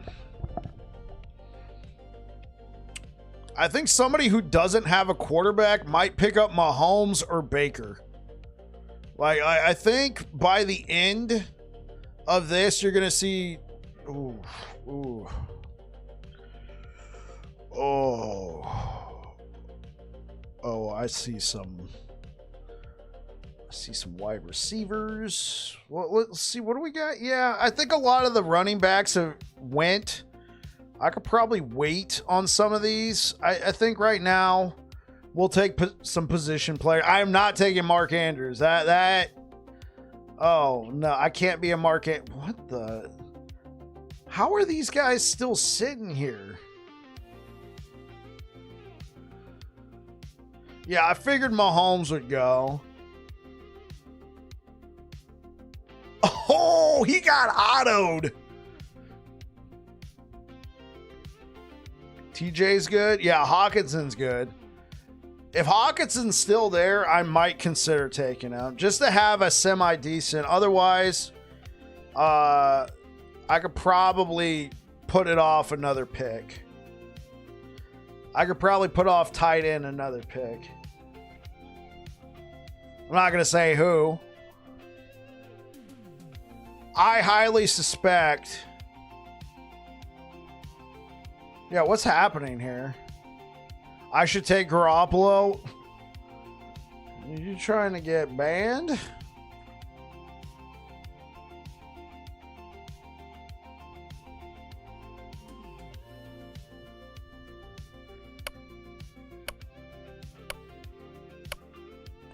I think somebody who doesn't have a quarterback might pick up Mahomes or Baker. Like, I think by the end of this, you're going to see... Ooh. Oh, I see some wide receivers. Well, let's see. What do we got? Yeah, I think a lot of the running backs have went. I could probably wait on some of these. I think right now we'll take some position player. I am not taking Mark Andrews. Oh, no. I can't be a What the? How are these guys still sitting here? Yeah, I figured Mahomes would go. Oh, he got autoed. TJ's good. Yeah, Hawkinson's good. If Hawkinson's still there, I might consider taking him just to have a semi-decent. Otherwise, I could probably put it off another pick. I could probably put off tight end another pick. I'm not going to say who. I highly suspect. Yeah, what's happening here? I should take Garoppolo. Are you trying to get banned?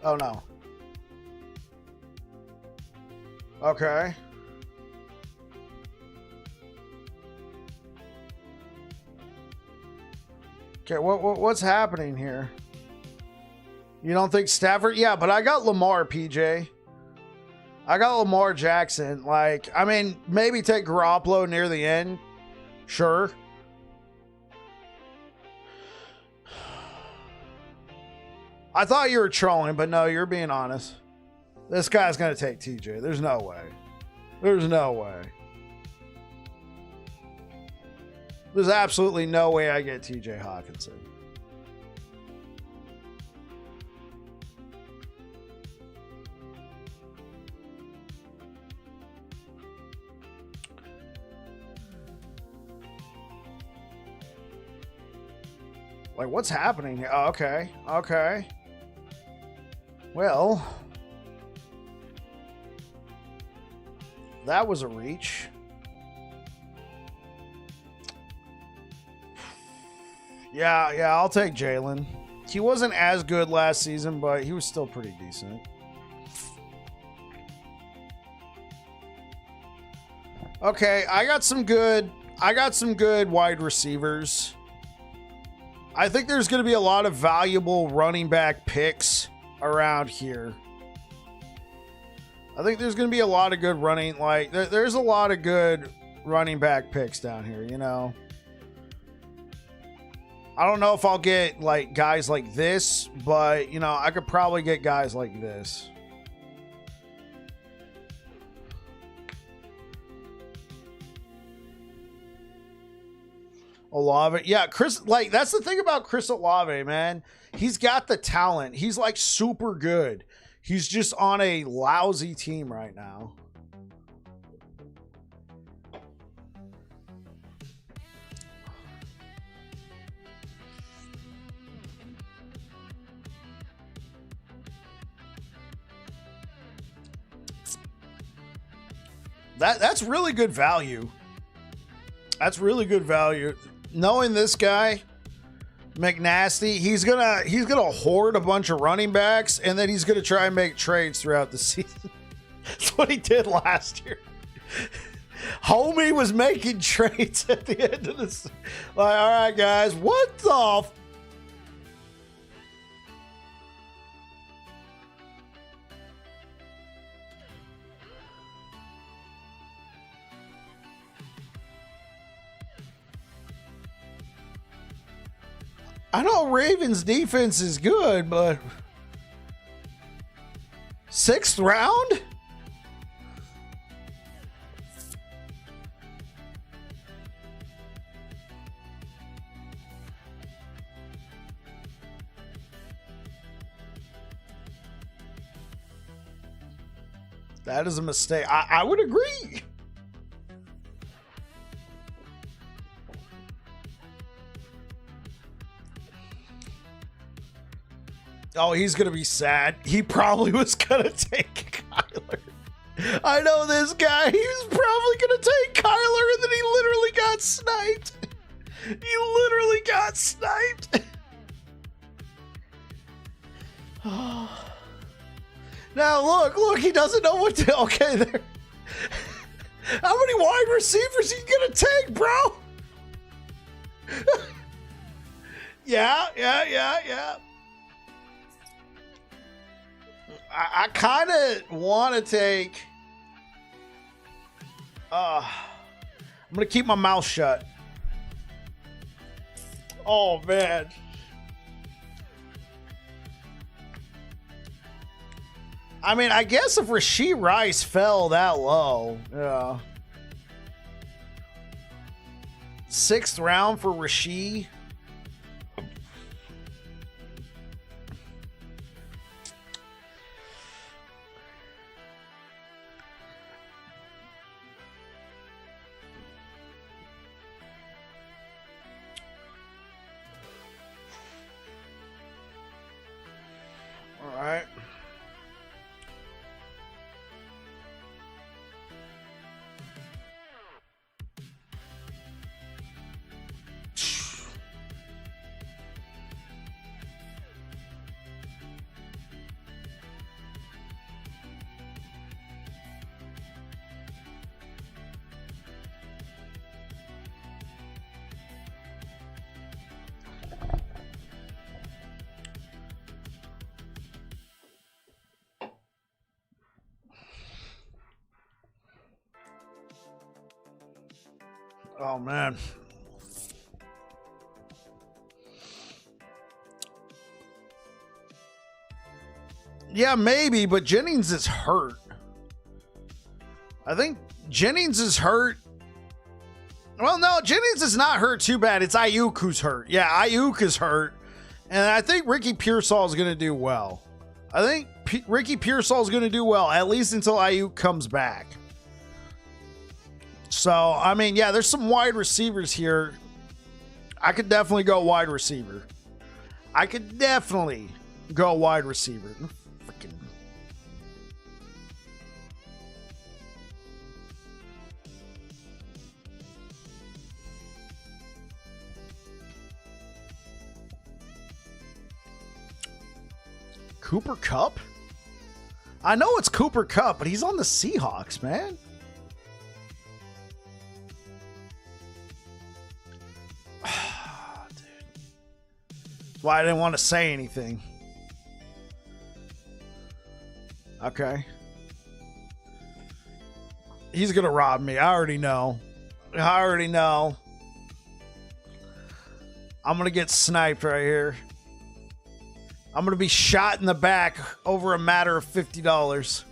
Oh, no. Okay. Okay, what's happening here? You don't think Stafford? Yeah, but I got Lamar, PJ. I got Lamar Jackson. Like, I mean, maybe take Garoppolo near the end. Sure. I thought you were trolling, but no, you're being honest. This guy's going to take TJ. There's no way. There's no way. There's absolutely no way I get TJ Hawkinson. Like, what's happening here? Oh, okay. Okay. Well, that was a reach. Yeah, I'll take Jalen. He wasn't as good last season, but he was still pretty decent. Okay, I got some good wide receivers. I think there's going to be a lot of valuable running back picks around here. I think there's going to be a lot of good running, like there's a lot of good running back picks down here, you know. I don't know if I'll get like guys like this, but you know, I could probably get guys like this. Olave. Yeah, Chris, like that's the thing about Chris Olave, man. He's got the talent. He's like super good. He's just on a lousy team right now. That's really good value. That's really good value. Knowing this guy, McNasty, he's gonna hoard a bunch of running backs, and then he's gonna try and make trades throughout the season. That's what he did last year. Homie was making trades at the end of this. Like, all right, guys, what the? I know Ravens defense is good, but 6th round? That is a mistake. I would agree. Oh, he's going to be sad. He probably was going to take Kyler. I know this guy. He was probably going to take Kyler, and then he literally got sniped. He literally got sniped. Now, look, he doesn't know what to... Okay, there. How many wide receivers are you going to take, bro? Yeah. I kind of want to take... I'm going to keep my mouth shut. Oh, man. I mean, I guess if Rashee Rice fell that low, yeah. 6th round for Rashee. All right. Oh, man. Yeah, maybe, but Jennings is hurt. I think Jennings is hurt. Well, no, Jennings is not hurt too bad. It's Ayuk who's hurt. Yeah, Ayuk is hurt. And I think Ricky Pearsall is going to do well. I think Ricky Pearsall is going to do well, at least until Ayuk comes back. So, I mean, yeah, there's some wide receivers here. I could definitely go wide receiver. Freaking Cooper Kupp? I know it's Cooper Kupp, but he's on the Seahawks, man. Why I didn't want to say anything. Okay. He's going to rob me. I already know. I'm going to get sniped right here. I'm going to be shot in the back over a matter of $50.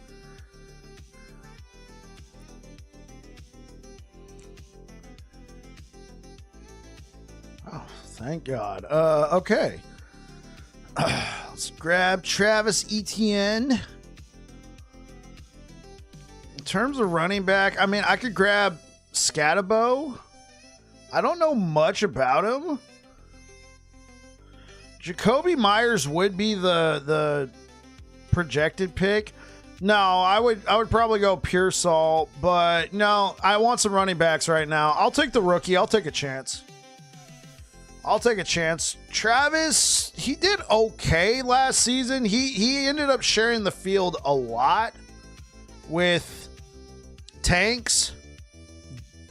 Oh, thank God. Okay. Let's grab Travis Etienne. In terms of running back, I mean, I could grab Scatterbo. I don't know much about him. Jacoby Myers would be the projected pick. No, I would probably go Pearsall, but no, I want some running backs right now. I'll take the rookie. I'll take a chance. Travis, he did okay last season. He ended up sharing the field a lot with Tanks.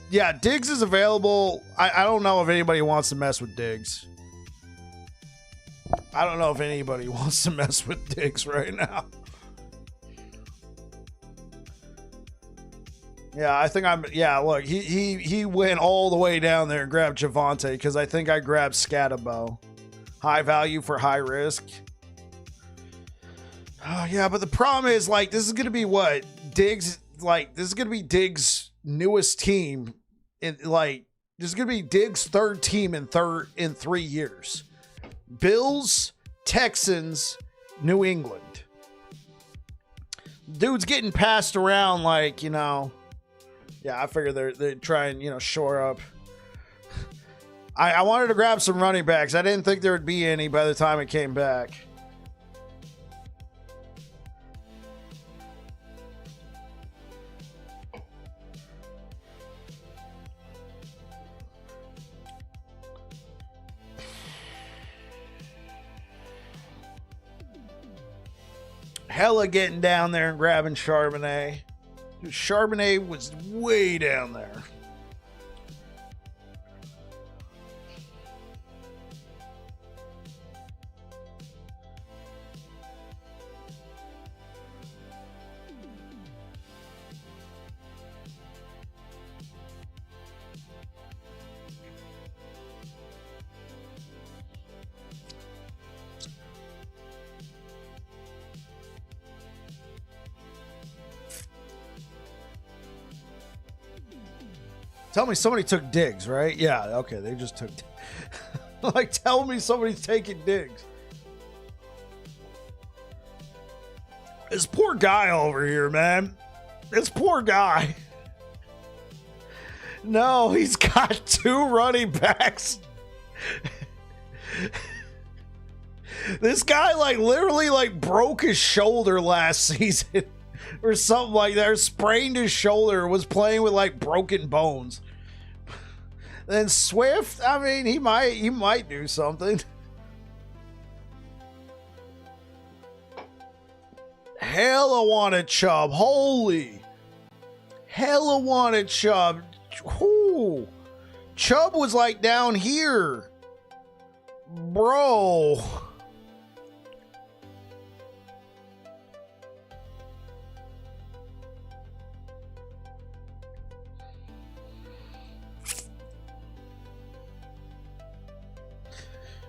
Yeah, Diggs is available. I don't know if anybody wants to mess with Diggs. I don't know if anybody wants to mess with Diggs right now. Yeah, I think look, he went all the way down there and grabbed Javonte because I think I grabbed Scatterbo. High value for high risk. Oh, yeah, but the problem is, like, this is going to be what? Diggs, like, this is going to be Diggs' newest team. This is going to be Diggs' third team in 3 years. Bills, Texans, New England. Dude's getting passed around like, yeah, I figure they're trying, shore up. I wanted to grab some running backs. I didn't think there would be any by the time it came back. hella getting down there and grabbing Charbonnet. Dude, Charbonnet was way down there. Tell me somebody took digs, right? Yeah, okay, they just took... like, tell me somebody's taking digs. This poor guy over here, man. This poor guy. No, he's got 2 running backs. This guy, like, literally, like, broke his shoulder last season. Or something like that, or sprained his shoulder, was playing with like broken bones. Then Swift, I mean, he might do something. Hella wanted Chubb, holy. Hella wanted Chubb. Ooh. Chubb was like down here. Bro.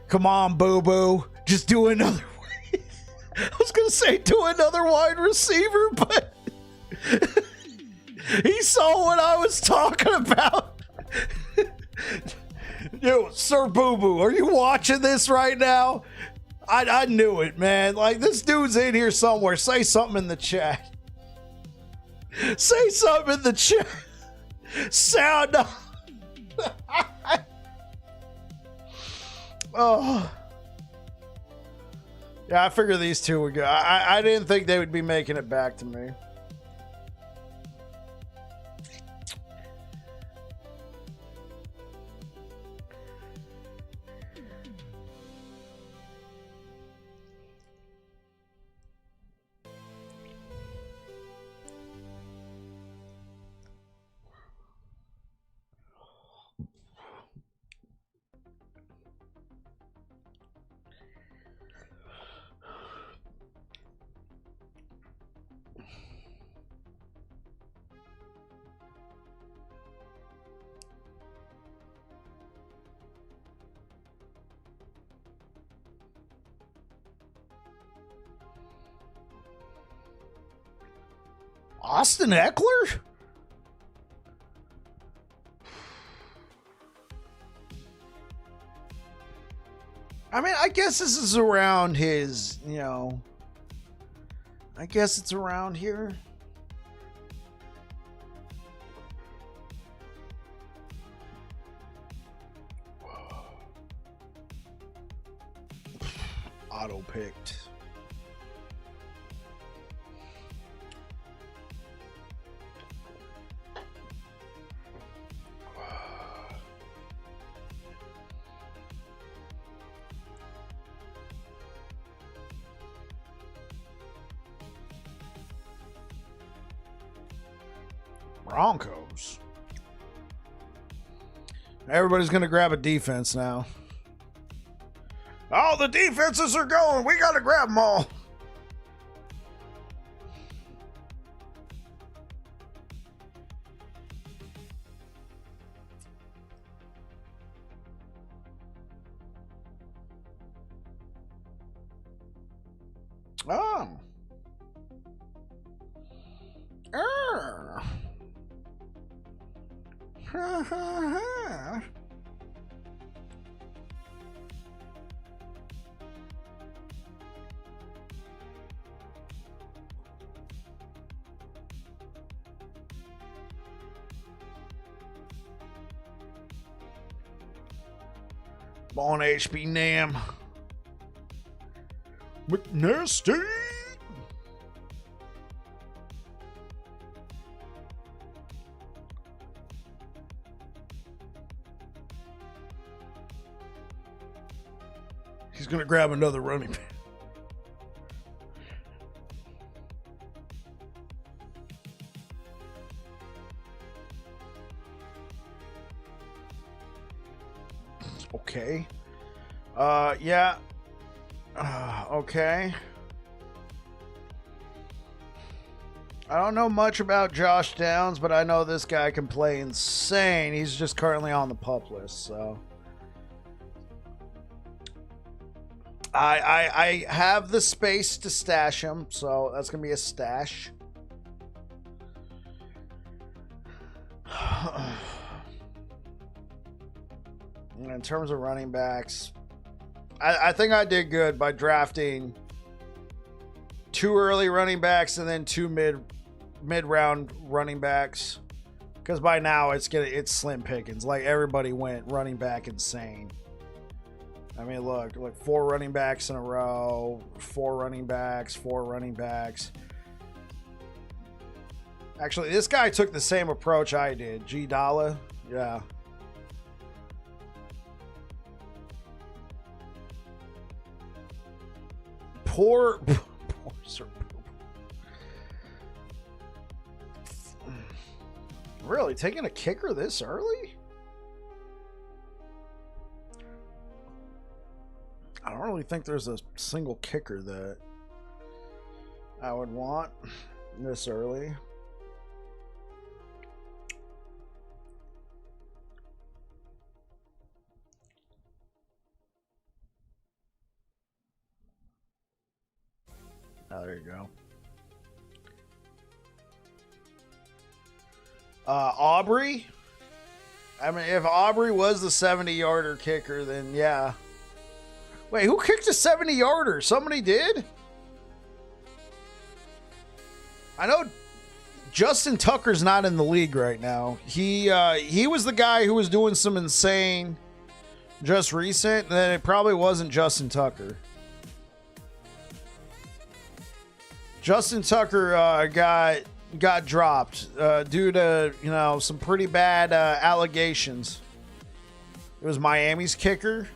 Come on, boo-boo. Just do another. I was going to say do another wide receiver, but he saw what I was talking about. Yo, Sir Boo-Boo, are you watching this right now? I knew it, man. Like, this dude's in here somewhere. Say something in the chat. Say something in the chat. Sound off. Oh. Yeah, I figured these two would go. I didn't think they would be making it back to me. Austin Eckler? I mean, I guess this is around his, you know, I guess it's around here. Auto picked. Broncos. Everybody's going to grab a defense now. All the defenses are going. We got to grab them all. Oh. Ha ha ha. On HB Nam. McNasty. He's going to grab another running back. Okay. Yeah. Okay. I don't know much about Josh Downs, but I know this guy can play insane. He's just currently on the pup list, so. I have the space to stash him, so that's going to be a stash. In terms of running backs, I think I did good by drafting 2 early running backs and then 2 mid-round running backs, because by now it's slim pickings. Like, everybody went running back insane. I mean, look, like 4 running backs in a row, 4 running backs, 4 running backs. Actually, this guy took the same approach I did. G Dalla, yeah. Poor Sir Poop. Really, taking a kicker this early? I don't really think there's a single kicker that I would want this early. Oh, there you go. Aubrey? I mean, if Aubrey was the 70-yarder kicker, then yeah. Wait, who kicked a 70-yarder? Somebody did? I know Justin Tucker's not in the league right now. He was the guy who was doing some insane just recent, and then it probably wasn't Justin Tucker. Justin Tucker got dropped due to, you know, some pretty bad allegations. It was Miami's kicker.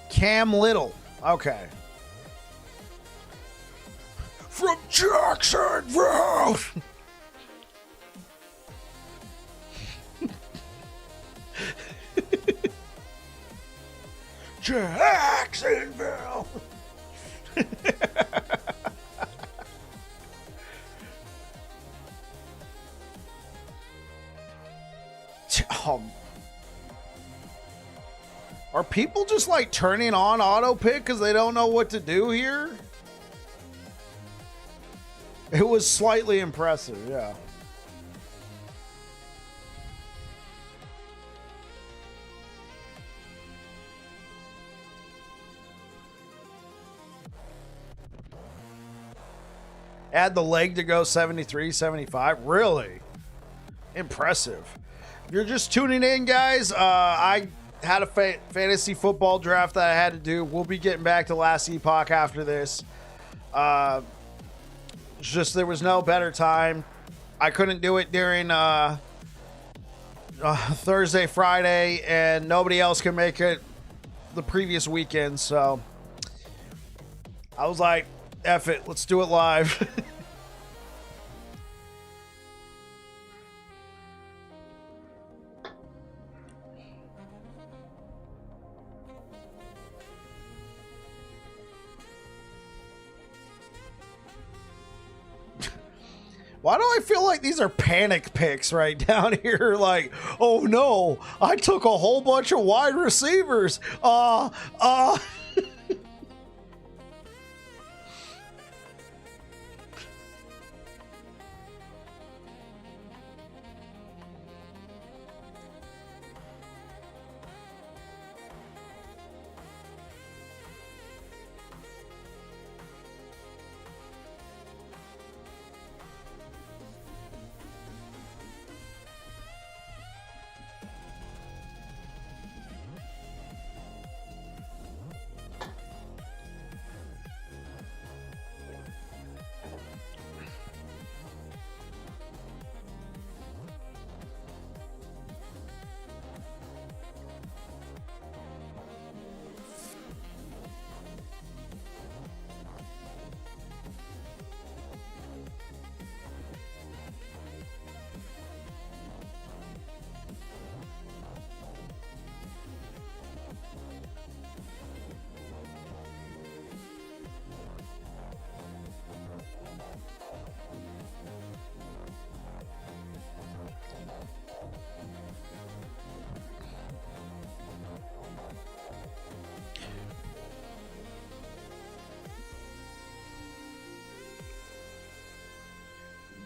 Cam Little. Okay. From Jacksonville. Jacksonville. Are people just like turning on auto pick because they don't know what to do here? It was slightly impressive, yeah. Add the leg to go 73, 75. Really? Impressive. If you're just tuning in, guys, I had a fantasy football draft that I had to do. We'll be getting back to last Epoch after this. Just there was no better time. I couldn't do it during Thursday, Friday, and nobody else could make it the previous weekend. So I was like, F it, let's do it live. Why do I feel like these are panic picks right down here? Like, oh no, I took a whole bunch of wide receivers.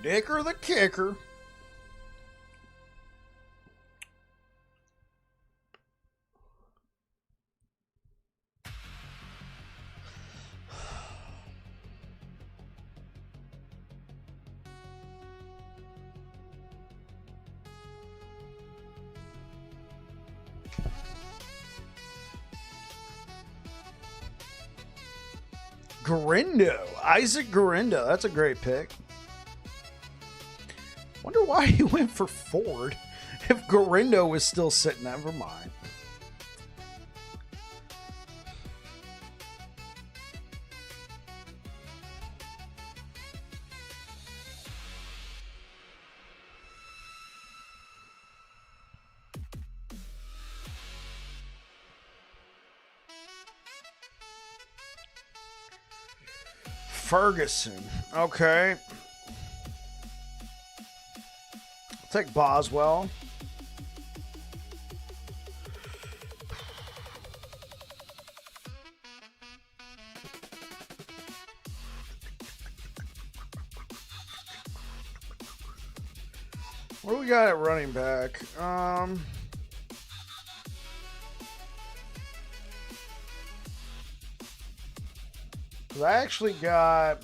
Dicker the kicker. Garindo. Isaac Garindo. That's a great pick. Wonder why he went for Ford if Garindo was still sitting. Never mind. Ferguson. Okay. I'll take Boswell. What do we got at running back? I actually got...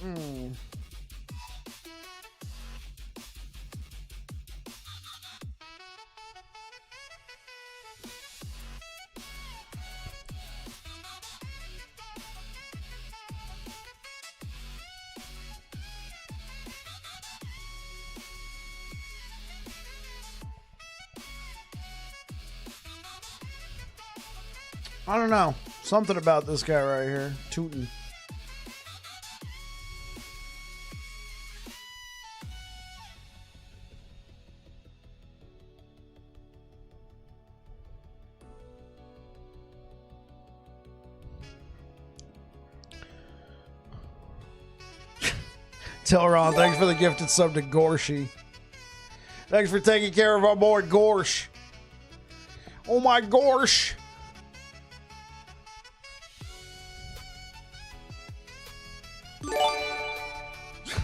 I don't know. Something about this guy right here. Tootin'. Telron, thanks for the gifted sub to Gorshi. Thanks for taking care of our boy Gorsh. Oh my Gorsh.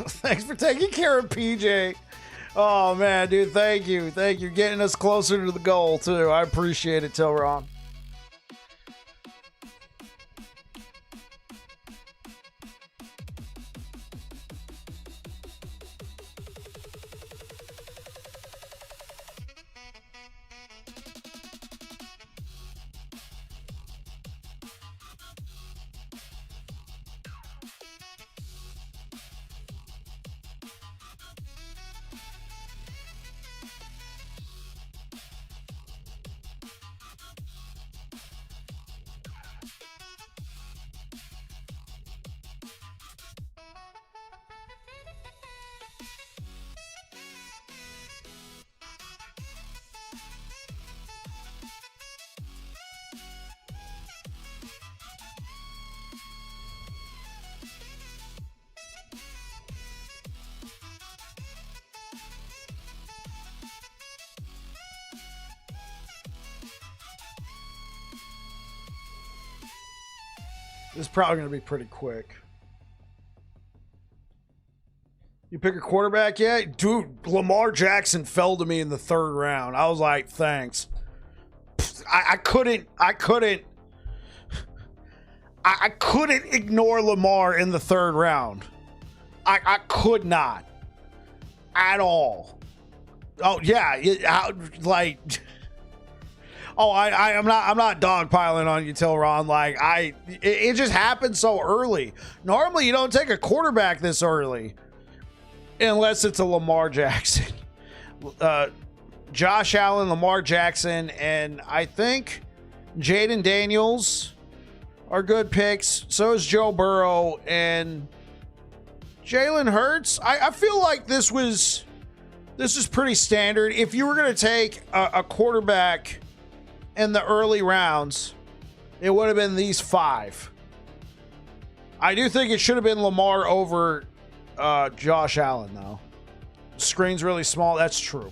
Thanks for taking care of PJ. Oh man, dude, thank you. Thank you. Getting us closer to the goal too. I appreciate it, Telron. This is probably going to be pretty quick. You pick a quarterback yet? Dude, Lamar Jackson fell to me in the third round. I was like, thanks. I couldn't ignore Lamar in the third round. I could not. At all. Oh, yeah. I'm not dogpiling on you, Tilron. Like, it just happened so early. Normally, you don't take a quarterback this early, unless it's a Lamar Jackson. Josh Allen, Lamar Jackson, and I think Jaden Daniels are good picks. So is Joe Burrow and Jalen Hurts. I feel like this is pretty standard. If you were going to take a quarterback in the early rounds, it would have been these five. I do think it should have been Lamar over Josh Allen, though. Screen's really small. That's true.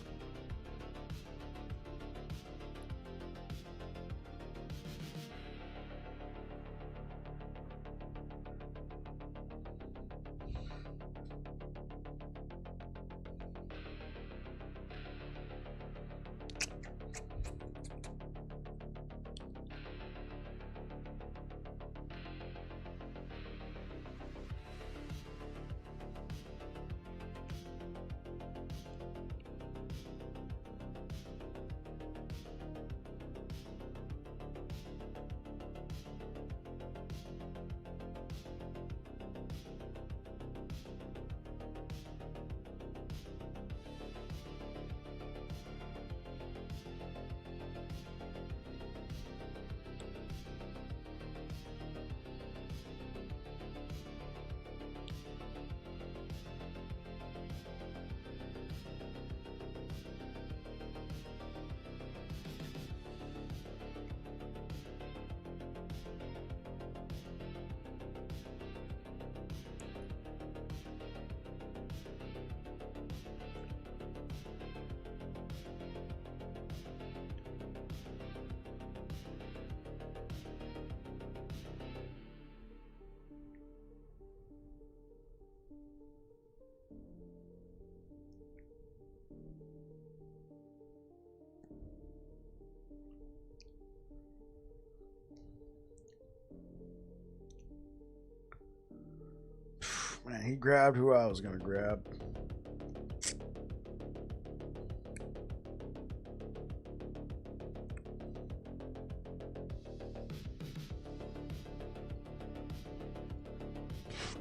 Man, he grabbed who I was going to grab.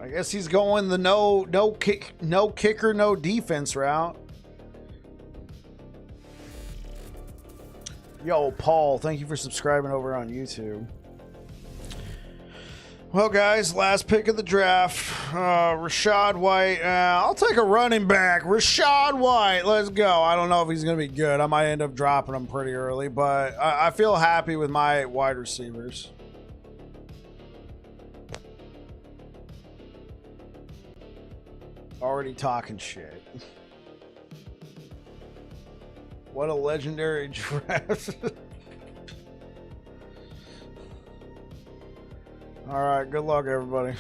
I guess he's going the no kicker, no defense route. Yo, Paul, thank you for subscribing over on YouTube. Well, guys, last pick of the draft. Rashad White. I'll take a running back. Rashad White. Let's go. I don't know if he's going to be good. I might end up dropping him pretty early, but I feel happy with my wide receivers. Already talking shit. What a legendary draft. All right, good luck, everybody.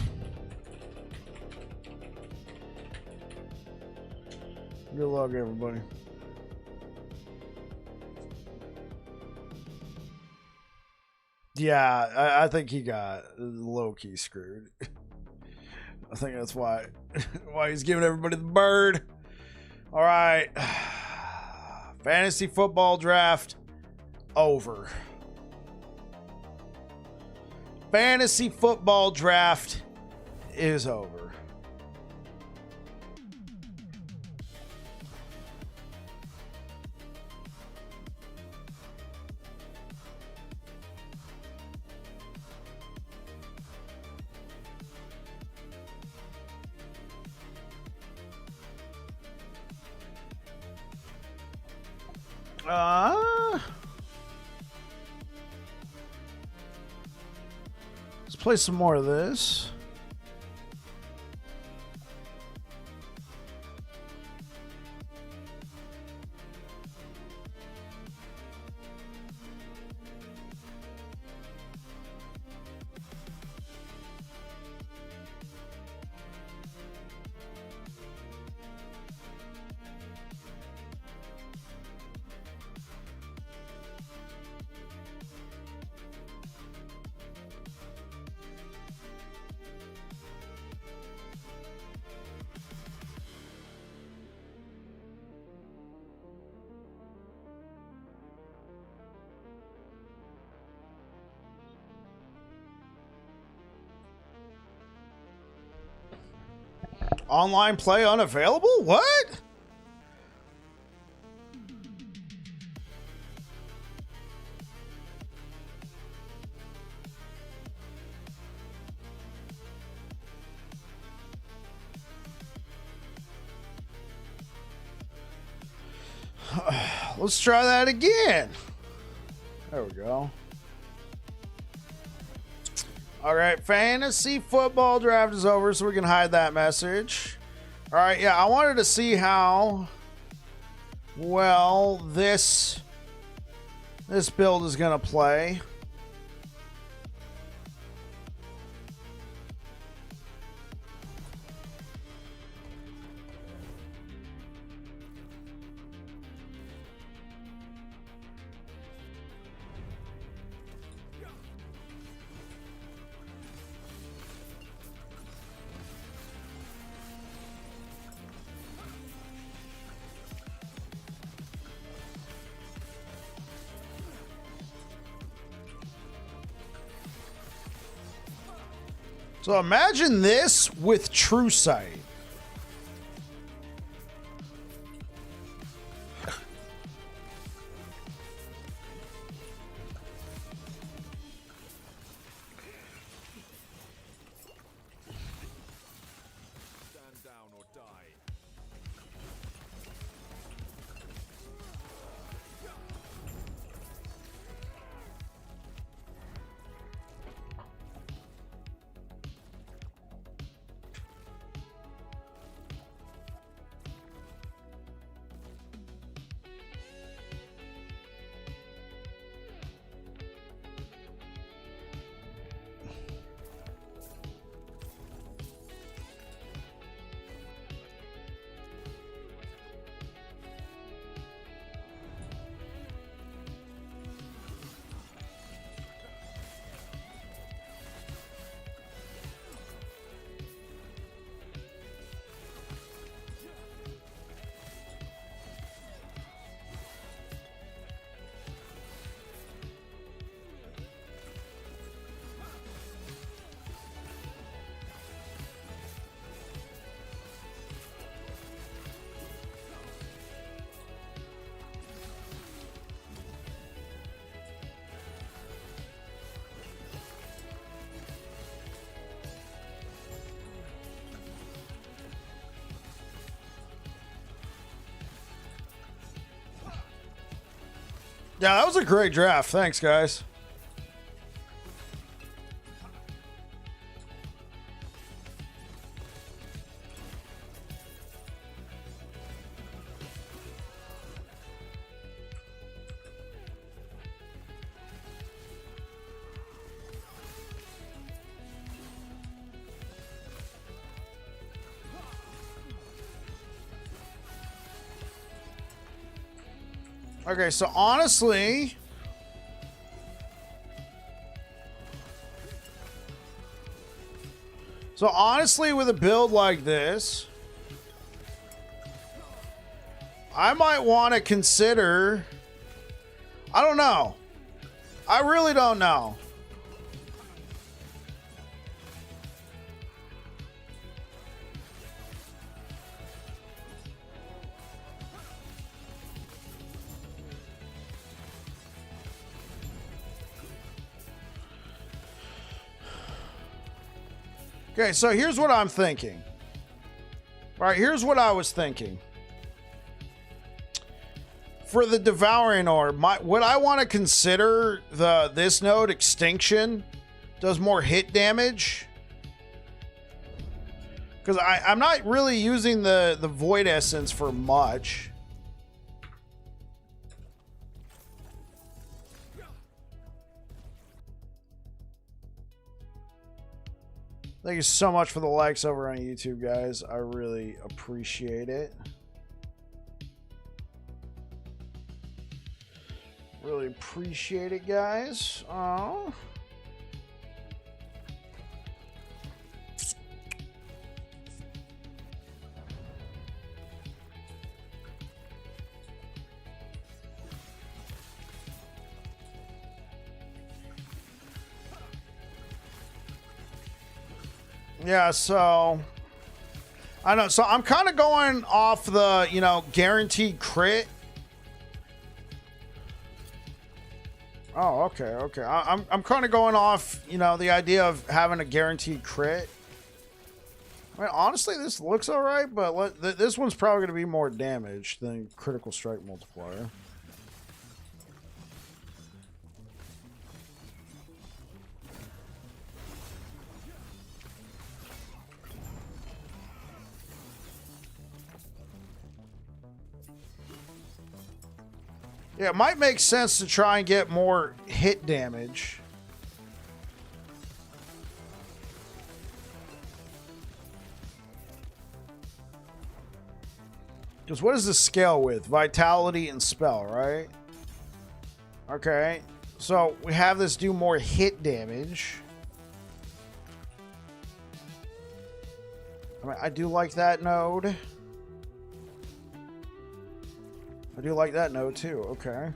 Good luck, everybody. Yeah, I think he got low-key screwed. I think that's why he's giving everybody the bird. All right. Fantasy football draft over. Fantasy football draft is over. Let's play some more of this. Online play unavailable? What? Let's try that again. There we go. All right, fantasy football draft is over, so we can hide that message. All right, yeah, I wanted to see how well this build is going to play. So imagine this with True Sight. Yeah, that was a great draft. Thanks, guys. Okay, so honestly, with a build like this, I might want to consider, I don't know. I really don't know. Okay, so here's what I'm thinking. All right, here's what I was thinking. For the Devouring Orb, what I want to consider this node, Extinction, does more hit damage. Because I'm not really using the Void Essence for much. Thank you so much for the likes over on YouTube, guys. I really appreciate it. Really appreciate it, guys. Oh. Yeah, so I know. So I'm kind of going off the, guaranteed crit. Oh, okay. I'm kind of going off, the idea of having a guaranteed crit. I mean, honestly, this looks all right, but this one's probably going to be more damage than critical strike multiplier. Yeah, it might make sense to try and get more hit damage. Because what is the scale with? Vitality and spell, right? Okay. So we have this do more hit damage. I mean, I do like that node. I do like that node too. Okay.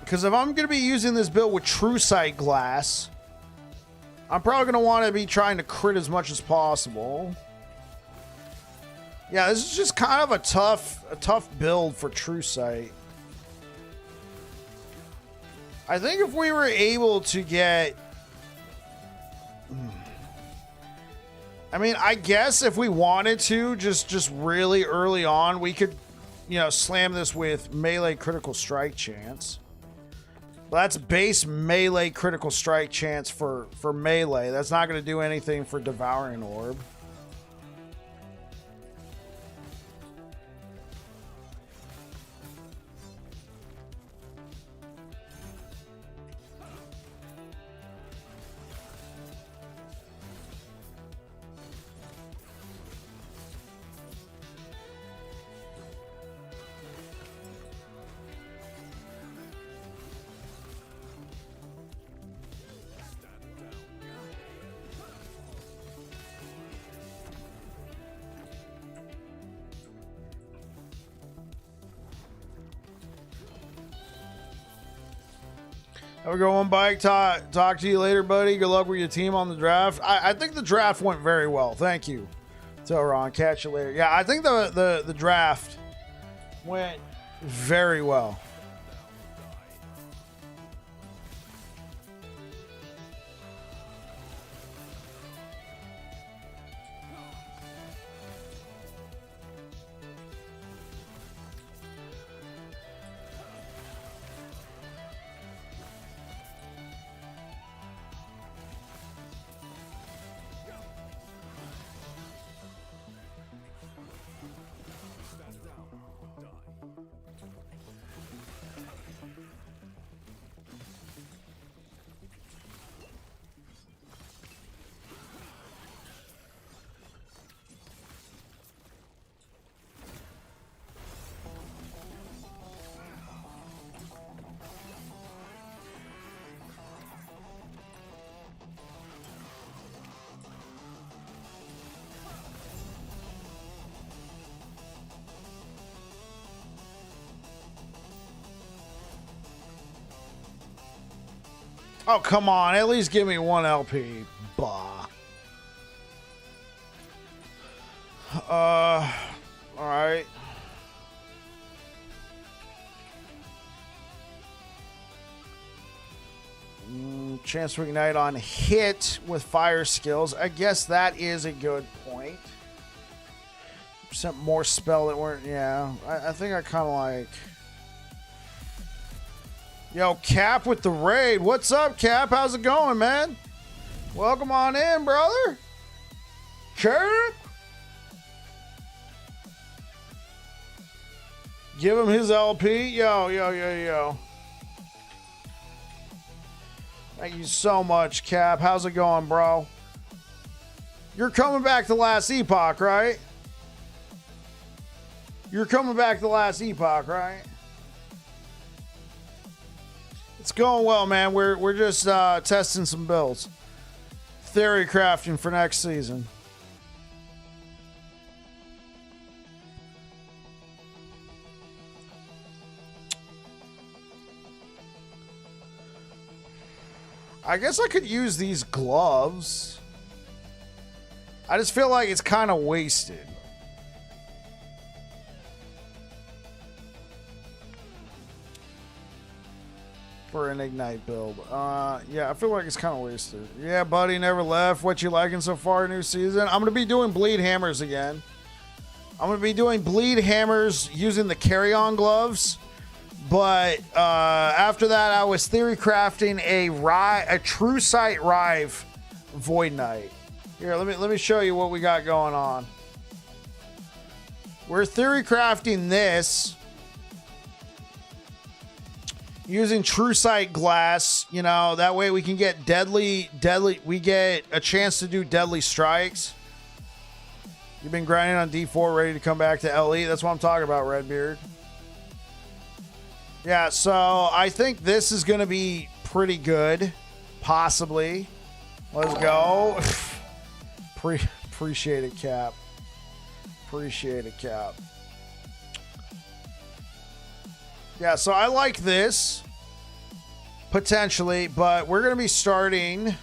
Because if I'm going to be using this build with True Sight Glass, I'm probably going to want to be trying to crit as much as possible. Yeah, this is just kind of a tough build for True Sight. I think if we were able to get... I mean, I guess if we wanted to, just really early on, we could, slam this with melee critical strike chance. Well, that's base melee critical strike chance for melee. That's not going to do anything for Devouring Orb. Have a good one, Bike. Talk to you later, buddy. Good luck with your team on the draft. I think the draft went very well. Thank you. So, Ron, catch you later. Yeah, I think the draft went very well. Oh, come on. At least give me one LP. Bah. Alright. Chance to ignite on hit with fire skills. I guess that is a good point. Percent more spell that weren't... Yeah. I think I kind of like... Yo, Cap with the raid. What's up, Cap? How's it going, man? Welcome on in, brother. Cap. Give him his LP. Yo. Thank you so much, Cap. How's it going, bro? You're coming back to last Epoch, right? You're coming back to last Epoch, right? It's going well, man. We're just testing some builds. Theory crafting for next season. I guess I could use these gloves. I just feel like it's kind of wasted. For an Ignite build. Yeah, I feel like it's kind of wasted. Yeah, buddy, never left. What you liking so far new season? I'm going to be doing bleed hammers again. I'm going to be doing bleed hammers using the carry-on gloves. But after that, I was theory crafting a True Sight Rive Void Knight. Here, let me show you what we got going on. We're theory crafting this using True Sight glass, you know, that way we can get deadly, we get a chance to do deadly strikes. You've been grinding on D4, ready to come back to LE. That's what I'm talking about, Redbeard. Yeah, so I think this is going to be pretty good, possibly. Let's go. Appreciate it, Cap. Appreciate it, Cap. Yeah, so I like this, potentially, but we're going to be starting...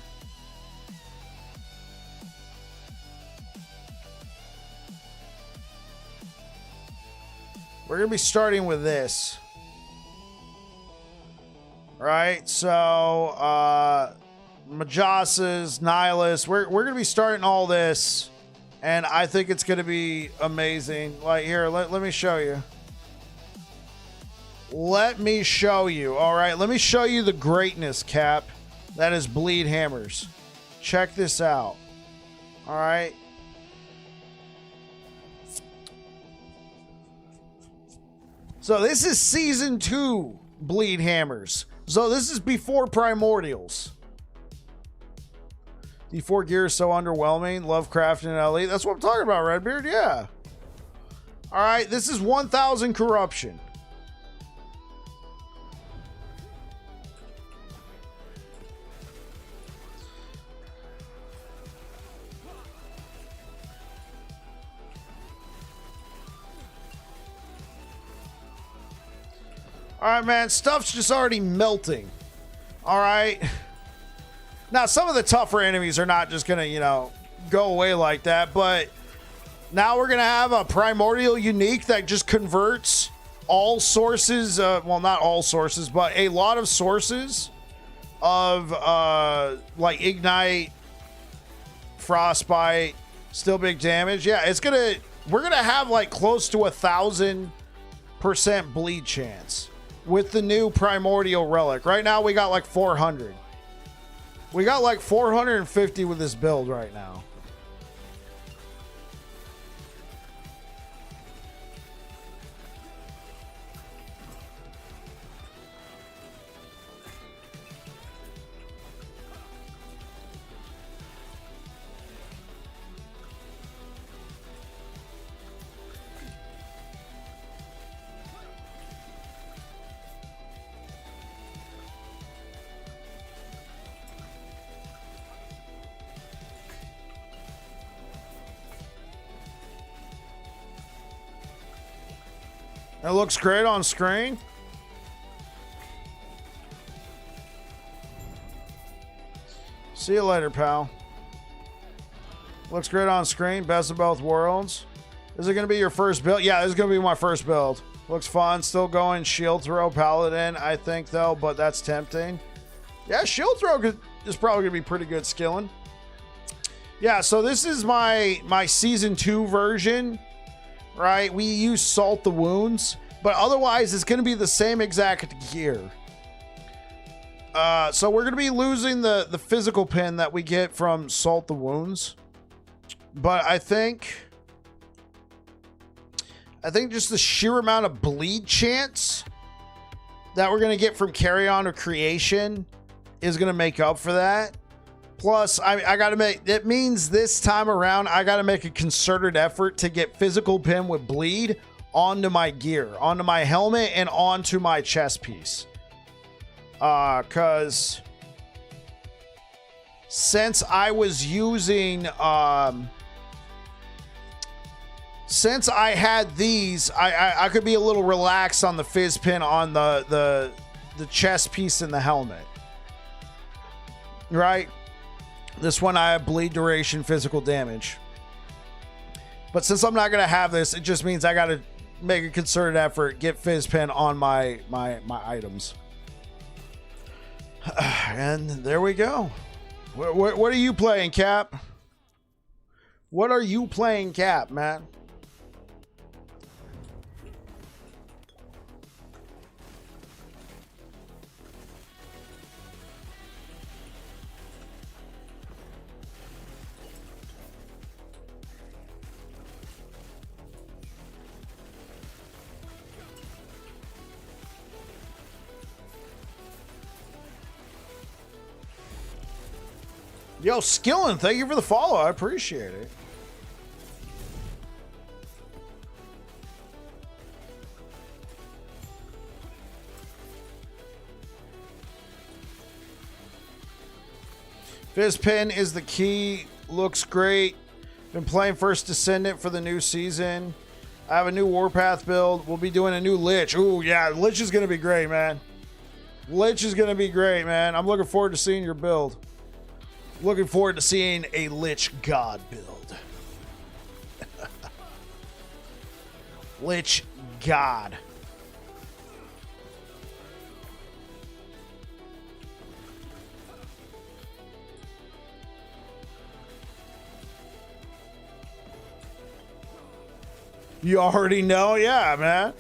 We're going to be starting with this. Right, so, Majas's, Nihilus, we're going to be starting all this, and I think it's going to be amazing. Like, here, let me show you. Let me show you. All right, let me show you the greatness, Cap. That is Bleed Hammers. Check this out. All right. So this is Season 2 Bleed Hammers. So this is before Primordials. D4 gear is so underwhelming. Love crafting and LE. That's what I'm talking about, Redbeard. Yeah. All right, this is 1000 corruption. All right, man. Stuff's just already melting. All right. Now, some of the tougher enemies are not just going to, you know, go away like that, but now we're going to have a primordial unique that just converts all sources, well, not all sources, but a lot of sources of like ignite, frostbite, still big damage. Yeah, we're gonna have like close to 1,000% bleed chance with the new primordial relic. Right now we got like 400. We got like 450 with this build right now. It looks great on screen. See you later, pal. Looks great on screen. Best of both worlds. Is it going to be your first build? Yeah, this is going to be my first build. Looks fun. Still going shield throw Paladin, I think, though, but that's tempting. Yeah, shield throw is probably going to be pretty good skilling. Yeah, so this is my Season 2 version. Right, we use Salt the Wounds, but otherwise it's going to be the same exact gear. So we're going to be losing the physical pin that we get from Salt the Wounds, but I think just the sheer amount of bleed chance that we're going to get from Carry On or Creation is going to make up for that. Plus, I got to make, it means this time around, I got to make a concerted effort to get physical pin with bleed onto my gear, onto my helmet, and onto my chest piece. Because since I was using, since I had these, I could be a little relaxed on the fizz pin on the chest piece and the helmet. Right? This one I have bleed duration physical damage. But since I'm not going to have this, it just means I got to make a concerted effort, get fizz pin on my items. And there we go. What are you playing, Cap? What are you playing, Cap, man? Yo, Skillin, thank you for the follow. I appreciate it. Fizz pin is the key. Looks great. Been playing First Descendant for the new season. I have a new Warpath build. We'll be doing a new Lich. Ooh, yeah, Lich is going to be great, man. Lich is going to be great, man. I'm looking forward to seeing your build. Looking forward to seeing a Lich God build. Lich God. You already know? Yeah, man.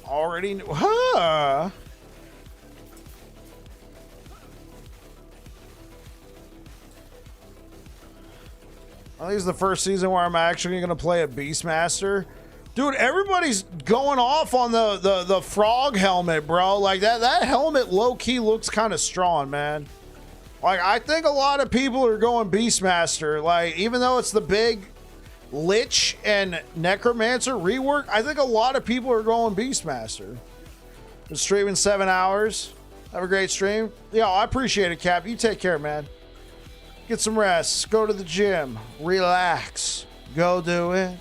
Already know. Huh? I think it's the first season where I'm actually going to play a Beastmaster. Dude, everybody's going off on the frog helmet, bro. Like, that helmet low-key looks kind of strong, man. Like, I think a lot of people are going Beastmaster. Like, even though it's the big Lich and Necromancer rework, I think a lot of people are going Beastmaster. Been streaming 7 hours. Have a great stream. Yeah, I appreciate it, Cap. You take care, man. Get some rest. Go to the gym. Relax. Go do it.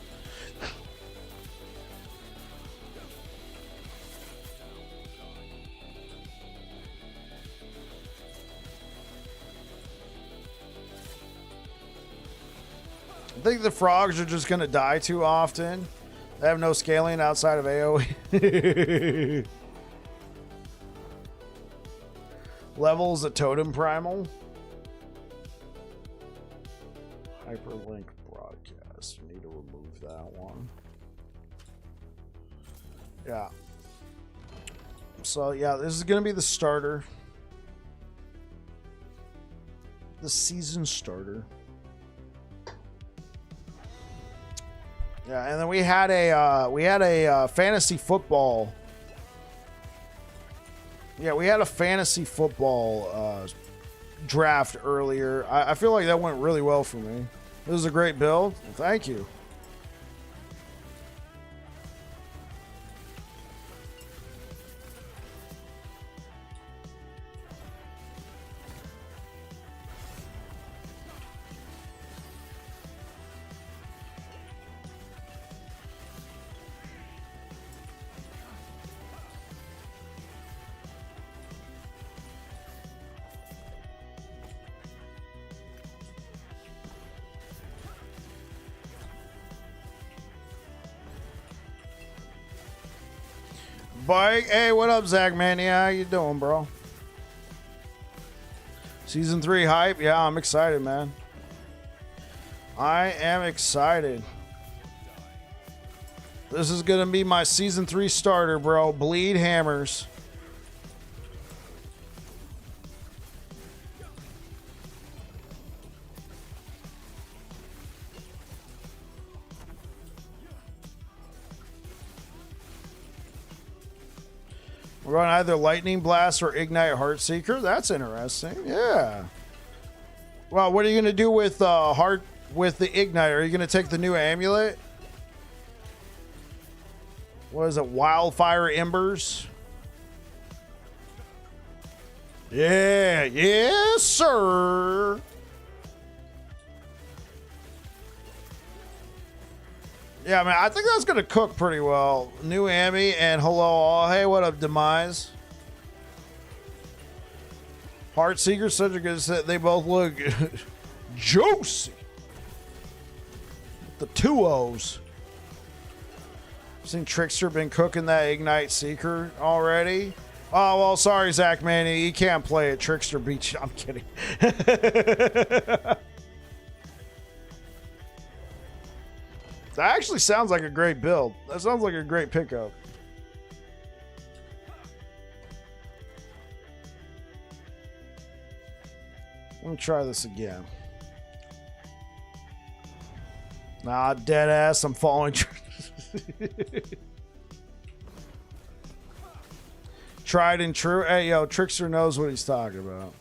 I think the frogs are just going to die too often. They have no scaling outside of AoE. Levels at Totem Primal. Hyperlink broadcast. Need to remove that one. Yeah. So, yeah, this is going to be the starter. The season starter. Yeah, and then we had a fantasy football. Yeah, we had a fantasy football draft earlier. I feel like that went really well for me. It was a great build. Thank you. Bike. Hey, what up, Zach Mania? How you doing, bro? Season 3 hype? Yeah, I'm excited, man. I am excited. This is going to be my Season 3 starter, bro. Bleed Hammers. We're going either Lightning Blast or Ignite Heartseeker. That's interesting. Yeah. Well, what are you going to do with with the Ignite? Are you going to take the new amulet? What is it? Wildfire Embers? Yeah. Yes, sir. Yeah, man, I think that's going to cook pretty well. New Amy and hello all. Hey, what up, Demise? Heartseeker, such a good set. They both look juicy. The two O's. I've seen Trickster been cooking that Ignite Seeker already. Oh, well, sorry, Zach Manny. You can't play it. Trickster beat you. I'm kidding. That actually sounds like a great build. That sounds like a great pickup. Let me try this again. Nah, dead ass. I'm falling. Tried and true. Hey, yo, Trickster knows what he's talking about.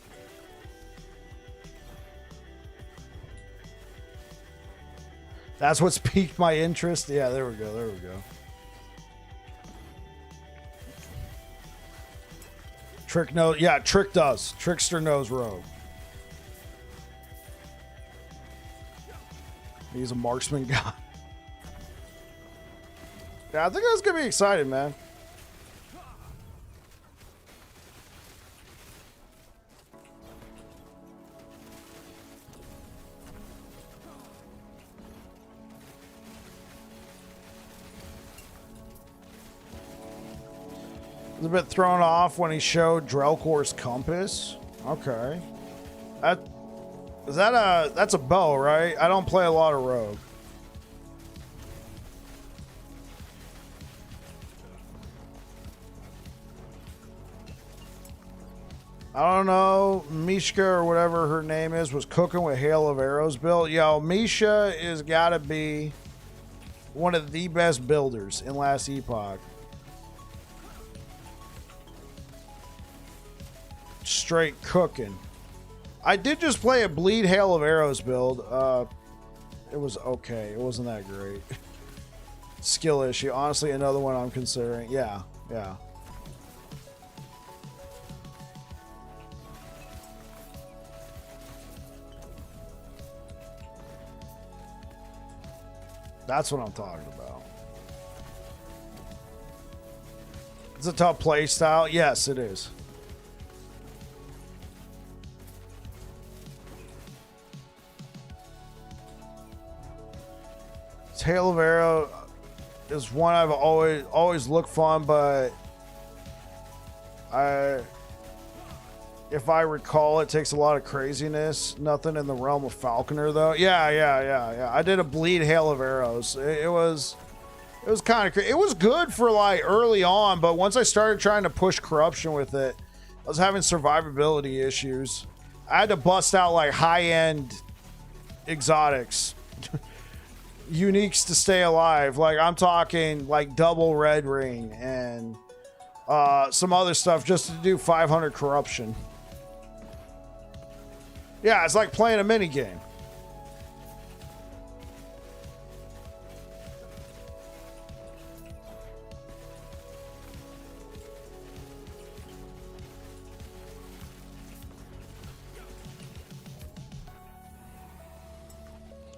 That's what's piqued my interest. Yeah, there we go. There we go. Trick knows. Yeah, Trick does. Trickster knows Rogue. He's a marksman guy. Yeah, I think that's going to be exciting, man. A bit thrown off when he showed Drelkor's compass. Okay. That's a bow, right? I don't play a lot of rogue. I don't know. Mishka or whatever her name is was cooking with Hail of Arrows build. Yo, Misha is gotta be one of the best builders in last Epoch. Straight cooking. I did just play a Bleed Hail of Arrows build. It was okay. It wasn't that great. Skill issue. Honestly, another one I'm considering. Yeah. That's what I'm talking about. It's a tough play style. Yes, it is. Tail of Arrow is one I've always looked fun, but if I recall, it takes a lot of craziness. Nothing in the realm of Falconer, though. Yeah. I did a bleed hail of arrows. It was kind of it was good for like early on, but once I started trying to push corruption with it, I was having survivability issues. I had to bust out like high-end exotics, uniques to stay alive. Like I'm talking like double red ring and some other stuff just to do 500 corruption. Yeah, it's like playing a mini game.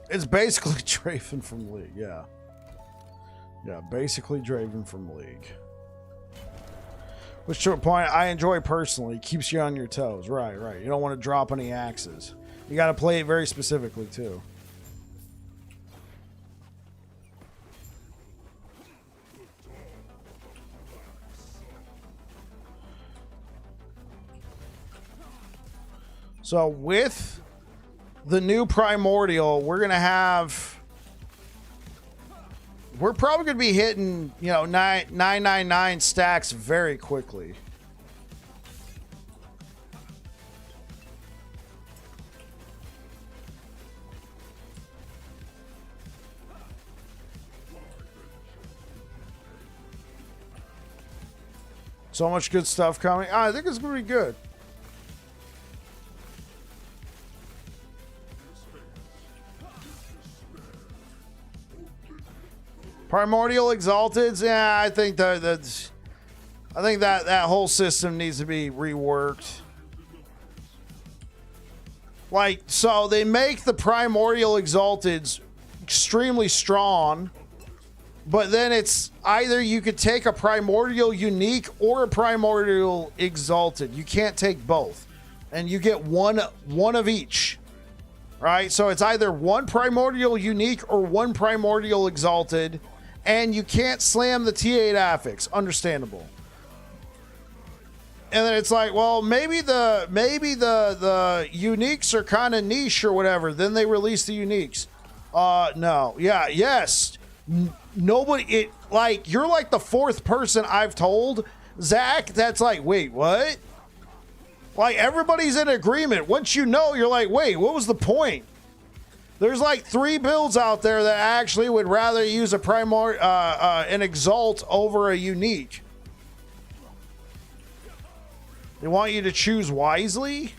It's basically Draven from League, yeah. Yeah, basically Draven from League. Which to a point I enjoy personally. Keeps you on your toes. Right. You don't want to drop any axes. You got to play it very specifically too. So with the new Primordial, we're probably going to be hitting, 999 stacks very quickly. So much good stuff coming. I think it's going to be good. Primordial Exalted, yeah, I think that whole system needs to be reworked. Like, so they make the Primordial Exalteds extremely strong, but then it's either you could take a Primordial Unique or a Primordial Exalted. You can't take both, and you get one of each. Right? So it's either one Primordial Unique or one Primordial Exalted. And you can't slam the T8 affix. Understandable. And then it's like, well, maybe the uniques are kind of niche or whatever. Then they release the uniques. No. Yeah, yes. Nobody, you're like the fourth person I've told, Zach, that's like, wait, what? Like, everybody's in agreement. Once you know, you're like, wait, what was the point? There's like 3 builds out there that actually would rather use an Exalt over a Unique. They want you to choose wisely.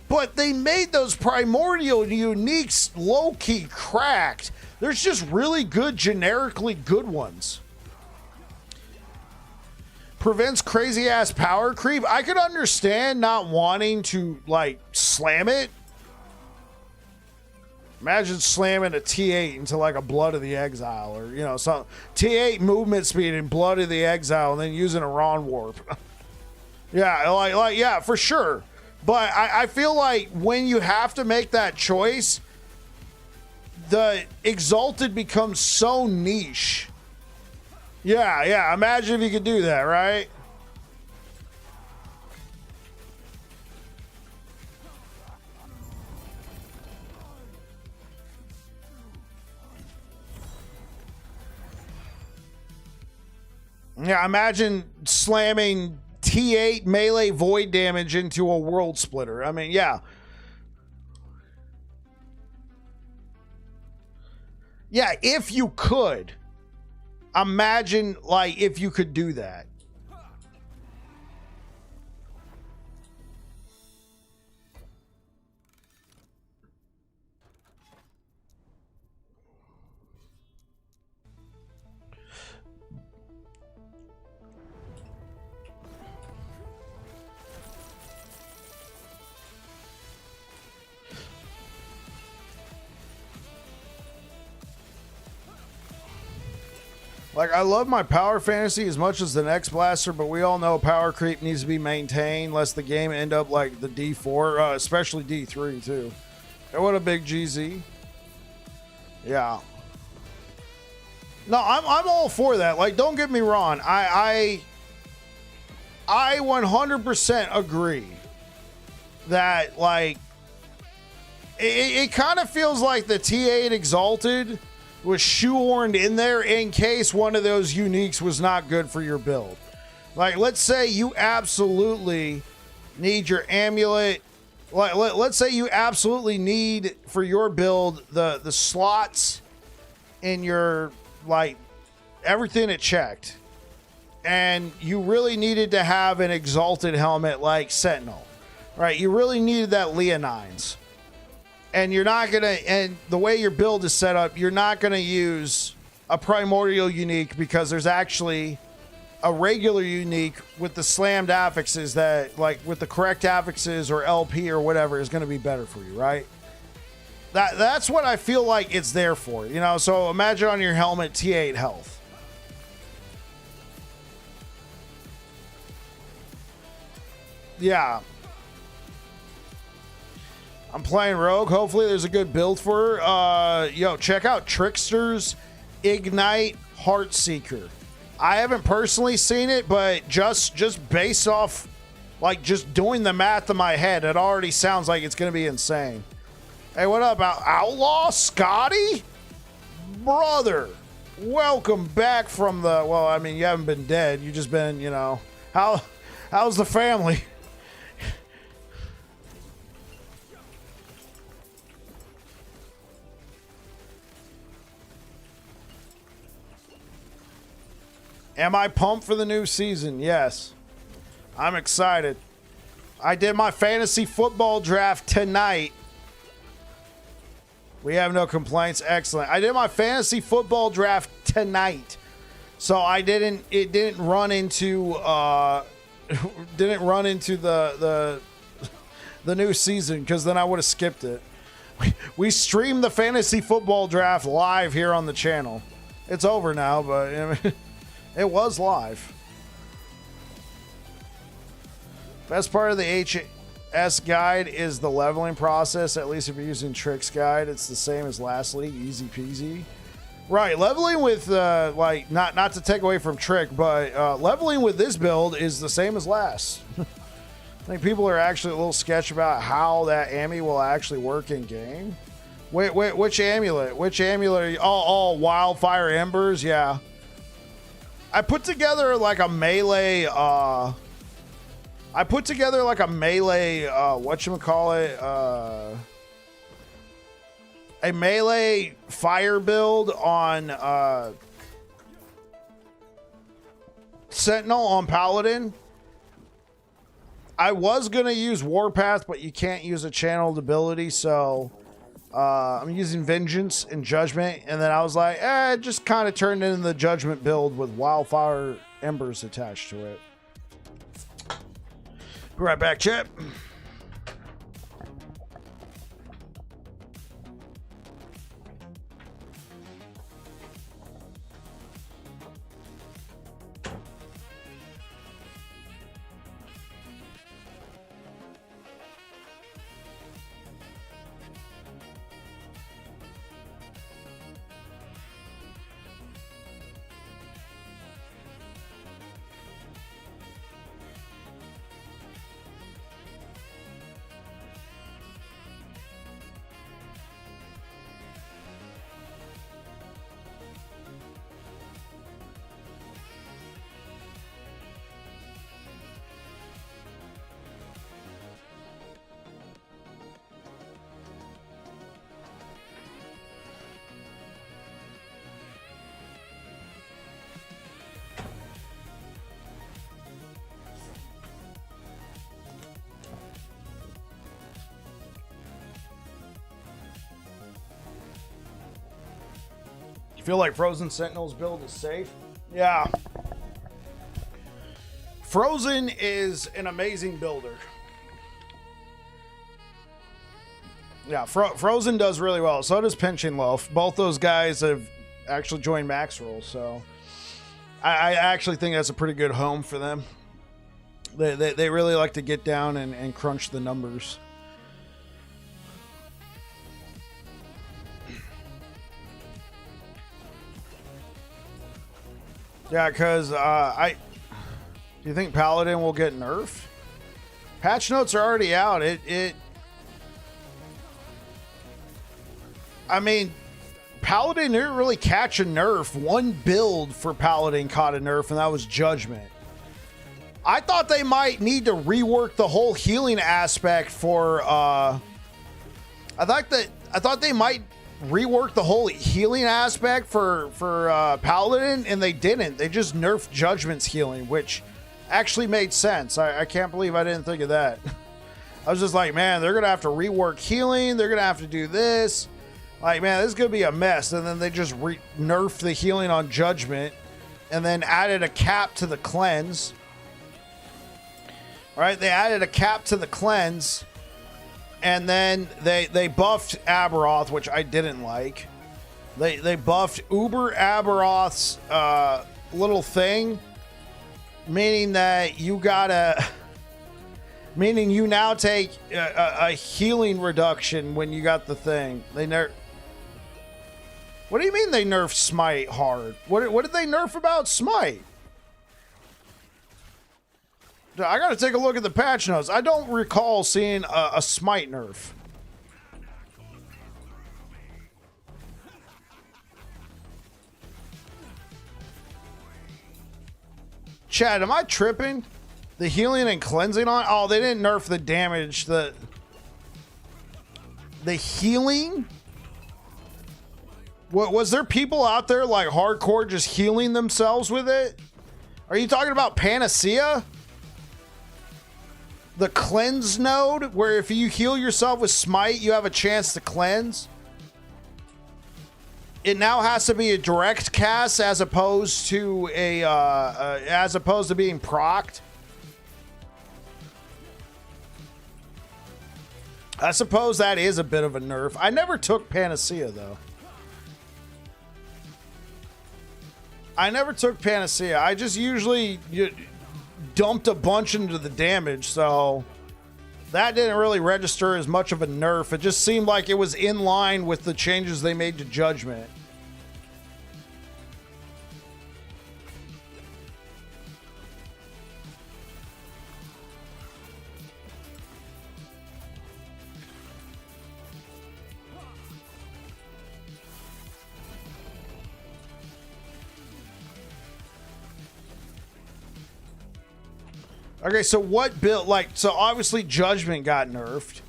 But they made those Primordial Uniques low-key cracked. There's just really good, generically good ones. Prevents crazy-ass power creep. I could understand not wanting to, slam it. Imagine slamming a T8 into like a Blood of the Exile or, some T8 movement speed and Blood of the Exile and then using a Ron Warp. Yeah, yeah, for sure. But I feel like when you have to make that choice, the Exalted becomes so niche. Yeah, imagine if you could do that, right? Yeah, imagine slamming T8 melee void damage into a world splitter. I mean, yeah. Yeah, if you could. Imagine, if you could do that. I love my power fantasy as much as the next blaster, but we all know power creep needs to be maintained lest the game end up like the D4, especially D3 too. And what a big GZ. Yeah. No, I'm all for that. Like, don't get me wrong. I 100% agree that, like, it kind of feels like the T8 Exalted was shoehorned in there in case one of those uniques was not good for your build. Like, let's say you absolutely need your amulet. Let's say you absolutely need for your build the slots in your, like, everything it checked. And you really needed to have an Exalted helmet like Sentinel, right? You really needed that Leonines. And you're not going to, and the way your build is set up, you're not going to use a Primordial unique because there's actually a regular unique with the slammed affixes that, like, with the correct affixes or LP or whatever is going to be better for you, right? That's what I feel like it's there for, you know? So imagine on your helmet T8 health. Yeah. I'm playing Rogue. Hopefully there's a good build for her. Yo, check out Trickster's Ignite Heartseeker. I haven't personally seen it, but just based off, like, just doing the math in my head, it already sounds like it's going to be insane. Hey, what up, Outlaw Scotty? Brother, welcome back from the, well, I mean, you haven't been dead. You just been, you know, how's the family? Am I pumped for the new season? Yes. I'm excited. I did my fantasy football draft tonight. We have no complaints. Excellent. I did my fantasy football draft tonight. So it didn't run into the new season, because then I would have skipped it. We streamed the fantasy football draft live here on the channel. It's over now, but I mean, it was live. Best part of the HS guide is the leveling process. At least if you're using Trick's guide, it's the same as last league. Easy peasy. Right, leveling with, like, not to take away from Trick, but leveling with this build is the same as last. I think people are actually a little sketchy about how that Ami will actually work in game. Wait, which amulet? Which amulet are you? Oh, Wildfire Embers? Yeah. I put together like a melee, whatchamacallit, a melee fire build on Sentinel on Paladin. I was going to use Warpath, but you can't use a channeled ability, so I'm using Vengeance and Judgment, and then I was like, it just kind of turned into the Judgment build with Wildfire Embers attached to it. Be right back, chat. Feel like Frozen Sentinel's build is safe? Yeah. Frozen is an amazing builder. Yeah, Frozen does really well. So does Pinch and Loaf. Both those guys have actually joined Max Roll, so I actually think that's a pretty good home for them. They really like to get down and crunch the numbers. Yeah, because do you think Paladin will get nerfed? Patch notes are already out. I mean, Paladin didn't really catch a nerf. One build for Paladin caught a nerf, and that was Judgment. I thought they might need to rework the whole healing aspect for. I thought they might rework the whole healing aspect for Paladin, and they didn't. They just nerfed Judgment's healing, which actually made sense. I can't believe I didn't think of that. I was just like, man, they're gonna have to rework healing. They're gonna have to do this. Like, man, this is gonna be a mess. And then they just nerfed the healing on Judgment, and then added a cap to the cleanse. Right? They added a cap to the cleanse. And then they buffed Aberoth, which I didn't like. They buffed Uber Aberoth's little thing, meaning that you gotta, meaning you now take a healing reduction when you got the thing. What do you mean they nerfed Smite hard? What did they nerf about Smite? I gotta take a look at the patch notes. I don't recall seeing a Smite nerf. Chad, am I tripping? The healing and cleansing on? Oh, they didn't nerf the damage. The healing? What, was there people out there like hardcore just healing themselves with it? Are you talking about Panacea? The cleanse node, where if you heal yourself with Smite, you have a chance to cleanse. It now has to be a direct cast as opposed to being procced. I suppose that is a bit of a nerf. I never took Panacea though. I never took Panacea. I just usually dumped a bunch into the damage, so that didn't really register as much of a nerf. It just seemed like it was in line with the changes they made to Judgment. Okay, so what build, like, so obviously Judgment got nerfed.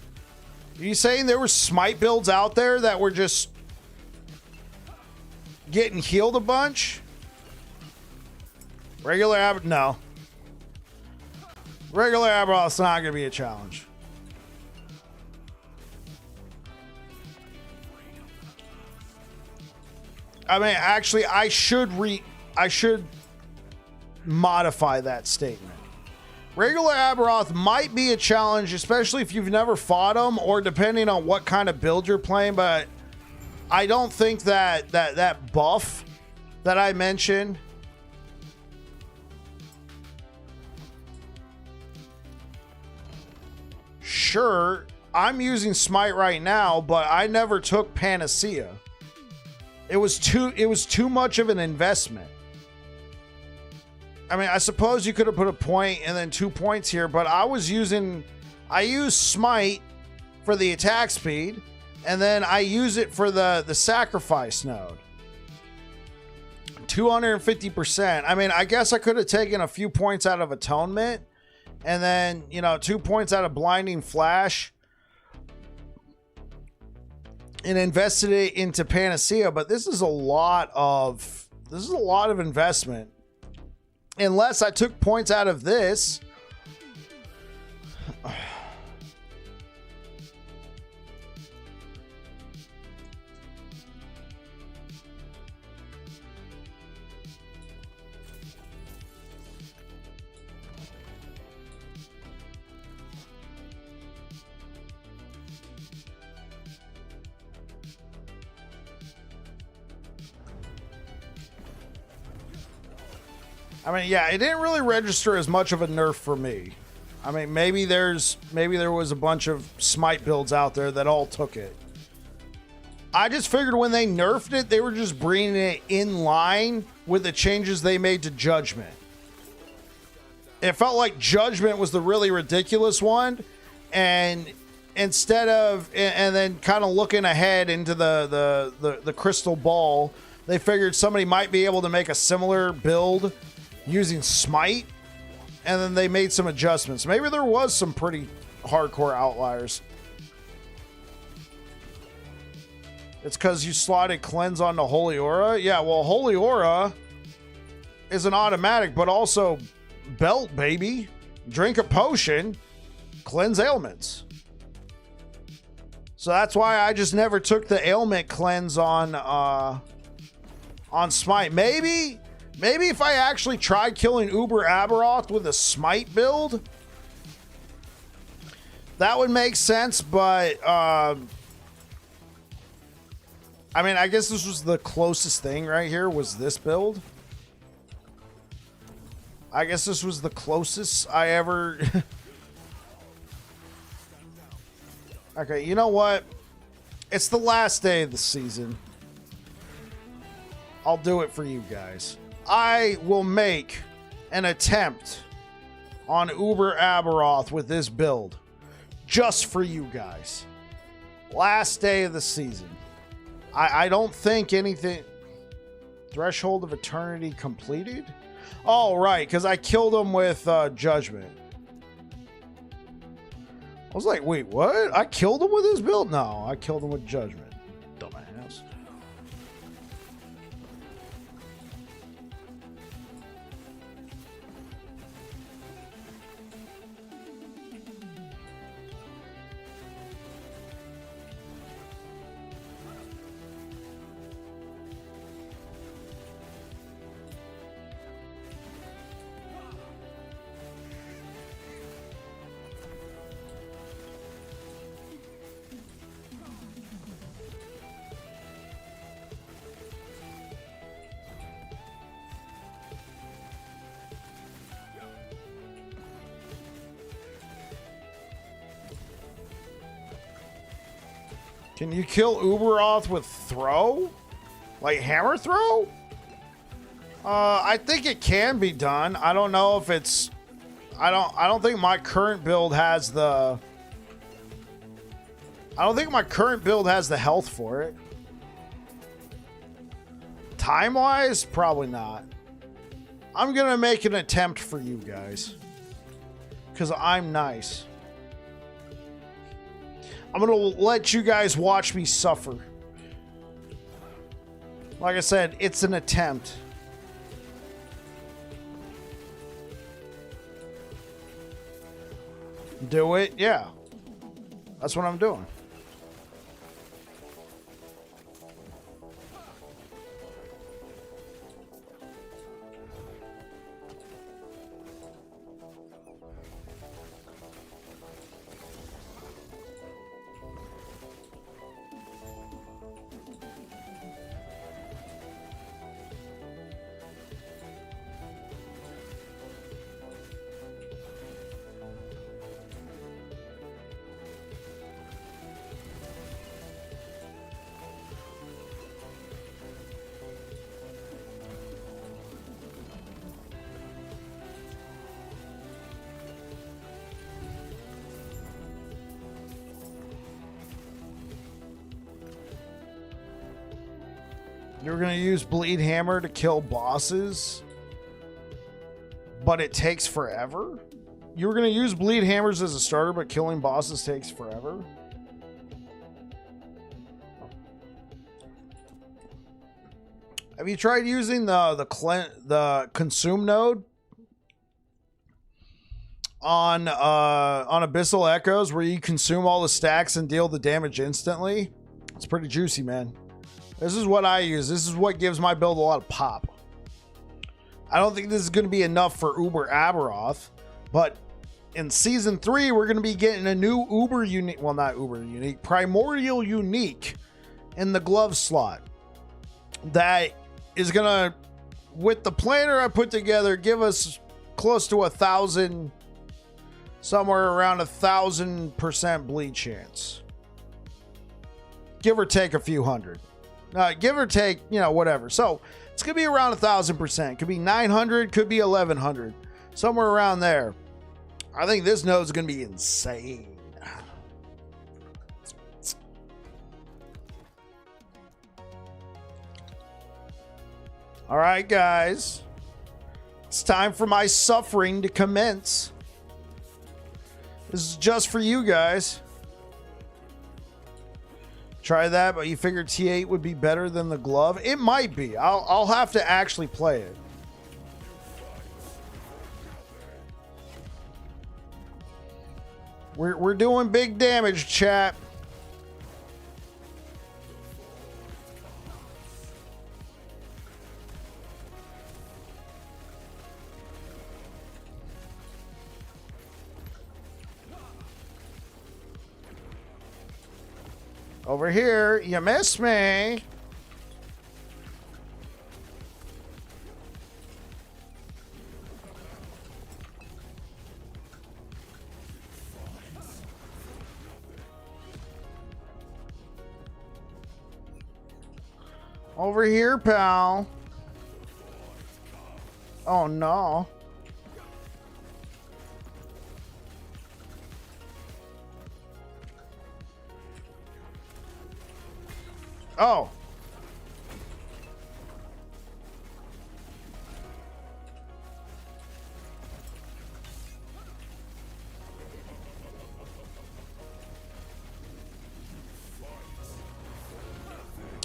Are you saying there were Smite builds out there that were just getting healed a bunch? No. Regular Aberoth's not going to be a challenge. I mean, actually, I should modify that statement. Regular Aberoth might be a challenge, especially if you've never fought him or depending on what kind of build you're playing, but I don't think that buff that I mentioned sure, I'm using Smite right now, but I never took Panacea. It was too much of an investment. I mean, I suppose you could have put a point and then 2 points here, but I used Smite for the attack speed, and then I use it for the sacrifice node. 250%. I mean, I guess I could have taken a few points out of Atonement, and then, 2 points out of Blinding Flash, and invested it into Panacea, but this is a lot of investment. Unless I took points out of this. I mean, yeah, it didn't really register as much of a nerf for me. I mean, maybe there was a bunch of Smite builds out there that all took it. I just figured when they nerfed it, they were just bringing it in line with the changes they made to Judgment. It felt like Judgment was the really ridiculous one, and instead of and then kind of looking ahead into the crystal ball, they figured somebody might be able to make a similar build using Smite, and then they made some adjustments. Maybe there was some pretty hardcore outliers. It's because you slotted Cleanse onto Holy Aura? Yeah, well, Holy Aura is an automatic, but also Belt, baby. Drink a potion, cleanse ailments. So that's why I just never took the ailment cleanse on Smite. Maybe if I actually tried killing Uber Aberoth with a Smite build, that would make sense, but I mean, I guess this was the closest thing right here, was this build. I guess this was the closest I ever... Okay, you know what? It's the last day of the season. I'll do it for you guys. I will make an attempt on Uber Aberoth with this build. Just for you guys. Last day of the season. I don't think anything... Threshold of Eternity completed? Oh, right, because I killed him with Judgment. I was like, wait, what? I killed him with his build? No, I killed him with Judgment. Dumbass. Can you kill Uberoth with throw? Like hammer throw? I think it can be done. I don't know if it's... I don't think my current build has the... I don't think my current build has the health for it. Time-wise, probably not. I'm gonna make an attempt for you guys. Because I'm nice. I'm gonna let you guys watch me suffer. Like I said, it's an attempt. Do it? Yeah. That's what I'm doing. You're going to use Bleed Hammer to kill bosses, but it takes forever? You were going to use Bleed Hammers as a starter, but killing bosses takes forever? Have you tried using the Consume node on Abyssal Echoes, where you consume all the stacks and deal the damage instantly? It's pretty juicy, man. This is what I use. This is what gives my build a lot of pop. I don't think this is going to be enough for Uber Aberoth, but in Season 3, we're going to be getting a new Uber unique, well, not Uber unique, Primordial unique in the glove slot. That is going to, with the planner I put together, give us close to 1,000, somewhere around 1,000% bleed chance. give or take a few hundred. Give or take, you know, whatever. So it's going to be around 1,000%. Could be 900, could be 1,100. Somewhere around there. I think this node is going to be insane. All right, guys. It's time for my suffering to commence. This is just for you guys. Try that, but you figured T8 would be better than the glove? It might be. I'll have to actually play it. We're doing big damage, chat. Over here, you missed me. Over here, pal. Oh, no. Oh.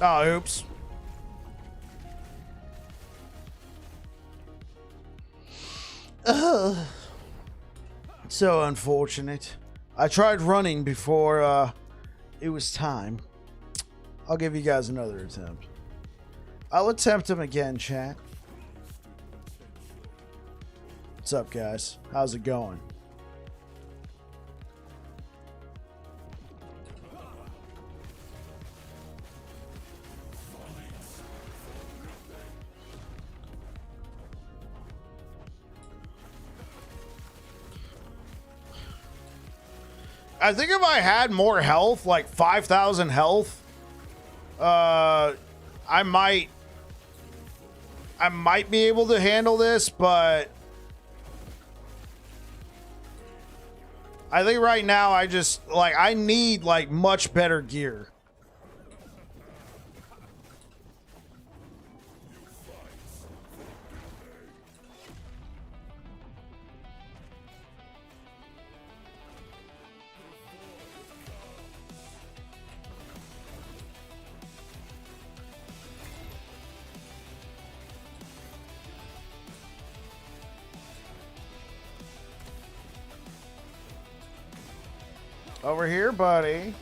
Oh, oops. Ugh. So unfortunate. I tried running before it was time. I'll give you guys another attempt. I'll attempt him again, chat. What's up, guys? How's it going? I think if I had more health, like 5,000 health, I might be able to handle this, but I think right now I need like much better gear. Over here, buddy.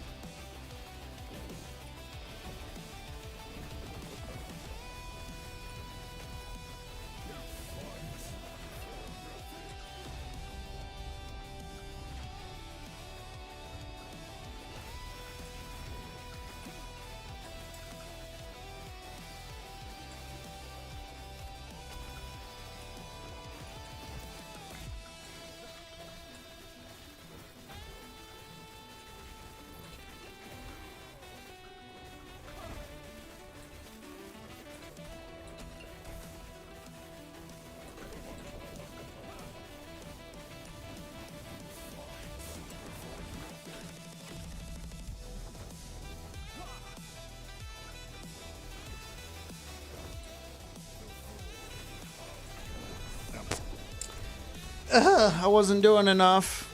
I wasn't doing enough.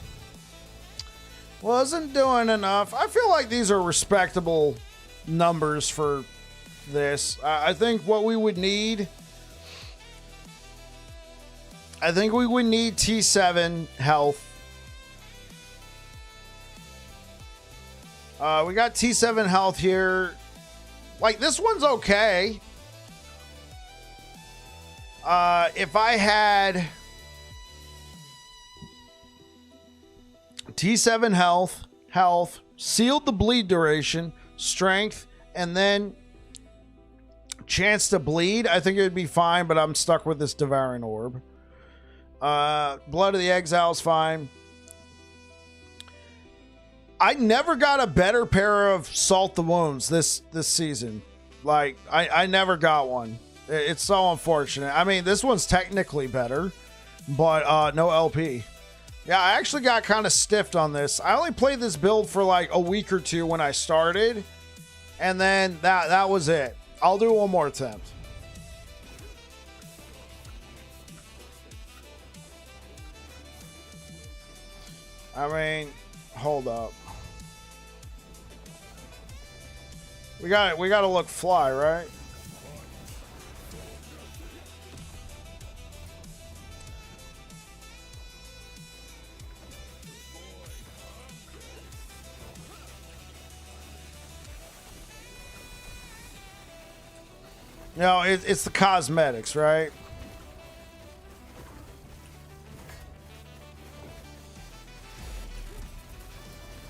Wasn't doing enough. I feel like these are respectable numbers for this. I think what we would need... I think we would need T7 health. We got T7 health here. Like, this one's okay. If I had... T7 health, sealed the bleed duration, strength, and then chance to bleed, I think it would be fine, but I'm stuck with this Devouring Orb. Blood of the Exile is fine. I never got a better pair of Salt the Wounds this season. Like, I never got one. It's so unfortunate. I mean, this one's technically better, but no LP. Yeah, I actually got kind of stiffed on this. I only played this build for like a week or two when I started, and then that was it. I'll do one more attempt. I mean, hold up. We got to look fly, right? You know, it's the cosmetics, right?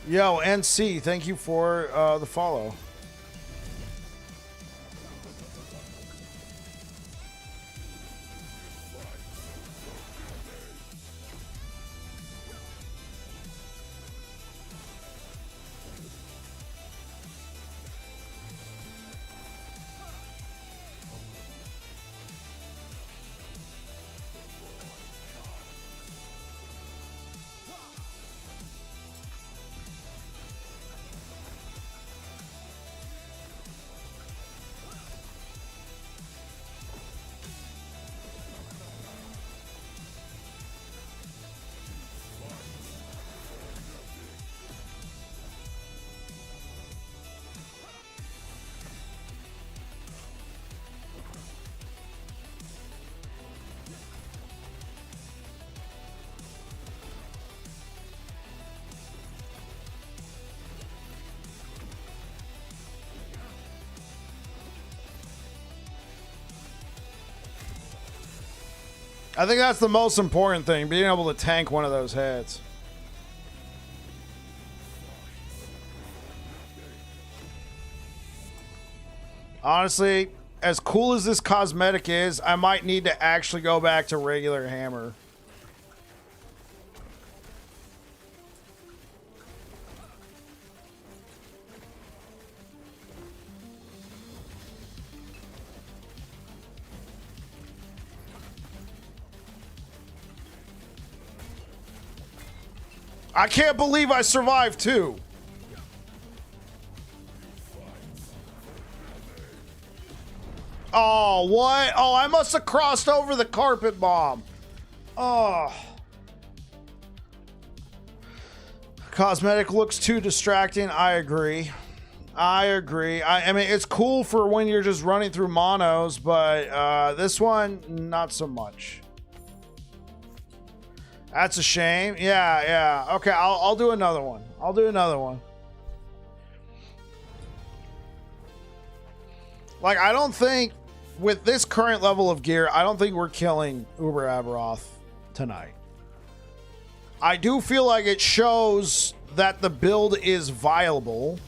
Yo, NC, thank you for the follow. I think that's the most important thing, being able to tank one of those hits. Honestly, as cool as this cosmetic is, I might need to actually go back to regular hammer. I can't believe I survived too. Oh, what? Oh, I must have crossed over the carpet bomb. Oh. Cosmetic looks too distracting. I agree. I mean, it's cool for when you're just running through monos, but this one, not so much. That's a shame. Yeah. Okay, I'll do another one. Like, I don't think, with this current level of gear, I don't think we're killing Uber Aberoth tonight. I do feel like it shows that the build is viable.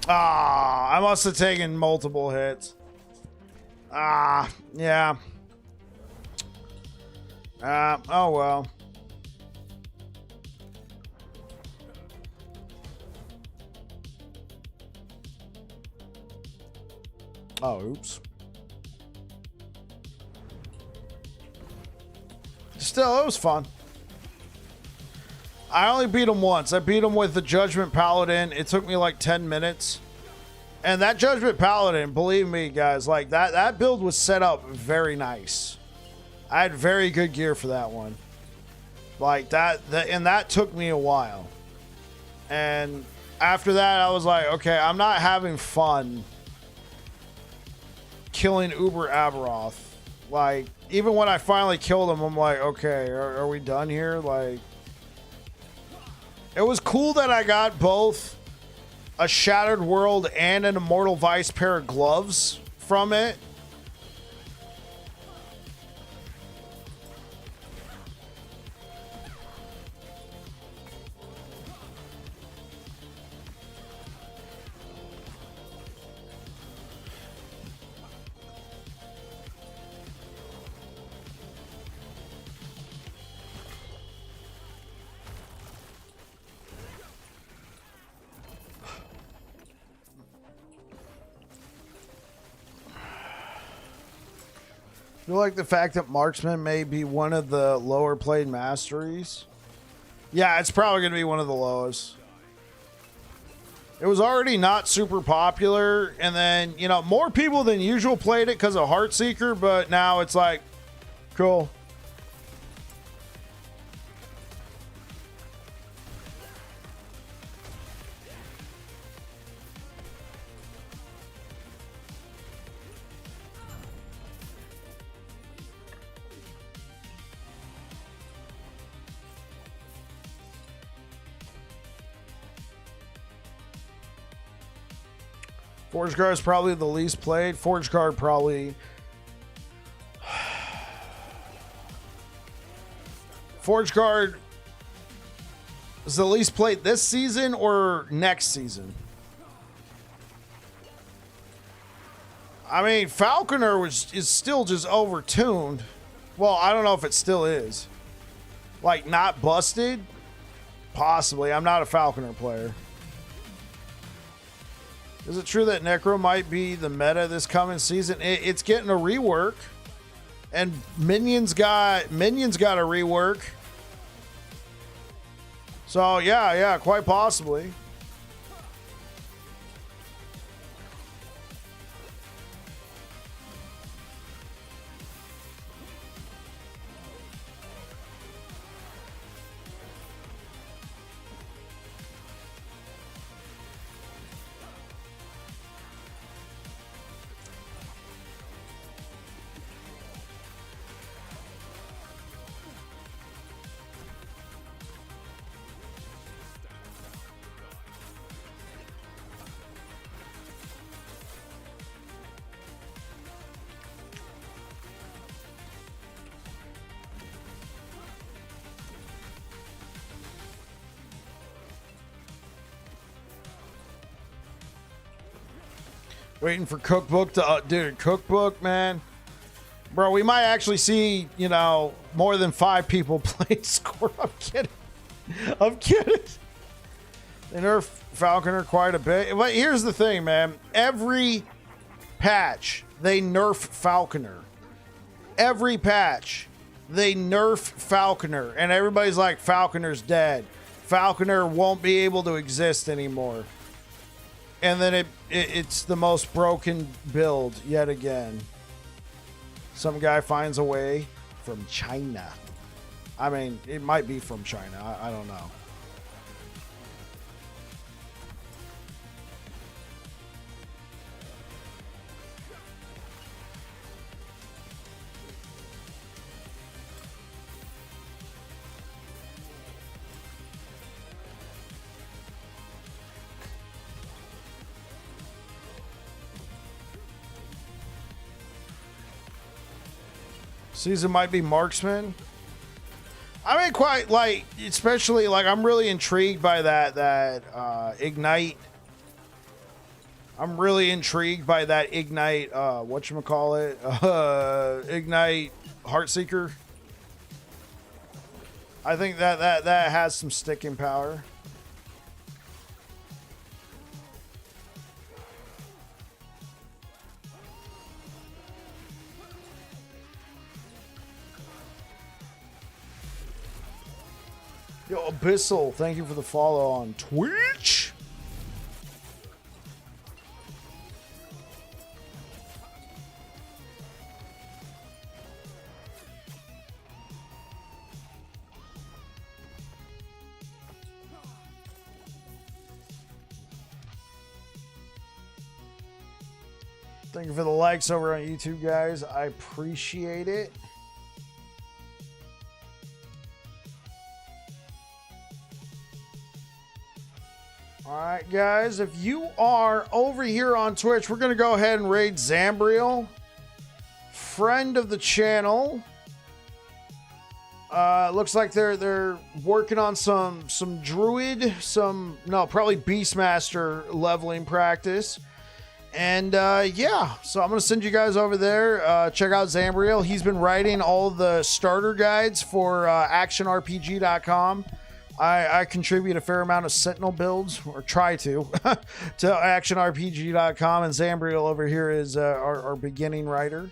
Ah, I must have taken multiple hits. Ah, yeah. Oh well. Oh, oops. Still, it was fun. I only beat him once. I beat him with the Judgment Paladin. It took me like 10 minutes. And that Judgment Paladin, believe me, guys, like that build was set up very nice. I had very good gear for that one. Like and that took me a while. And after that, I was like, okay, I'm not having fun killing Uber Aberoth. Like, even when I finally killed him, I'm like, okay, are we done here? Like, it was cool that I got both a Shattered World and an Immortal Vice pair of gloves from it. I feel like the fact that Marksman may be one of the lower played masteries. Yeah, it's probably going to be one of the lowest. It was already not super popular, and then, you know, more people than usual played it because of Heartseeker, but now it's like, cool. Forge Guard is probably the least played. Forge Guard probably... Forge Guard is the least played this season or next season? I mean, Falconer is still just overtuned. Well, I don't know if it still is. Like, not busted? Possibly. I'm not a Falconer player. Is it true that Necro might be the meta this coming season? It's getting a rework, and Minions got a rework. So yeah, quite possibly. Waiting for Cookbook to... dude, Cookbook, man. Bro, we might actually see, you know, more than 5 people play score. I'm kidding. I'm kidding. They nerf Falconer quite a bit. But here's the thing, man. Every patch, they nerf Falconer. Every patch, they nerf Falconer. And everybody's like, Falconer's dead. Falconer won't be able to exist anymore. And then it's the most broken build yet again. Some guy finds a way from China. I mean, it might be from China. I don't know. Season might be Marksman. I mean, quite like, especially like, I'm really intrigued by that Ignite. I'm really intrigued by that Ignite. Whatchamacallit? Ignite Heartseeker. I think that has some sticking power. Yo, Abyssal, thank you for the follow on Twitch. Thank you for the likes over on YouTube, guys. I appreciate it. All right, guys, if you are over here on Twitch, we're going to go ahead and raid Zambriel, friend of the channel. Looks like they're working on some druid, probably Beastmaster leveling practice. And yeah, so I'm going to send you guys over there. Check out Zambriel. He's been writing all the starter guides for actionrpg.com. I contribute a fair amount of Sentinel builds, or try to actionrpg.com, and Zambriel over here is our beginning writer,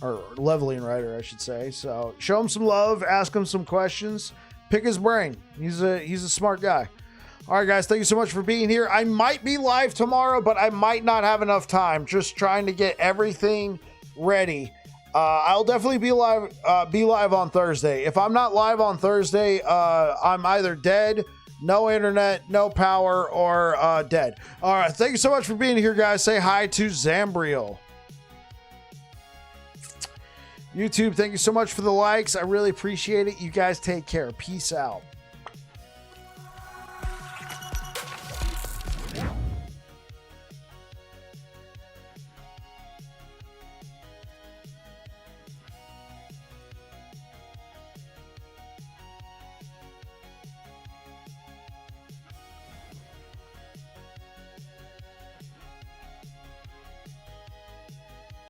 or leveling writer, I should say. So show him some love, ask him some questions, pick his brain. He's a smart guy. All right, guys, thank you so much for being here. I might be live tomorrow, but I might not have enough time. Just trying to get everything ready. I'll definitely be live on Thursday. If I'm not live on Thursday, I'm either dead, no internet, no power, or dead. All right, thank you so much for being here, guys. Say hi to Zambriel. YouTube, thank you so much for the likes. I really appreciate it. You guys take care. Peace out.